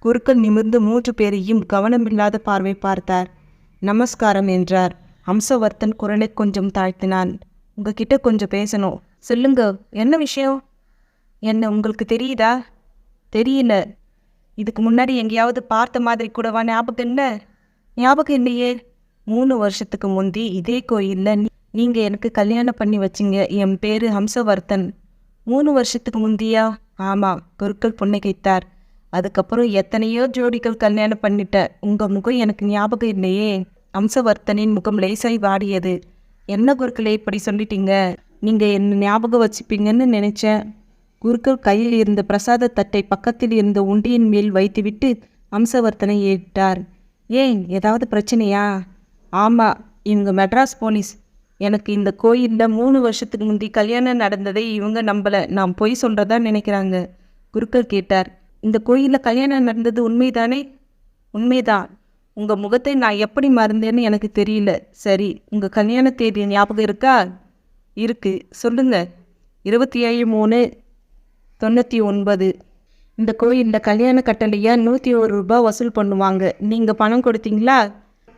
குருக்கள் நிமிர்ந்து 3 பேரையும் கவனமில்லாத பார்வை பார்த்தார். நமஸ்காரம் என்றார். ஹம்சவர்த்தன் குரலை கொஞ்சம் தாழ்த்தினான். உங்ககிட்ட கொஞ்சம் பேசணும். சொல்லுங்க, என்ன விஷயம்? என்ன உங்களுக்கு தெரியுதா? தெரியல. இதுக்கு முன்னாடி எங்கேயாவது பார்த்த மாதிரி கூடவா? ஞாபகம் இல்லை? ஞாபகம் இல்லையே. 3 வருஷத்துக்கு முந்தி இதே கோயிலில் நீங்கள் எனக்கு கல்யாணம் பண்ணி வச்சிங்க. என் பேர் ஹம்சவர்த்தன். 3 வருஷத்துக்கு முந்தியா? ஆமாம். குருக்கள் புன்னகைத்தார். அதுக்கப்புறம் எத்தனையோ ஜோடிகள் கல்யாணம் பண்ணிட்டேன். உங்கள் முகம் எனக்கு ஞாபகம் இல்லையே. ஹம்சவர்த்தனின் முகம் லேசாய் வாடியது. என்ன குருக்களே இப்படி சொல்லிட்டீங்க? நீங்கள் என்ன ஞாபகம் வச்சுப்பீங்கன்னு நினைச்சேன். குருக்கள் கையில் இருந்த பிரசாத தட்டை பக்கத்தில் இருந்த உண்டியின் மேல் வைத்துவிட்டு ஹம்சவர்த்தனை ஏற்றார். ஏன், ஏதாவது பிரச்சனையா? ஆமாம், இவங்க மெட்ராஸ் போலீஸ். எனக்கு இந்த கோயிலில் 3 வருஷத்துக்கு முந்தி கல்யாணம் நடந்ததை இவங்க நம்பலை. நான் பொய் சொல்கிறதா நினைக்கிறாங்க. குருக்கள் கேட்டார். இந்த கோயிலில் கல்யாணம் நடந்தது உண்மைதானே? உண்மைதான். உங்கள் முகத்தை நான் எப்படி மறந்தேன்னு எனக்கு தெரியல. சரி, உங்கள் கல்யாண தேதி ஞாபகம் இருக்கா? இருக்கு, சொல்லுங்க. 27/3/99. இந்த கோயிலில் கல்யாண கட்டளையாக 101 ரூபாய் வசூல் பண்ணுவாங்க. நீங்கள் பணம் கொடுத்தீங்களா?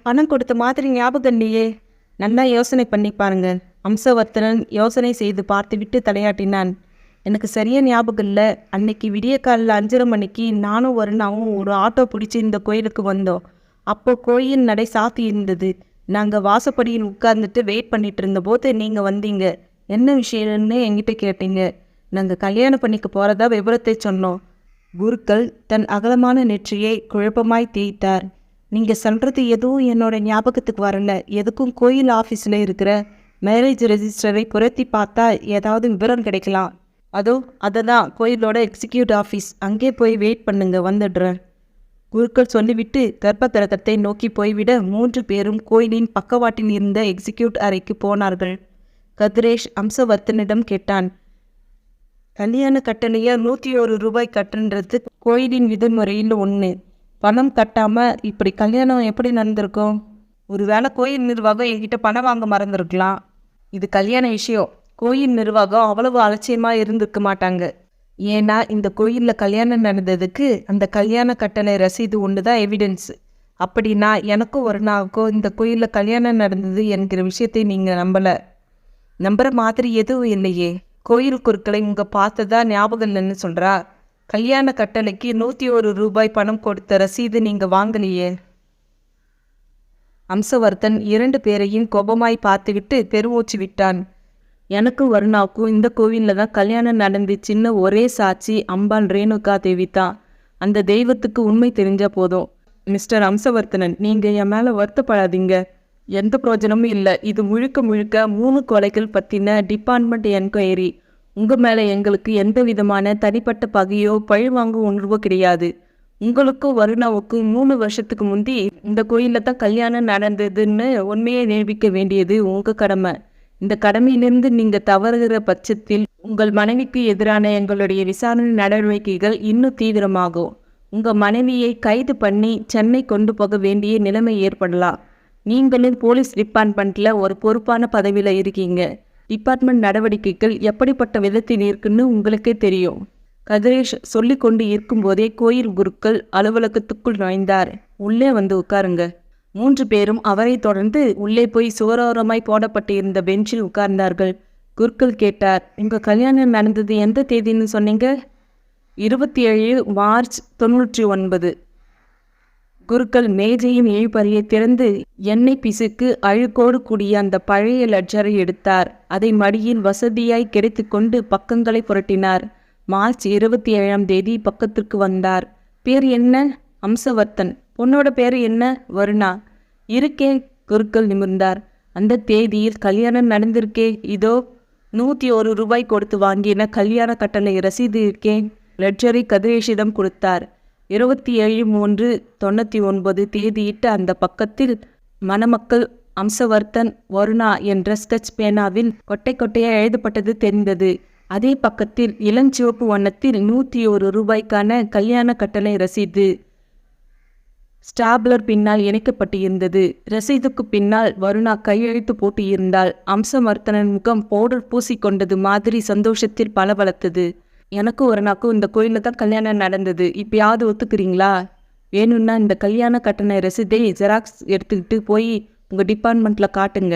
பணம் கொடுத்த மாதிரி ஞாபகம் இல்லையே. நல்லா யோசனை பண்ணி பாருங்க. ஹம்சவர்த்தனன் யோசனை செய்து பார்த்துவிட்டு தலையாட்டினான். எனக்கு சரியாக ஞாபகம் இல்லை. அன்னைக்கு விடிய காலையில் 5:30 மணிக்கு நானும் வருணாவும் ஒரு ஆட்டோ பிடிச்சி இந்த கோயிலுக்கு வந்தோம். அப்போ கோயில் நடை சாத்தி இருந்தது. நாங்கள் வாசப்படியில் உட்கார்ந்துட்டு வெயிட் பண்ணிட்டு இருந்தபோது நீங்கள் வந்தீங்க. என்ன விஷயம்னு என்கிட்ட கேட்டீங்க. நாங்கள் கல்யாணம் பண்ணிக்க போகிறதா விவரத்தை சொன்னோம். குருக்கள் தன் அகலமான நெற்றியை குழப்பமாய் தேய்த்தார். நீங்கள் சொல்கிறது எதுவும் என்னோட ஞாபகத்துக்கு வரல. எதுக்கும் கோயில் ஆஃபீஸில் இருக்கிற மேரேஜ் ரெஜிஸ்டரை புரட்டி பார்த்தா ஏதாவது விவரம் கிடைக்கலாம். அதை தான் கோயிலோட எக்ஸிக்யூட்டிவ் ஆஃபீஸ். அங்கே போய் வெயிட் பண்ணுங்க, வந்துடுறேன். குருக்கள் சொல்லிவிட்டு கர்ப்ப கிரகத்தை நோக்கி போய்விட 3 பேரும் கோயிலின் பக்கவாட்டில் இருந்த எக்ஸிக்யூட் அறைக்கு போனார்கள். கதிரேஷ் ஹம்சவர்த்தனிடம் கேட்டான். கல்யாண கட்டளையா 101 ரூபாய் கட்டுன்றது கோயிலின் விதிமுறையில் ஒன்று. பணம் கட்டாமல் இப்படி கல்யாணம் எப்படி நடந்திருக்கும்? ஒருவேளை கோயில் நிர்வாகம் என்கிட்ட பணம் வாங்க மறந்துருக்கலாம். இது கல்யாண விஷயம். கோயில் நிர்வாகம் அவ்வளவு அலட்சியமாக இருந்திருக்க மாட்டாங்க. ஏன்னா இந்த கோயிலில் கல்யாணம் நடந்ததுக்கு அந்த கல்யாண கட்டளை ரசீது ஒன்று தான் எவிடன்ஸ். அப்படின்னா எனக்கும் வருணாவுக்கும் இந்த கோயிலில் கல்யாணம் நடந்தது என்கிற விஷயத்தை நீங்கள் நம்புற மாதிரி எதுவும் இல்லையே. கோயில் குருக்களை உங்கள் பார்த்ததா ஞாபகம் இல்லைன்னு சொல்கிறா. கல்யாண கட்டளைக்கு 101 ரூபாய் பணம் கொடுத்த ரசீது நீங்கள் வாங்கலையே. ஹம்சவர்த்தன் 2 பேரையும் கோபமாய் பார்த்துவிட்டு பெருமூச்சு விட்டான். எனக்கும் வருணாவுக்கும் இந்த கோவிலில் தான் கல்யாணம் நடந்துச்சுன்னு ஒரே சாட்சி அம்பாள் ரேணுகா தேவி தான். அந்த தெய்வத்துக்கு உண்மை தெரிஞ்சா போதும். மிஸ்டர் அம்சவர்த்தனன், நீங்கள் என் மேலே வருத்தப்படாதீங்க. எந்த பிரயோஜனமும் இல்லை. இது முழுக்க முழுக்க 3 கொலைகள் பற்றின டிபார்ட்மெண்ட் என்கொயரி. உங்கள் மேலே எங்களுக்கு எந்த விதமான தனிப்பட்ட பகையோ பழிவாங்கும் உணர்வோ கிடையாது. உங்களுக்கும் வருணாவுக்கும் 3 வருஷத்துக்கு முந்தி இந்த கோயிலில் தான் கல்யாணம் நடந்ததுன்னு உண்மையை நிரூபிக்க வேண்டியது உங்கள் கடமை. இந்த கடமையிலிருந்து நீங்கள் தவறுகிற பட்சத்தில் உங்கள் மனைவிக்கு எதிரான எங்களுடைய விசாரணை நடவடிக்கைகள் இன்னும் தீவிரமாகும். உங்கள் மனைவியை கைது பண்ணி சென்னை கொண்டு போக வேண்டிய நிலைமை ஏற்படலாம். நீங்களும் போலீஸ் டிபார்ட்மெண்ட்டில் ஒரு பொறுப்பான பதவியில் இருக்கீங்க. டிபார்ட்மெண்ட் நடவடிக்கைகள் எப்படிப்பட்ட விதத்தில் இருக்குன்னு உங்களுக்கே தெரியும். கதிரேஷ் சொல்லி கொண்டு இருக்கும்போதே கோயில் குருக்கள் அலுவலகத்துக்குள் நுழைந்தார். உள்ளே வந்து உட்காருங்க. 3 பேரும் அவரை தொடர்ந்து உள்ளே போய் சுவரோரமாய் போடப்பட்டு இருந்த பெஞ்சில் உட்கார்ந்தார்கள். குருக்கள் கேட்டார், உங்கள் கல்யாணம் நடந்தது எந்த தேதின்னு சொன்னீங்க? 27 மார்ச் 99. குருக்கள் மேஜையும் இழுபறியை திறந்து எண்ணெய் பிசுக்கு அழுக்கோடு கூடிய அந்த பழைய லெட்ஜரை எடுத்தார். அதை மடியில் வசதியாய் கிடைத்து கொண்டு பக்கங்களை புரட்டினார். மார்ச் 27ஆம் தேதி பக்கத்திற்கு வந்தார். பேர் என்ன? அம்சவர்த்தன். பொண்ணோட பேர் என்ன? வருணா. இருக்கேன். குருக்கள் நிமிர்ந்தார். அந்த தேதியில் கல்யாணம் நடந்திருக்கே, இதோ 101 ரூபாய் கொடுத்து வாங்கின கல்யாண கட்டளை ரசீது இருக்கேன். லெட்ஜரை கதிரேஷிடம் கொடுத்தார். 27/3/99 தேதியிட்ட அந்த பக்கத்தில் மணமக்கள் அம்சவர்த்தன் வருணா என்ற ஸ்கெட்ச் பேனாவில் கொட்டை கொட்டையாக எழுதப்பட்டது தெரிந்தது. அதே பக்கத்தில் இளஞ்சிவப்பு வண்ணத்தில் 101 ரூபாய்க்கான கல்யாண கட்டளை ரசீது ஸ்டாப்லர் பின்னால் இணைக்கப்பட்டிருந்தது. ரசீதுக்கு பின்னால் வருணா கையெழுத்து போட்டு இருந்தால். அம்சவர்த்தனன் முகம் பவுடர் பூசிக்கொண்டது மாதிரி சந்தோஷத்தில் பளபளத்தது. எனக்கும் வருணாக்கும் இந்த கோயிலில் தான் கல்யாணம் நடந்தது. இப்பயாவது ஒத்துக்கிறீங்களா? வேணும்னா இந்த கல்யாண கட்டண ரசீதை ஜெராக்ஸ் எடுத்துக்கிட்டு போய் உங்கள் டிபார்ட்மெண்ட்டில் காட்டுங்க.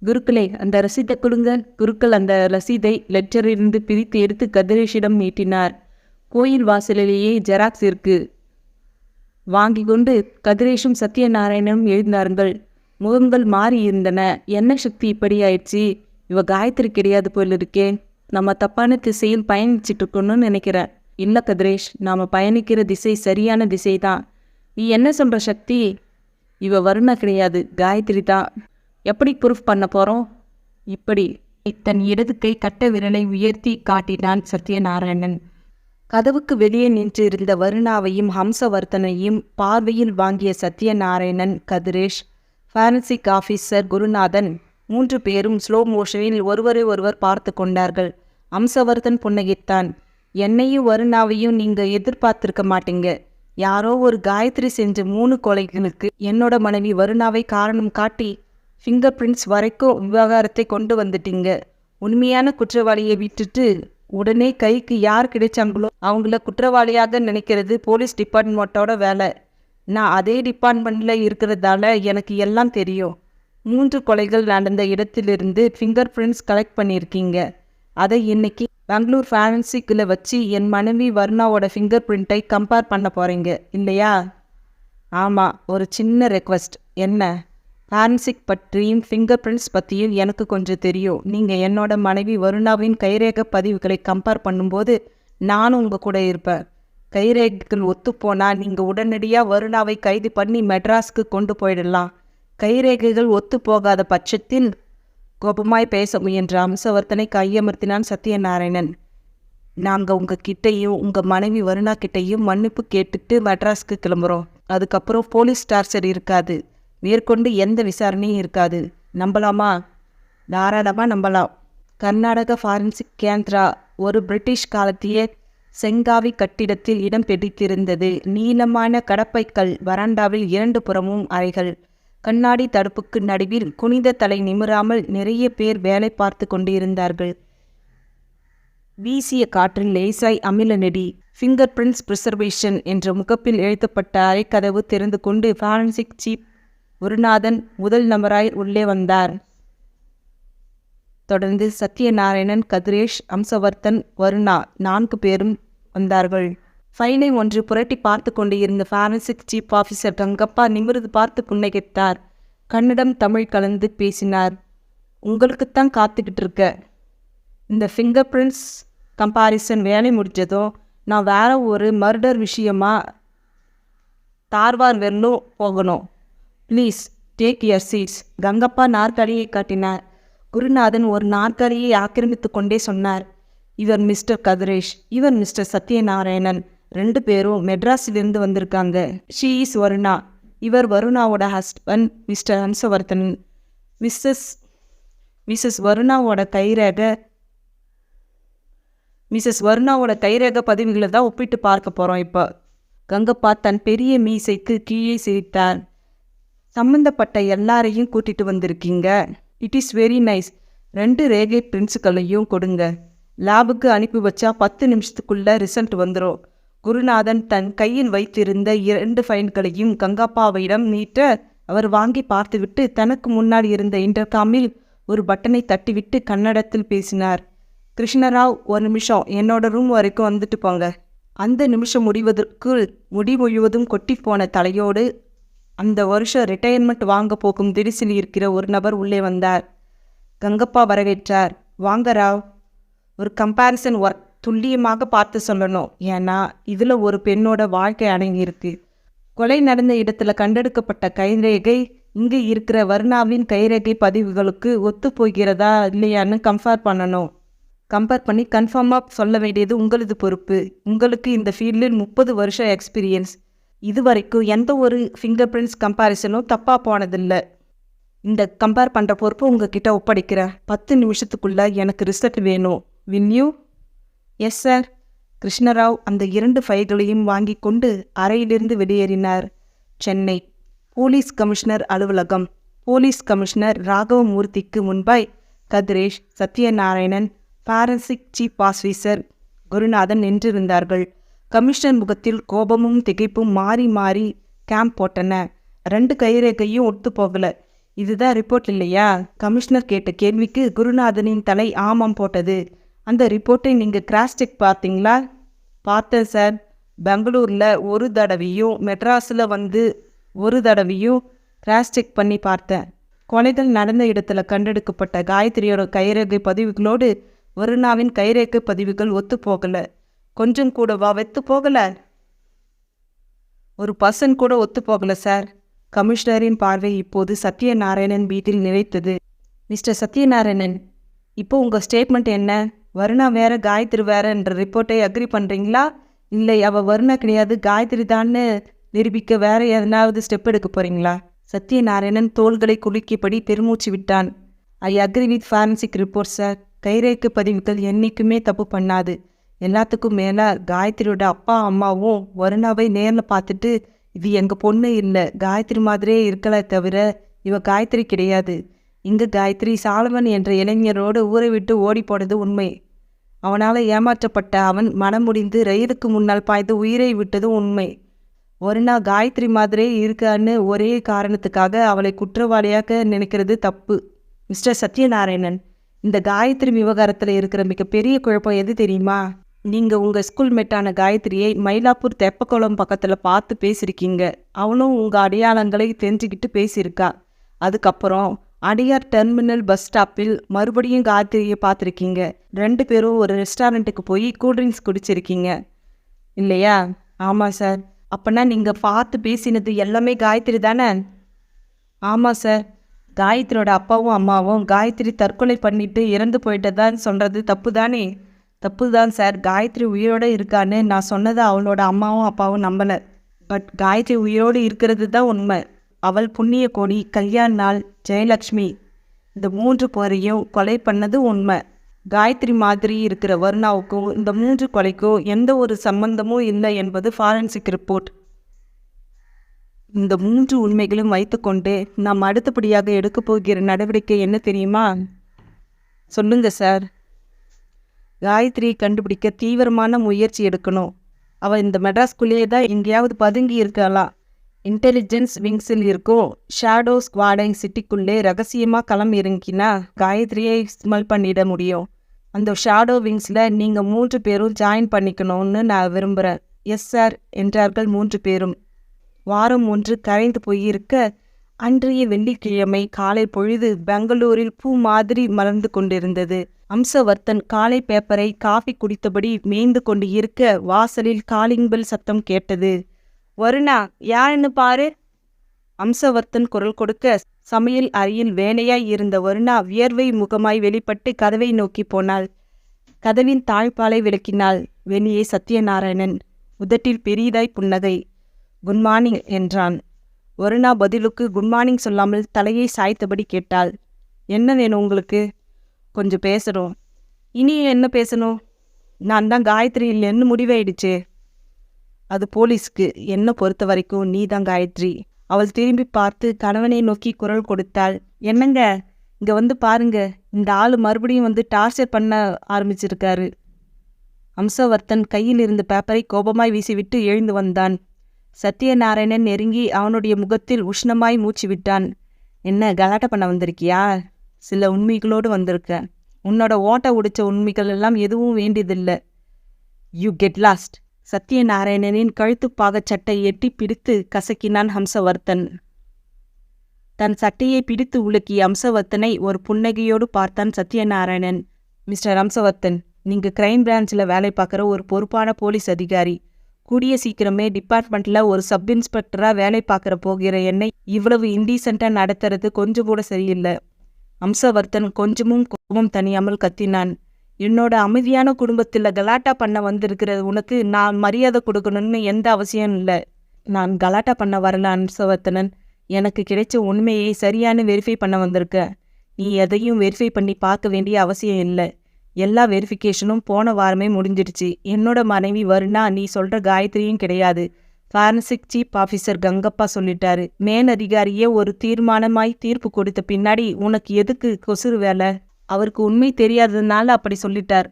குருக்களே, அந்த ரசீதை கொடுங்க. குருக்கள் அந்த ரசீதை லெட்ஜரிலிருந்து பிரித்து எடுத்து கதிரேஷிடம் நீட்டினார். கோயில் வாசலிலேயே ஜெராக்ஸ் இருக்கு, வாங்கி கொண்டு கதிரேஷும் சத்யநாராயணனும் எழுந்தார்கள். முகங்கள் மாறி இருந்தன. என்ன சக்தி இப்படி ஆயிடுச்சு? இவ காயத்ரி கிடையாது போல இருக்கே. நம்ம தப்பான திசையில் பயணிச்சுட்டு இருக்கணும்னு நினைக்கிறேன். இல்லை கதிரேஷ், நாம் பயணிக்கிற திசை சரியான திசை தான். நீ என்ன சொல்கிற சக்தி? இவ வருணா கிடையாது, காயத்ரி தான். எப்படி ப்ரூஃப் பண்ண போகிறோம்? இப்படி தன் இடது கை கட்ட விரலை உயர்த்தி காட்டினான் சத்யநாராயணன். கதவுக்கு வெளியே நின்று இருந்த வருணாவையும் ஹம்சவர்த்தனையும் பார்வையில் வாங்கிய சத்யநாராயணன், கதிரேஷ், ஃபாரன்சிக் ஆஃபீஸர் குருநாதன் 3 பேரும் ஸ்லோ மோஷனில் ஒருவரை ஒருவர் பார்த்து கொண்டார்கள். அம்சவர்த்தன் புன்னகைத்தான். என்னையும் வருணாவையும் நீங்கள் எதிர்பார்த்திருக்க மாட்டீங்க. யாரோ ஒரு காயத்ரி செஞ்ச 3 கொலைகளுக்கு என்னோட மனைவி வருணாவை காரணம் காட்டி ஃபிங்கர் பிரிண்ட்ஸ் வரைக்கும் விவகாரத்தை கொண்டு வந்துட்டீங்க. உண்மையான குற்றவாளியை விட்டுட்டு உடனே கைக்கு யார் கிடைச்சாங்களோ அவங்கள குற்றவாளியாக நினைக்கிறது போலீஸ் டிபார்ட்மெண்ட்டோட வேலை. நான் அதே டிபார்ட்மெண்ட்டில் இருக்கிறதால எனக்கு எல்லாம் தெரியும். 3 கொலைகள் நடந்த இடத்திலிருந்து ஃபிங்கர் பிரிண்ட்ஸ் கலெக்ட் பண்ணியிருக்கீங்க. அதை இன்னைக்கு பெங்களூர் ஃபாரன்சிக்கில் வச்சு என் மனைவி வருணாவோட ஃபிங்கர் பிரிண்ட்டை கம்பேர் பண்ண போகிறீங்க இல்லையா? ஆமாம், ஒரு சின்ன ரெக்வஸ்ட். என்ன? ஃபாரன்சிக் பற்றியும் ஃபிங்கர் பிரிண்ட்ஸ் பற்றியும் எனக்கு கொஞ்சம் தெரியும். நீங்கள் என்னோட மனைவி வருணாவின் கைரேகை பதிவுகளை கம்பேர் பண்ணும்போது நானும் உங்கள் கூட இருப்பேன். கைரேகைகள் ஒத்துப்போனால் நீங்கள் உடனடியாக வருணாவை கைது பண்ணி மெட்ராஸ்க்கு கொண்டு போயிடலாம். கைரேகைகள் ஒத்து போகாத பட்சத்தில் கோபமாய் பேச முயன்ற அம்சவர்த்தனை கையமர்த்தினான் சத்யநாராயணன். நாங்கள் உங்கள் கிட்டையும் உங்கள் மனைவி வருணா கிட்டையும் மன்னிப்பு கேட்டுட்டு மெட்ராஸ்க்கு கிளம்புறோம். அதுக்கப்புறம் போலீஸ் டார்ச்சர் இருக்காது. மேற்கொண்டு எந்த விசாரணையும் இருக்காது. நம்பலாமா? தாராளமாக நம்பலாம். கர்நாடக ஃபாரன்சிக் கேந்திரா ஒரு பிரிட்டிஷ் காலத்திய செங்காவி கட்டிடத்தில் இடம் பிடித்திருந்தது. நீளமான கடப்பைக்கல் வராண்டாவில் 2 புறமும் அறைகள். கண்ணாடி தடுப்புக்கு நடுவில் குனிந்த தலை நிமிராமல் நிறைய பேர் வேலை பார்த்து கொண்டிருந்தார்கள். வீசிய காற்றில் லேசாய் அமில நெடி. ஃபிங்கர் பிரிண்ட்ஸ் பிரிசர்வேஷன் என்ற முகப்பில் எழுதப்பட்ட அறைக்கதவு திறந்து கொண்டு ஃபாரன்சிக் சீப் குருநாதன் முதல் நபராய் உள்ளே வந்தார். தொடர்ந்து சத்யநாராயணன், கதிரேஷ், அம்சவர்த்தன், வருணா 4 பேரும் வந்தார்கள். ஃபைலை ஒன்று புரட்டி பார்த்து கொண்டு இருந்த ஃபாரன்சிக் சீஃப் ஆஃபீஸர் ரங்கப்பா நிமிர்ந்து பார்த்து புன்னகைத்தார். கன்னடம் தமிழ் கலந்து பேசினார். உங்களுக்குத்தான் காத்துக்கிட்டு இருக்க. இந்த ஃபிங்கர் பிரிண்ட்ஸ் கம்பாரிசன் வேலை முடிஞ்சதும் நான் வேற ஒரு மர்டர் விஷயமா தார்வார் வெல்லும் போகணும். Please take your seats. Gangappa நாற்காலியை காட்டினார். குருநாதன் ஒரு நாற்காலியை ஆக்கிரமித்து கொண்டே சொன்னார், இவர் மிஸ்டர் கதிரேஷ், இவர் மிஸ்டர் சத்யநாராயணன். 2 பேரும் மெட்ராஸிலிருந்து வந்திருக்காங்க. She is Varuna. இவர் வருணாவோட ஹஸ்பண்ட் மிஸ்டர் ஹன்சவர்தனன். மிஸ்ஸஸ் வருணாவோட கைரேக பதிவுகளை தான் ஒப்பிட்டு பார்க்க போகிறோம். இப்போ கங்கப்பா தன் பெரிய மீசைக்கு கீழே சிரித்தார். சம்மந்தப்பட்ட எல்லாரையும் கூட்டிட்டு வந்திருக்கீங்க. It is very nice. 2 ரேகை பிரிண்ட்ஸுகளையும் கொடுங்க. லேபுக்கு அனுப்பி வச்சா 10 நிமிஷத்துக்குள்ள ரிசல்ட் வந்துடும். குருநாதன் தன் கையில் வைத்திருந்த 2 ஃபைல்களையும் கங்கப்பாவிடம் நீட்ட அவர் வாங்கி பார்த்துவிட்டு தனக்கு முன்னால் இருந்த இன்டர்காமில் ஒரு பட்டனை தட்டிவிட்டு கன்னடத்தில் பேசினார். கிருஷ்ணராவ், ஒரு நிமிஷம் என்னோட ரூம் வரைக்கும் வந்துட்டு போங்க. அந்த நிமிஷம் முடிவதற்குள் முடி முழுவதும் கொட்டி போன தலையோடு அந்த வருஷம் ரிட்டையர்மெண்ட் வாங்க போகும் திரிசில் இருக்கிற ஒரு நபர் உள்ளே வந்தார். கங்கப்பா வரவேற்றார். வாங்க ராவ். ஒரு கம்பேரிசன் ஒர்க் துல்லியமாக பார்த்து சொல்லணும். ஏன்னா இதில் ஒரு பெண்ணோட வாழ்க்கை அடங்கியிருக்கு. கொலை நடந்த இடத்துல கண்டெடுக்கப்பட்ட கைரேகை இங்கே இருக்கிற வர்ணாவின் கைரேகை பதிவுகளுக்கு ஒத்து போகிறதா இல்லையான்னு கம்பேர் பண்ணி கன்ஃபார்மாக சொல்ல வேண்டியது உங்களது பொறுப்பு. உங்களுக்கு இந்த ஃபீல்டில் 30 வருஷம் எக்ஸ்பீரியன்ஸ். இது வரைக்கும் எந்த ஒரு ஃபிங்கர் பிரிண்ட்ஸ் கம்பேரிசனும் தப்பாக போனதில்லை. இந்த கம்பேர் பண்ணுற பொறுப்பு உங்ககிட்ட ஒப்படைக்கிறேன். 10 நிமிஷத்துக்குள்ளே எனக்கு ரிசல்ட் வேணும். Will you? Yes sir. Krishnarao அந்த 2 ஃபைல்களையும் வாங்கி கொண்டு அறையிலிருந்து வெளியேறினார். சென்னை போலீஸ் கமிஷனர் அலுவலகம். போலீஸ் கமிஷனர் ராகவமூர்த்திக்கு முன்பாய் Kathiresh, Sathyanarayanan, forensic chief officer Gurunathan நின்றிருந்தார்கள். கமிஷனர் முகத்தில் கோபமும் திகைப்பும் மாறி மாறி கேம்ப் போட்டன. 2 கைரேகையும் ஒத்து போகல. இதுதான் ரிப்போர்ட் இல்லையா? கமிஷனர் கேட்ட கேள்விக்கு குருநாதனின் தலை ஆமாம் போட்டது. அந்த ரிப்போர்ட்டை நீங்கள் கிராஸ் செக் பார்த்தீங்களா? பார்த்தேன் சார். பெங்களூரில் ஒரு தடவையும் மெட்ராஸில் வந்து ஒரு தடவையும் கிராஸ் செக் பண்ணி பார்த்தேன். கொலைகள் நடந்த இடத்துல கண்டெடுக்கப்பட்ட காயத்ரியோட கைரேகை பதிவுகளோடு வருணாவின் கைரேகை பதிவுகள் ஒத்து போகல. கொஞ்சம் கூடவா வெத்து போகல? ஒரு பர்சன் கூட ஒத்து போகல சார். கமிஷனரின் பார்வை இப்போது சத்யநாராயணன் வீட்டில் நிலைத்தது. மிஸ்டர் சத்யநாராயணன், இப்போ உங்கள் ஸ்டேட்மெண்ட் என்ன? வருணா வேற காயத்ரி வேற என்ற ரிப்போர்ட்டை அக்ரி பண்ணுறீங்களா? இல்லை அவள் வருணா கிடையாது காயத்ரி தான்னு நிரூபிக்க வேற எதனாவது ஸ்டெப் எடுக்க போகிறீங்களா? சத்யநாராயணன் தோள்களை குலுக்கியபடி பெருமூச்சு விட்டான். I agree with forensic report sir. கைரேகை பதிவுகள் என்றைக்குமே தப்பு பண்ணாது. எல்லாத்துக்கும் மேலே காயத்ரியோட அப்பா அம்மாவும் வருணாவை நேரில் பார்த்துட்டு இது எங்கள் பொண்ணு இல்லை, காயத்ரி மாதிரியே இருக்கலை தவிர இவ காயத்ரி கிடையாது. இங்கே காயத்ரி சாலமன் என்ற இளைஞரோடு ஊரை விட்டு ஓடி போனது உண்மை. அவனால் ஏமாற்றப்பட்ட அவன் மனம் முடிந்து ரயிலுக்கு முன்னால் பாய்ந்து உயிரை விட்டது உண்மை. வருணா காயத்ரி மாதிரியே இருக்கான்னு ஒரே காரணத்துக்காக அவளை குற்றவாளியாக நினைக்கிறது தப்பு. மிஸ்டர் சத்யநாராயணன், இந்த காயத்ரி விவகாரத்தில் இருக்கிற மிகப்பெரிய குழப்பம் எது தெரியுமா? நீங்கள் உங்கள் ஸ்கூல் மேட்டான காயத்ரியை மயிலாப்பூர் தெப்பக்குளம் பக்கத்தில் பார்த்து பேசியிருக்கீங்க. அவளும் உங்கள் அடையாளங்களை தெரிஞ்சுக்கிட்டு பேசியிருக்கா. அதுக்கப்புறம் அடையார் டெர்மினல் பஸ் ஸ்டாப்பில் மறுபடியும் காயத்ரியை பார்த்துருக்கீங்க. 2 பேரும் ஒரு ரெஸ்டாரண்ட்டுக்கு போய் கூல்ட்ரிங்க்ஸ் குடிச்சிருக்கீங்க இல்லையா? ஆமாம் சார். அப்போனா நீங்கள் பார்த்து பேசினது எல்லாமே காயத்ரி தானே? ஆமாம் சார். காயத்ரியோட அப்பாவும் அம்மாவும் காயத்ரி தற்கொலை பண்ணிட்டு இறந்து போயிட்டதான்னு சொல்கிறது தப்பு தானே? தப்பு தான் சார். காயத்ரி உயிரோடு இருக்கான்னு நான் சொன்னதை அவளோட அம்மாவும் அப்பாவும் நம்பலை. பட் காயத்ரி உயிரோடு இருக்கிறது தான் உண்மை. அவள் புண்ணிய கோடி, கல்யாண் நாள், ஜெயலக்ஷ்மி இந்த 3 பேரையும் கொலை பண்ணது உண்மை. காயத்ரி மாதிரி இருக்கிற வருணாவுக்கும் இந்த 3 கொலைக்கும் எந்த ஒரு சம்பந்தமும் இல்லை என்பது ஃபாரன்சிக் ரிப்போர்ட். இந்த 3 உண்மைகளும் வைத்துக்கொண்டு நாம் அடுத்தபடியாக எடுக்கப் போகிற நடவடிக்கை என்ன தெரியுமா? சொல்லுங்க சார். காயத்ரியை கண்டுபிடிக்க தீவிரமான முயற்சி எடுக்கணும். அவள் இந்த மெட்ராஸ்குள்ளேயே தான் எங்கேயாவது பதுங்கி இருக்கலாம். இன்டெலிஜென்ஸ் விங்ஸில் இருக்கும் ஷேடோ ஸ்குவாடிங் சிட்டிக்குள்ளே ரகசியமாக களம் இறங்கினா காயத்ரியை ஸ்மெல் பண்ணிட முடியும். அந்த ஷேடோ விங்ஸில் நீங்கள் 3 பேரும் ஜாயின் பண்ணிக்கணும்னு நான் விரும்புகிறேன். எஸ் சார் என்றார்கள் 3 பேரும். வாரம் 1 கரைந்து போயிருக்க அன்றைய வெள்ளிக்கிழமை காலை பொழுது பெங்களூரில் பூ மாதிரி மலர்ந்து கொண்டிருந்தது. அம்சவர்த்தன் காலை பேப்பரை காஃபி குடித்தபடி மேய்ந்து கொண்டு இருக்க வாசலில் காலிங் பெல் சத்தம் கேட்டது. வருணா, யாருன்னு பாரு. அம்சவர்த்தன் குரல் கொடுக்க சமையல் அறையில் வேலையாய் இருந்த வருணா வியர்வை முகமாய் வெளிப்பட்டு கதவை நோக்கி போனாள். கதவின் தாழ்பாலை விளக்கினாள். வெளியே சத்யநாராயணன். உதட்டில் பெரிதாய் புன்னகை. குட் மார்னிங் என்றான். வருணா பதிலுக்கு குட் மார்னிங் சொல்லாமல் தலையை சாய்த்தபடி கேட்டாள். என்ன வேணும் உங்களுக்கு? கொஞ்சம் பேசணும். இனி என்ன பேசணும்? நான் தான் காயத்ரி இல்லைன்னு முடிவாயிடுச்சே. அது போலீஸ்க்கு. என்னை பொறுத்த வரைக்கும் நீ தான் காயத்ரி. அவள் திரும்பி பார்த்து கணவனை நோக்கி குரல் கொடுத்தாள். என்னங்க, இங்கே வந்து பாருங்க, இந்த ஆள் மறுபடியும் வந்து டார்ச்சர் பண்ண ஆரம்பிச்சிருக்காரு. அம்சவர்த்தன் கையில் இருந்த பேப்பரை கோபமாய் வீசிவிட்டு எழுந்து வந்தான். சத்யநாராயணன் நெருங்கி அவனுடைய முகத்தில் உஷ்ணமாய் மூச்சு விட்டான். என்ன கலாட்டை பண்ண வந்திருக்கியா? சில உண்மைகளோடு வந்திருக்க. உன்னோட ஓட்ட உடைச்ச உண்மைகள் எல்லாம் எதுவும் வேண்டியதில்லை. You get lost. சத்யநாராயணனின் கழுத்துப்பாகச் சட்டை எட்டி பிடித்து கசக்கினான் ஹம்சவர்த்தன். தன் சட்டையை பிடித்து உலுக்கிய அம்சவர்த்தனை ஒரு புன்னகையோடு பார்த்தான் சத்யநாராயணன். மிஸ்டர் அம்சவர்த்தன், நீங்கள் கிரைம் பிரான்ச்சில் வேலை பார்க்குற ஒரு பொறுப்பான போலீஸ் அதிகாரி. கூடிய சீக்கிரமே டிபார்ட்மெண்ட்டில் ஒரு சப் இன்ஸ்பெக்டராக வேலை பார்க்குற போகிற என்னை இவ்வளவு இன்டீசெண்டாக நடத்துறது கொஞ்சம் கூட சரியில்லை. அம்சவர்த்தன் கொஞ்சமும் கோபம் தனியாமல் கத்தினான். என்னோட அமைதியான குடும்பத்தில் கலாட்டா பண்ண வந்திருக்கிற உனக்கு நான் மரியாதை கொடுக்கணும்னு எந்த அவசியம் இல்லை. நான் கலாட்டா பண்ண வரல அம்சவர்த்தனன். எனக்கு கிடைச்ச உண்மையை சரியான வெரிஃபை பண்ண வந்திருக்க. நீ எதையும் வெரிஃபை பண்ணி பார்க்க வேண்டிய அவசியம் இல்லை. எல்லா வெரிஃபிகேஷனும் போன வாரமே முடிஞ்சிடுச்சு. என்னோட மனைவி வருணா நீ சொல்கிற காயத்ரியும் கிடையாது. ஃபாரன்சிக் சீஃப் ஆஃபீஸர் கங்கப்பா சொல்லிட்டாரு. மேலதிகாரியே ஒரு தீர்மானமாய் தீர்ப்பு கொடுத்த பின்னாடி உனக்கு எதுக்கு கொசுறு வேலை? அவருக்கு உண்மை தெரியாததுனால அப்படி சொல்லிட்டார்.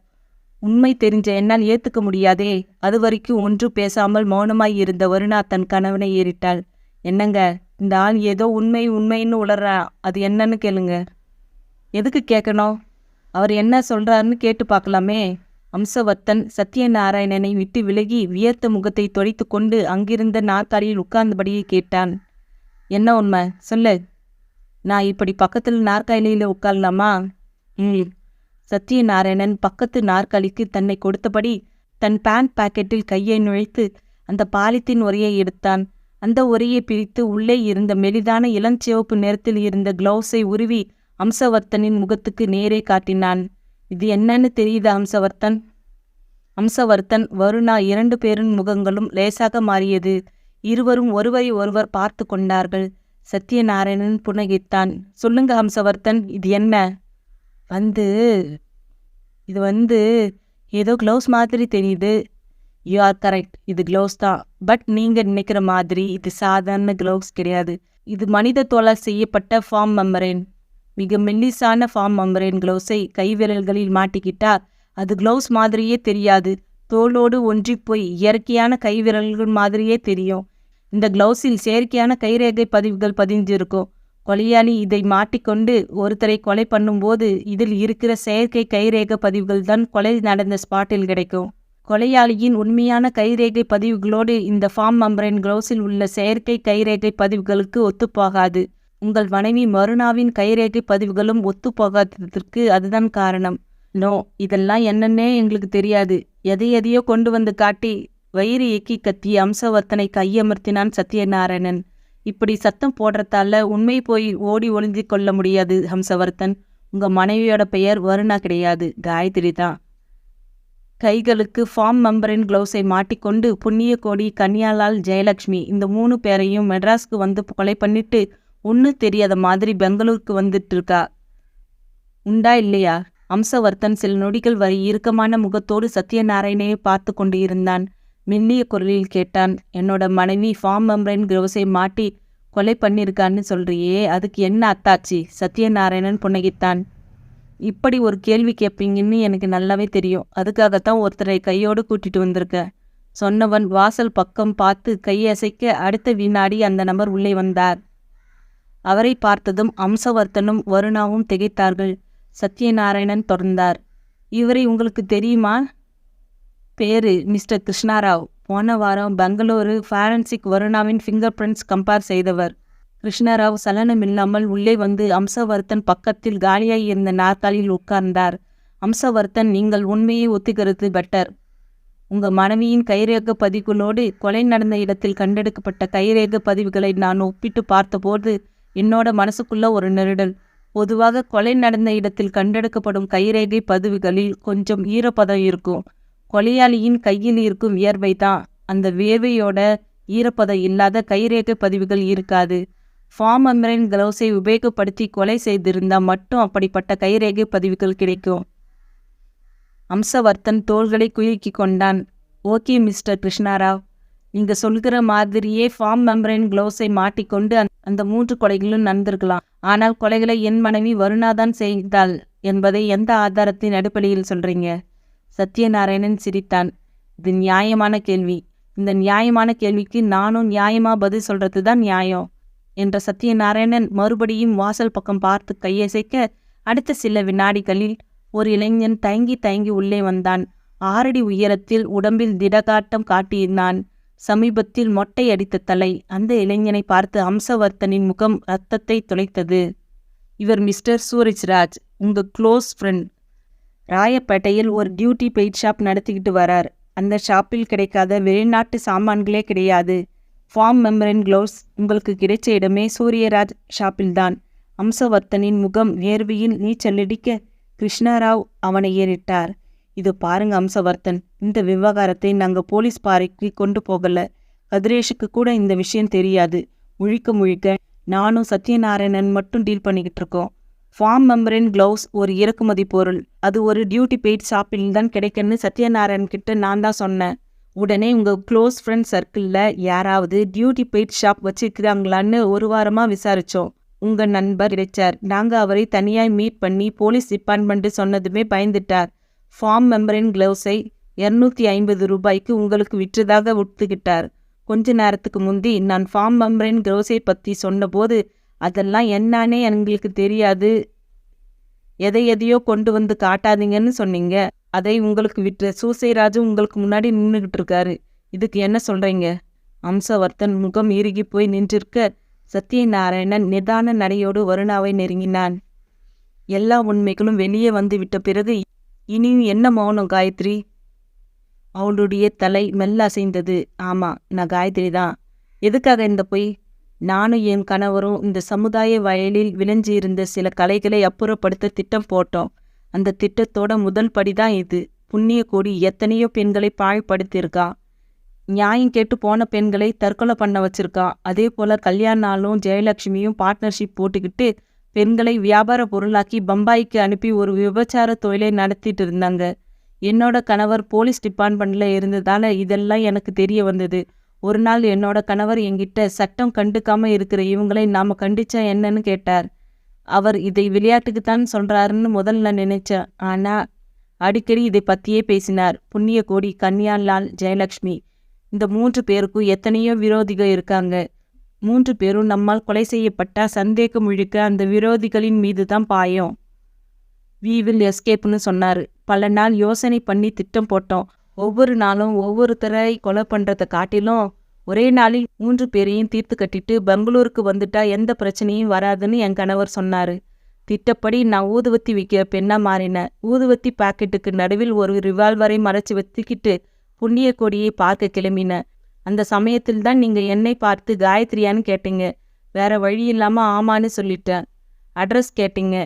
உண்மை தெரிஞ்ச என்னால் ஏற்றுக்க முடியாதே. அது வரைக்கும் ஒன்றும் பேசாமல் மௌனமாய் இருந்த வருணா தன் கணவனை ஏறிட்டாள். என்னங்க, இந்த ஆள் ஏதோ உண்மைன்னு உளறா. அது என்னன்னு கேளுங்க. எதுக்கு கேட்கணும்? அவர் என்ன சொல்கிறாருன்னு கேட்டு பார்க்கலாமே. அம்சவர்த்தன் சத்யநாராயணனை விட்டு விலகி வியர்த்த முகத்தை துடைத்து கொண்டு அங்கிருந்த நாற்காலியில் உட்கார்ந்தபடியே கேட்டான். என்ன உண்மை சொல்லு. நான் இப்படி பக்கத்தில் நாற்காலியில் உட்காரலாமா? சத்யநாராயணன் பக்கத்து நாற்காலிக்கு தன்னை கொடுத்தபடி தன் பேண்ட் பாக்கெட்டில் கையை நுழைத்து அந்த பாலித்தீன் உரையை எடுத்தான். அந்த உரையை பிரித்து உள்ளே இருந்த மெலிதான இளஞ்சிவப்பு நிறத்தில் இருந்த கிளவுஸை உருவி அம்சவர்த்தனின் முகத்துக்கு நேரே காட்டினான். இது என்னன்னு தெரியுதா அம்சவர்த்தன்? அம்சவர்த்தன், வருணா இரண்டு பேரின் முகங்களும் லேசாக மாறியது. இருவரும் ஒருவரை ஒருவர் பார்த்து கொண்டார்கள். சத்யநாராயணன் புன்னகைத்தான். சொல்லுங்க அம்சவர்த்தன், இது என்ன? இது ஏதோ க்ளவுஸ் மாதிரி தெரியுது. யூ ஆர் கரெக்ட், இது க்ளவுஸ் தான். பட் நீங்கள் நினைக்கிற மாதிரி இது சாதாரண க்ளவுஸ் கிடையாது. இது மனித தோலால் செய்யப்பட்ட ஃபார்ம் மெம்பரேன். மிக மெல்லிசான ஃபார்ம் மெம்பரேன் க்ளவுஸை கைவிரல்களில் மாட்டிக்கிட்டா அது க்ளவுஸ் மாதிரியே தெரியாது. தோலோடு ஒன்றி போய் இயற்கையான கைவிரல்கள் மாதிரியே தெரியும். இந்த க்ளவுஸில் செயற்கையான கைரேகை பதிவுகள் பதிஞ்சிருக்கும். கொலையாளி இதை மாட்டிக்கொண்டு ஒருத்தரை கொலை பண்ணும்போது இதில் இருக்கிற செயற்கை கைரேகை பதிவுகள் தான் கொலை நடந்த ஸ்பாட்டில் கிடைக்கும். கொலையாளியின் உண்மையான கைரேகை பதிவுகளோடு இந்த ஃபார்ம் மெம்பரேன் க்ளவுஸில் உள்ள செயற்கை கைரேகை பதிவுகளுக்கு ஒத்துப்போகாது. உங்கள் மனைவி மருணாவின் கைரேகை பதிவுகளும் ஒத்துப்போகாததற்கு அதுதான் காரணம். நோ, இதெல்லாம் என்னன்னே எங்களுக்கு தெரியாது. எதையோ கொண்டு வந்து காட்டி வயிறு எக்கி கத்தி அம்சவர்த்தனை கையமர்த்தினான் சத்யநாராயணன். இப்படி சத்தம் போடுறதால உண்மை போய் ஓடி ஒளிந்து கொள்ள முடியாது ஹம்சவர்த்தன். உங்கள் மனைவியோட பெயர் வருணா கிடையாது, காயத்ரி தான். கைகளுக்கு ஃபார்ம் மெம்பரின் க்ளவுஸை மாட்டிக்கொண்டு புண்ணியகோடி, கன்யாலால், ஜெயலக்ஷ்மி இந்த 3 பேரையும் மெட்ராஸ்க்கு வந்து கொலை பண்ணிட்டு ஒன்றும் தெரியாத மாதிரி பெங்களூருக்கு வந்துட்டு இருக்கா. உண்டா இல்லையா? அம்சவர்த்தன் சில நொடிகள் வரை இறுக்கமான முகத்தோடு சத்யநாராயணையை பார்த்து கொண்டு இருந்தான். மெல்லிய குரலில் கேட்டான். என்னோட மனைவி ஃபார்ம் மெம்பரின் க்ளவுஸை மாட்டி கொலை பண்ணியிருக்கான்னு சொல்றியே, அதுக்கு என்ன அத்தாச்சு? சத்யநாராயணன் புன்னகித்தான். இப்படி ஒரு கேள்வி கேட்பீங்கன்னு எனக்கு நல்லாவே தெரியும். அதுக்காகத்தான் ஒருத்தரை கையோடு கூட்டிட்டு வந்திருக்க. சொன்னவன் வாசல் பக்கம் பார்த்து கையசைக்க அடுத்த வினாடி அந்த நபர் உள்ளே வந்தார். அவரை பார்த்ததும் அம்சவர்த்தனும் வருணாவும் திகைத்தார்கள். சத்யநாராயணன் தொடர்ந்தார். இவரை உங்களுக்கு தெரியுமா? பேரு மிஸ்டர் கிருஷ்ணாராவ். போன வாரம் பெங்களூரு ஃபாரன்சிக் வருணாவின் ஃபிங்கர் பிரிண்ட்ஸ் கம்பேர் செய்தவர். கிருஷ்ணராவ் சலனமில்லாமல் உள்ளே வந்து அம்சவர்த்தன் பக்கத்தில் காலியாய் இருந்த நாற்காலியில் உட்கார்ந்தார். அம்சவர்த்தன், நீங்கள் உண்மையை ஒத்துக்கிறது பெட்டர். உங்க மனைவியின் கைரேக பதிவுகளோடு கொலை நடந்த இடத்தில் கண்டெடுக்கப்பட்ட கைரேக பதிவுகளை நான் ஒப்பிட்டு பார்த்தபோது என்னோட மனசுக்குள்ள ஒரு நெருடல். பொதுவாக கொலை நடந்த இடத்தில் கண்டெடுக்கப்படும் கைரேகை பதிவுகளில் கொஞ்சம் ஈரப்பதம் இருக்கும். கொலையாளியின் கையில் இருக்கும் வியர்வை தான். அந்த வியர்வையோட ஈரப்பதம் இல்லாத கைரேகை பதிவுகள் இருக்காது. ஃபார்ம் மெம்பரைன் கிளவுஸை உபயோகப்படுத்தி கொலை செய்திருந்தால் மட்டும் அப்படிப்பட்ட கைரேகை பதிவுகள் கிடைக்கும். அம்சவர்த்தன் தோள்களை குலுக்கி கொண்டான். ஓகே மிஸ்டர் கிருஷ்ணராவ், நீங்க சொல்கிற மாதிரியே ஃபார்ம் மெம்பரைன் கிளவுஸை மாட்டிக்கொண்டு அந்த 3 கொலைகளும் நடந்திருக்கலாம். ஆனால் கொலைகளை என் மனைவி வருணாதான் செய்தாள் என்பதை எந்த ஆதாரத்தின் அடிப்படையில் சொல்றீங்க? சத்யநாராயணன் சிரித்தான். இது நியாயமான கேள்வி. இந்த நியாயமான கேள்விக்கு நானும் நியாயமா பதில் சொல்றது தான் நியாயம் என்ற சத்யநாராயணன் மறுபடியும் வாசல் பக்கம் பார்த்து கையசைக்க அடுத்த சில வினாடிகளில் ஒரு இளைஞன் தயங்கி தயங்கி உள்ளே வந்தான். 6 அடி உயரத்தில், உடம்பில் திடகாட்டம் காட்டியிருந்தான். சமீபத்தில் மொட்டை அடித்த தலை. அந்த இளைஞனை பார்த்து அம்சவர்த்தனின் முகம் இரத்தத்தை துளைத்தது. இவர் மிஸ்டர் சூரஜ்ராஜ், உங்க க்ளோஸ் ஃப்ரெண்ட். ராயப்பேட்டையில் ஒரு டியூட்டி பெய்ட் ஷாப் நடத்திக்கிட்டு வரார். அந்த ஷாப்பில் கிடைக்காத வெளிநாட்டு சாமான்களே கிடையாது. ஃபார்ம் மெம்பரைன் க்ளவுஸ் உங்களுக்கு கிடைச்ச இடமே சூரியராஜ் ஷாப்பில்தான். அம்சவர்த்தனின் முகம் வேர்வையில் நீச்சலடிக்க கிருஷ்ணராவ் அவனை ஏறிட்டார். இது பாருங்க அம்சவர்த்தன், இந்த விவகாரத்தை நாங்கள் போலீஸ் பாறைக்கு கொண்டு போகல. கதிரேஷுக்கு கூட இந்த விஷயம் தெரியாது. முழிக்க முழிக்க நானும் சத்யநாராயணன் மட்டும் டீல் பண்ணிக்கிட்டு இருக்கோம். ஃபார்ம் மெம்பரைன் க்ளவுஸ் ஒரு இறக்குமதி பொருள். அது ஒரு டியூட்டி பெய்ட் ஷாப்பில் தான் கிடைக்குன்னு சத்யநாராயணன் கிட்ட நான் தான் சொன்னேன். உடனே உங்கள் க்ளோஸ் ஃப்ரெண்ட் சர்க்கிளில் யாராவது டியூட்டி பெய்ட் ஷாப் வச்சுருக்கிறாங்களான்னு ஒரு வாரமாக விசாரித்தோம். உங்கள் நண்பர் கிடைச்சார். நாங்கள் அவரை தனியாக மீட் பண்ணி போலீஸ் டிபார்ட்மெண்ட்டு சொன்னதுமே பயந்துட்டார். ஃபார்ம் மெம்பரைன் க்ளவுஸை 250 ரூபாய்க்கு உங்களுக்கு விற்றதாக ஒத்துக்கிட்டார். கொஞ்ச நேரத்துக்கு முந்தி நான் ஃபார்ம் மெம்பரைன் க்ளவுஸை பற்றி சொன்னபோது அதெல்லாம் என்னானே எங்களுக்கு தெரியாது, எதையோ கொண்டு வந்து காட்டாதீங்கன்னு சொன்னீங்க. அதை உங்களுக்கு விற்ற சூசைராஜு உங்களுக்கு முன்னாடி நின்றுக்கிட்டு இருக்காரு. இதுக்கு என்ன சொல்கிறீங்க? அம்சவர்த்தன் முகம் இறுகி போய் நின்றிருக்க சத்யநாராயணன் நிதான நடையோடு வருணாவை நெருங்கினான். எல்லா உண்மைகளும் வெளியே வந்து விட்ட பிறகு இனியும் என்ன மௌனம் காயத்ரி? அவளுடைய தலை மெல்ல அசைந்தது. ஆமாம், நான் காயத்ரி தான். எதுக்காக இந்த பொய்? நானும் என் கணவரும் இந்த சமுதாய வயலில் விளைஞ்சியிருந்த சில கலைகளை அப்புறப்படுத்த திட்டம் போட்டோம். அந்த திட்டத்தோட முதல் படிதான் இது. புண்ணிய கோடி எத்தனையோ பெண்களை பாழ்படுத்தியிருக்கா. நியாயம் கேட்டு போன பெண்களை தற்கொலை பண்ண வச்சிருக்கா. அதே போல் கல்யாணாலும் ஜெயலட்சுமியும் பார்ட்னர்ஷிப் போட்டுக்கிட்டு பெண்களை வியாபார பொருளாக்கி பம்பாய்க்கு அனுப்பி ஒரு விபச்சார தொழிலை நடத்திட்டு இருந்தாங்க. என்னோட கணவர் போலீஸ் டிபார்ட்மெண்ட்டில் இருந்ததால் இதெல்லாம் எனக்கு தெரிய வந்தது. ஒரு நாள் என்னோட கணவர் என்கிட்ட சட்டம் கண்டுக்காமல் இருக்கிற இவங்களை நாம் கண்டிச்சா என்னன்னு கேட்டார். அவர் இதை விளையாட்டுக்குத்தான் சொல்கிறாருன்னு முதல்ல நினைச்சேன். ஆனால் அடிக்கடி இதை பற்றியே பேசினார். புண்ணிய கோடி, கன்யாலால், ஜெயலட்சுமி, இந்த 3 பேருக்கும் எத்தனையோ விரோதிகள் இருக்காங்க. 3 பேரும் நம்மால் கொலை செய்யப்பட்டா சந்தேகம் முழுக்க அந்த விரோதிகளின் மீது தான் பாயும். வி வில் எஸ்கேப்னு சொன்னார். பல நாள் யோசனை பண்ணி திட்டம் போட்டோம். ஒவ்வொரு நாளும் ஒவ்வொருத்தரை கொலை பண்ணுறதை காட்டிலும் ஒரே நாளில் 3 பேரையும் தீர்த்து கட்டிட்டு பெங்களூருக்கு வந்துட்டா எந்த பிரச்சனையும் வராதுன்னு என் கணவர் சொன்னார். திட்டப்படி நான் ஊதுவத்தி விற்கிற பெண்ணாக மாறினேன். ஊதுவத்தி பாக்கெட்டுக்கு நடுவில் ஒரு ரிவால்வரை மறைச்சி வச்சுக்கிட்டு புண்ணிய கொடியை பார்க்க கிளம்பினேன். அந்த சமயத்தில் தான் நீங்கள் என்னை பார்த்து காயத்ரியான்னு கேட்டீங்க. வேற வழி இல்லாமல் ஆமான்னு சொல்லிட்டேன். அட்ரஸ் கேட்டீங்க.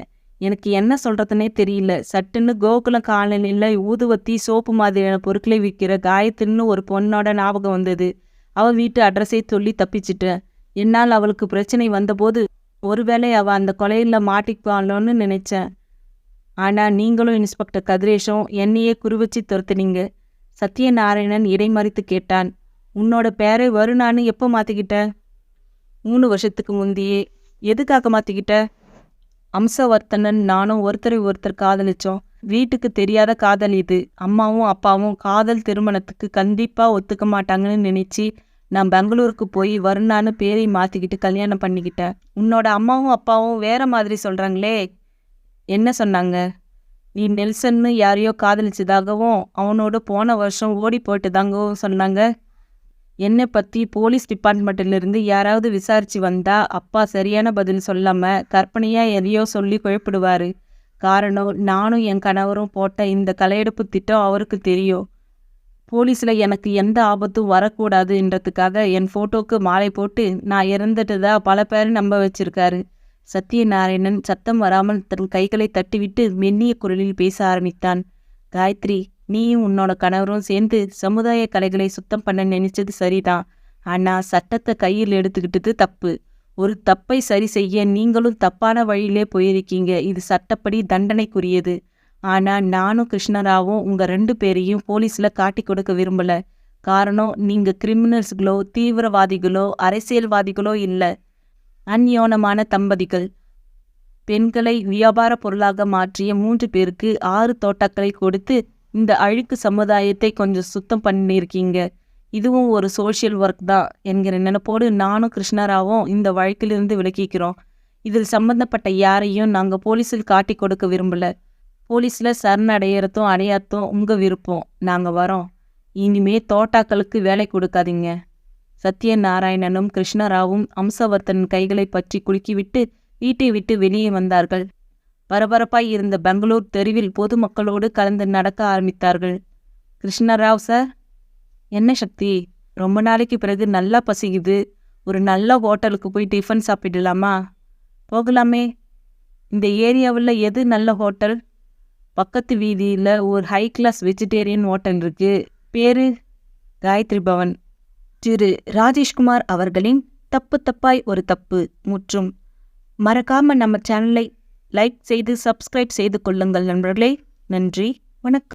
எனக்கு என்ன சொல்கிறதுனே தெரியல. சட்டுன்னு கோகுலம் காலனியில் ஊதுவத்தி, சோப்பு மாதிரியான பொருட்களை விற்கிற காயத்ரின்னு ஒரு பொண்ணோட ஞாபகம் வந்தது. அவள் வீட்டு அட்ரஸை சொல்லி தப்பிச்சிட்டேன். என்னால் அவளுக்கு பிரச்சனை வந்தபோது ஒருவேளை அவள் அந்த கொலையில் மாட்டிக்குவாளோன்னு நினைச்சேன். ஆனால் நீங்களும் இன்ஸ்பெக்டர் கதிரேஷும் என்னையே குறிவச்சு துரத்துனீங்க. சத்யநாராயணன் இடைமறித்து கேட்டான். உன்னோட பேரை வருணான்னு எப்போ மாற்றிக்கிட்ட? 3 வருஷத்துக்கு முந்தையே. எதுக்காக மாற்றிக்கிட்ட? அம்சவர்த்தனன் நானும் ஒருத்தரை ஒருத்தர் காதலிச்சோம். வீட்டுக்கு தெரியாத காதல் இது. அம்மாவும் அப்பாவும் காதல் திருமணத்துக்கு கண்டிப்பாக ஒத்துக்க மாட்டாங்கன்னு நினச்சி நான் பெங்களூருக்கு போய் வருணான்னு பேரை மாற்றிக்கிட்டு கல்யாணம் பண்ணிக்கிட்டேன். உன்னோட அம்மாவும் அப்பாவும் வேற மாதிரி சொல்கிறாங்களே. என்ன சொன்னாங்க? நீ நெல்சன்னு யாரையோ காதலிச்சதாகவும் அவனோட போன வருஷம் ஓடி போயிட்டுதாகவும் சொன்னாங்க. என்னை பற்றி போலீஸ் டிபார்ட்மெண்ட்டிலிருந்து யாராவது விசாரிச்சு வந்தா அப்பா சரியான பதில் சொல்லாமல் கற்பனையாக எதையோ சொல்லி குழப்பிடுவார். காரணம், நானும் என் கணவரும் போட்ட இந்த களையெடுப்பு திட்டம் அவருக்கு தெரியும். போலீஸில் எனக்கு எந்த ஆபத்தும் வரக்கூடாதுன்றதுக்காக என் ஃபோட்டோவுக்கு மாலை போட்டு நான் இறந்துட்டதா பல பேர் நம்ப வச்சிருக்காரு. சத்யநாராயணன் சத்தம் வராமல் தன் கைகளை தட்டிவிட்டு மெல்லிய குரலில் பேச ஆரம்பித்தான். காயத்ரி, நீயும் உன்னோட கணவரும் சேர்ந்து சமுதாய கலைகளை சுத்தம் பண்ண நினைச்சது சரிதான். ஆனால் சட்டத்தை கையில் எடுத்துக்கிட்டது தப்பு. ஒரு தப்பை சரி செய்ய நீங்களும் தப்பான வழியிலே போயிருக்கீங்க. இது சட்டப்படி தண்டனைக்குரியது. ஆனால் நானும் கிருஷ்ணராவும் உங்கள் 2 பேரையும் போலீஸில் காட்டி கொடுக்க விரும்பலை. காரணம், நீங்கள் கிரிமினல்ஸ்களோ தீவிரவாதிகளோ அரசியல்வாதிகளோ இல்லை. அந்யோனமான தம்பதிகள். பெண்களை வியாபார பொருளாக மாற்றிய 3 பேருக்கு 6 தோட்டாக்களை கொடுத்து இந்த அழுக்கு சமுதாயத்தை கொஞ்சம் சுத்தம் பண்ணியிருக்கீங்க. இதுவும் ஒரு சோஷியல் ஒர்க் தான் என்கிற நினைப்போடு நானும் கிருஷ்ணராவும் இந்த வழக்கிலிருந்து விலக்கிக்கிறோம். இதில் சம்பந்தப்பட்ட யாரையும் நாங்கள் போலீஸில் காட்டி கொடுக்க விரும்பலை. போலீஸில் சரணடையறதும் அடையாத்தும் உங்கள் விருப்பம். நாங்கள் வரோம். இனிமே தோட்டாக்களுக்கு வேலை கொடுக்காதீங்க. சத்யநாராயணனும் கிருஷ்ணராவும் அம்சவர்த்தன் கைகளை பற்றி குலுக்கிவிட்டு வீட்டை விட்டு வெளியே வந்தார்கள். பரபரப்பாய் இருந்த பெங்களூர் தெருவில் பொதுமக்களோடு கலந்து நடக்க ஆரம்பித்தார்கள். கிருஷ்ணராவ் சார். என்ன சக்தி, ரொம்ப நாளைக்கு பிறகு நல்லா பசிக்குது. ஒரு நல்ல ஹோட்டலுக்கு போய் டிஃபன் சாப்பிடலாமா? போகலாமே. இந்த ஏரியாவில் எது நல்ல ஹோட்டல்? பக்கத்து வீதியில் ஒரு ஹை கிளாஸ் வெஜிடேரியன் ஹோட்டல் இருக்கு. பேரு காயத்ரி பவன். திரு ராஜேஷ்குமார் அவர்களின் தப்பு தப்பாய் ஒரு தப்பு முற்றும். மறக்காம நம்ம சேனலை லைக் செய்து சப்ஸ்கிரைப் செய்து கொள்ளுங்கள் நண்பர்களே. நன்றி, வணக்கம்.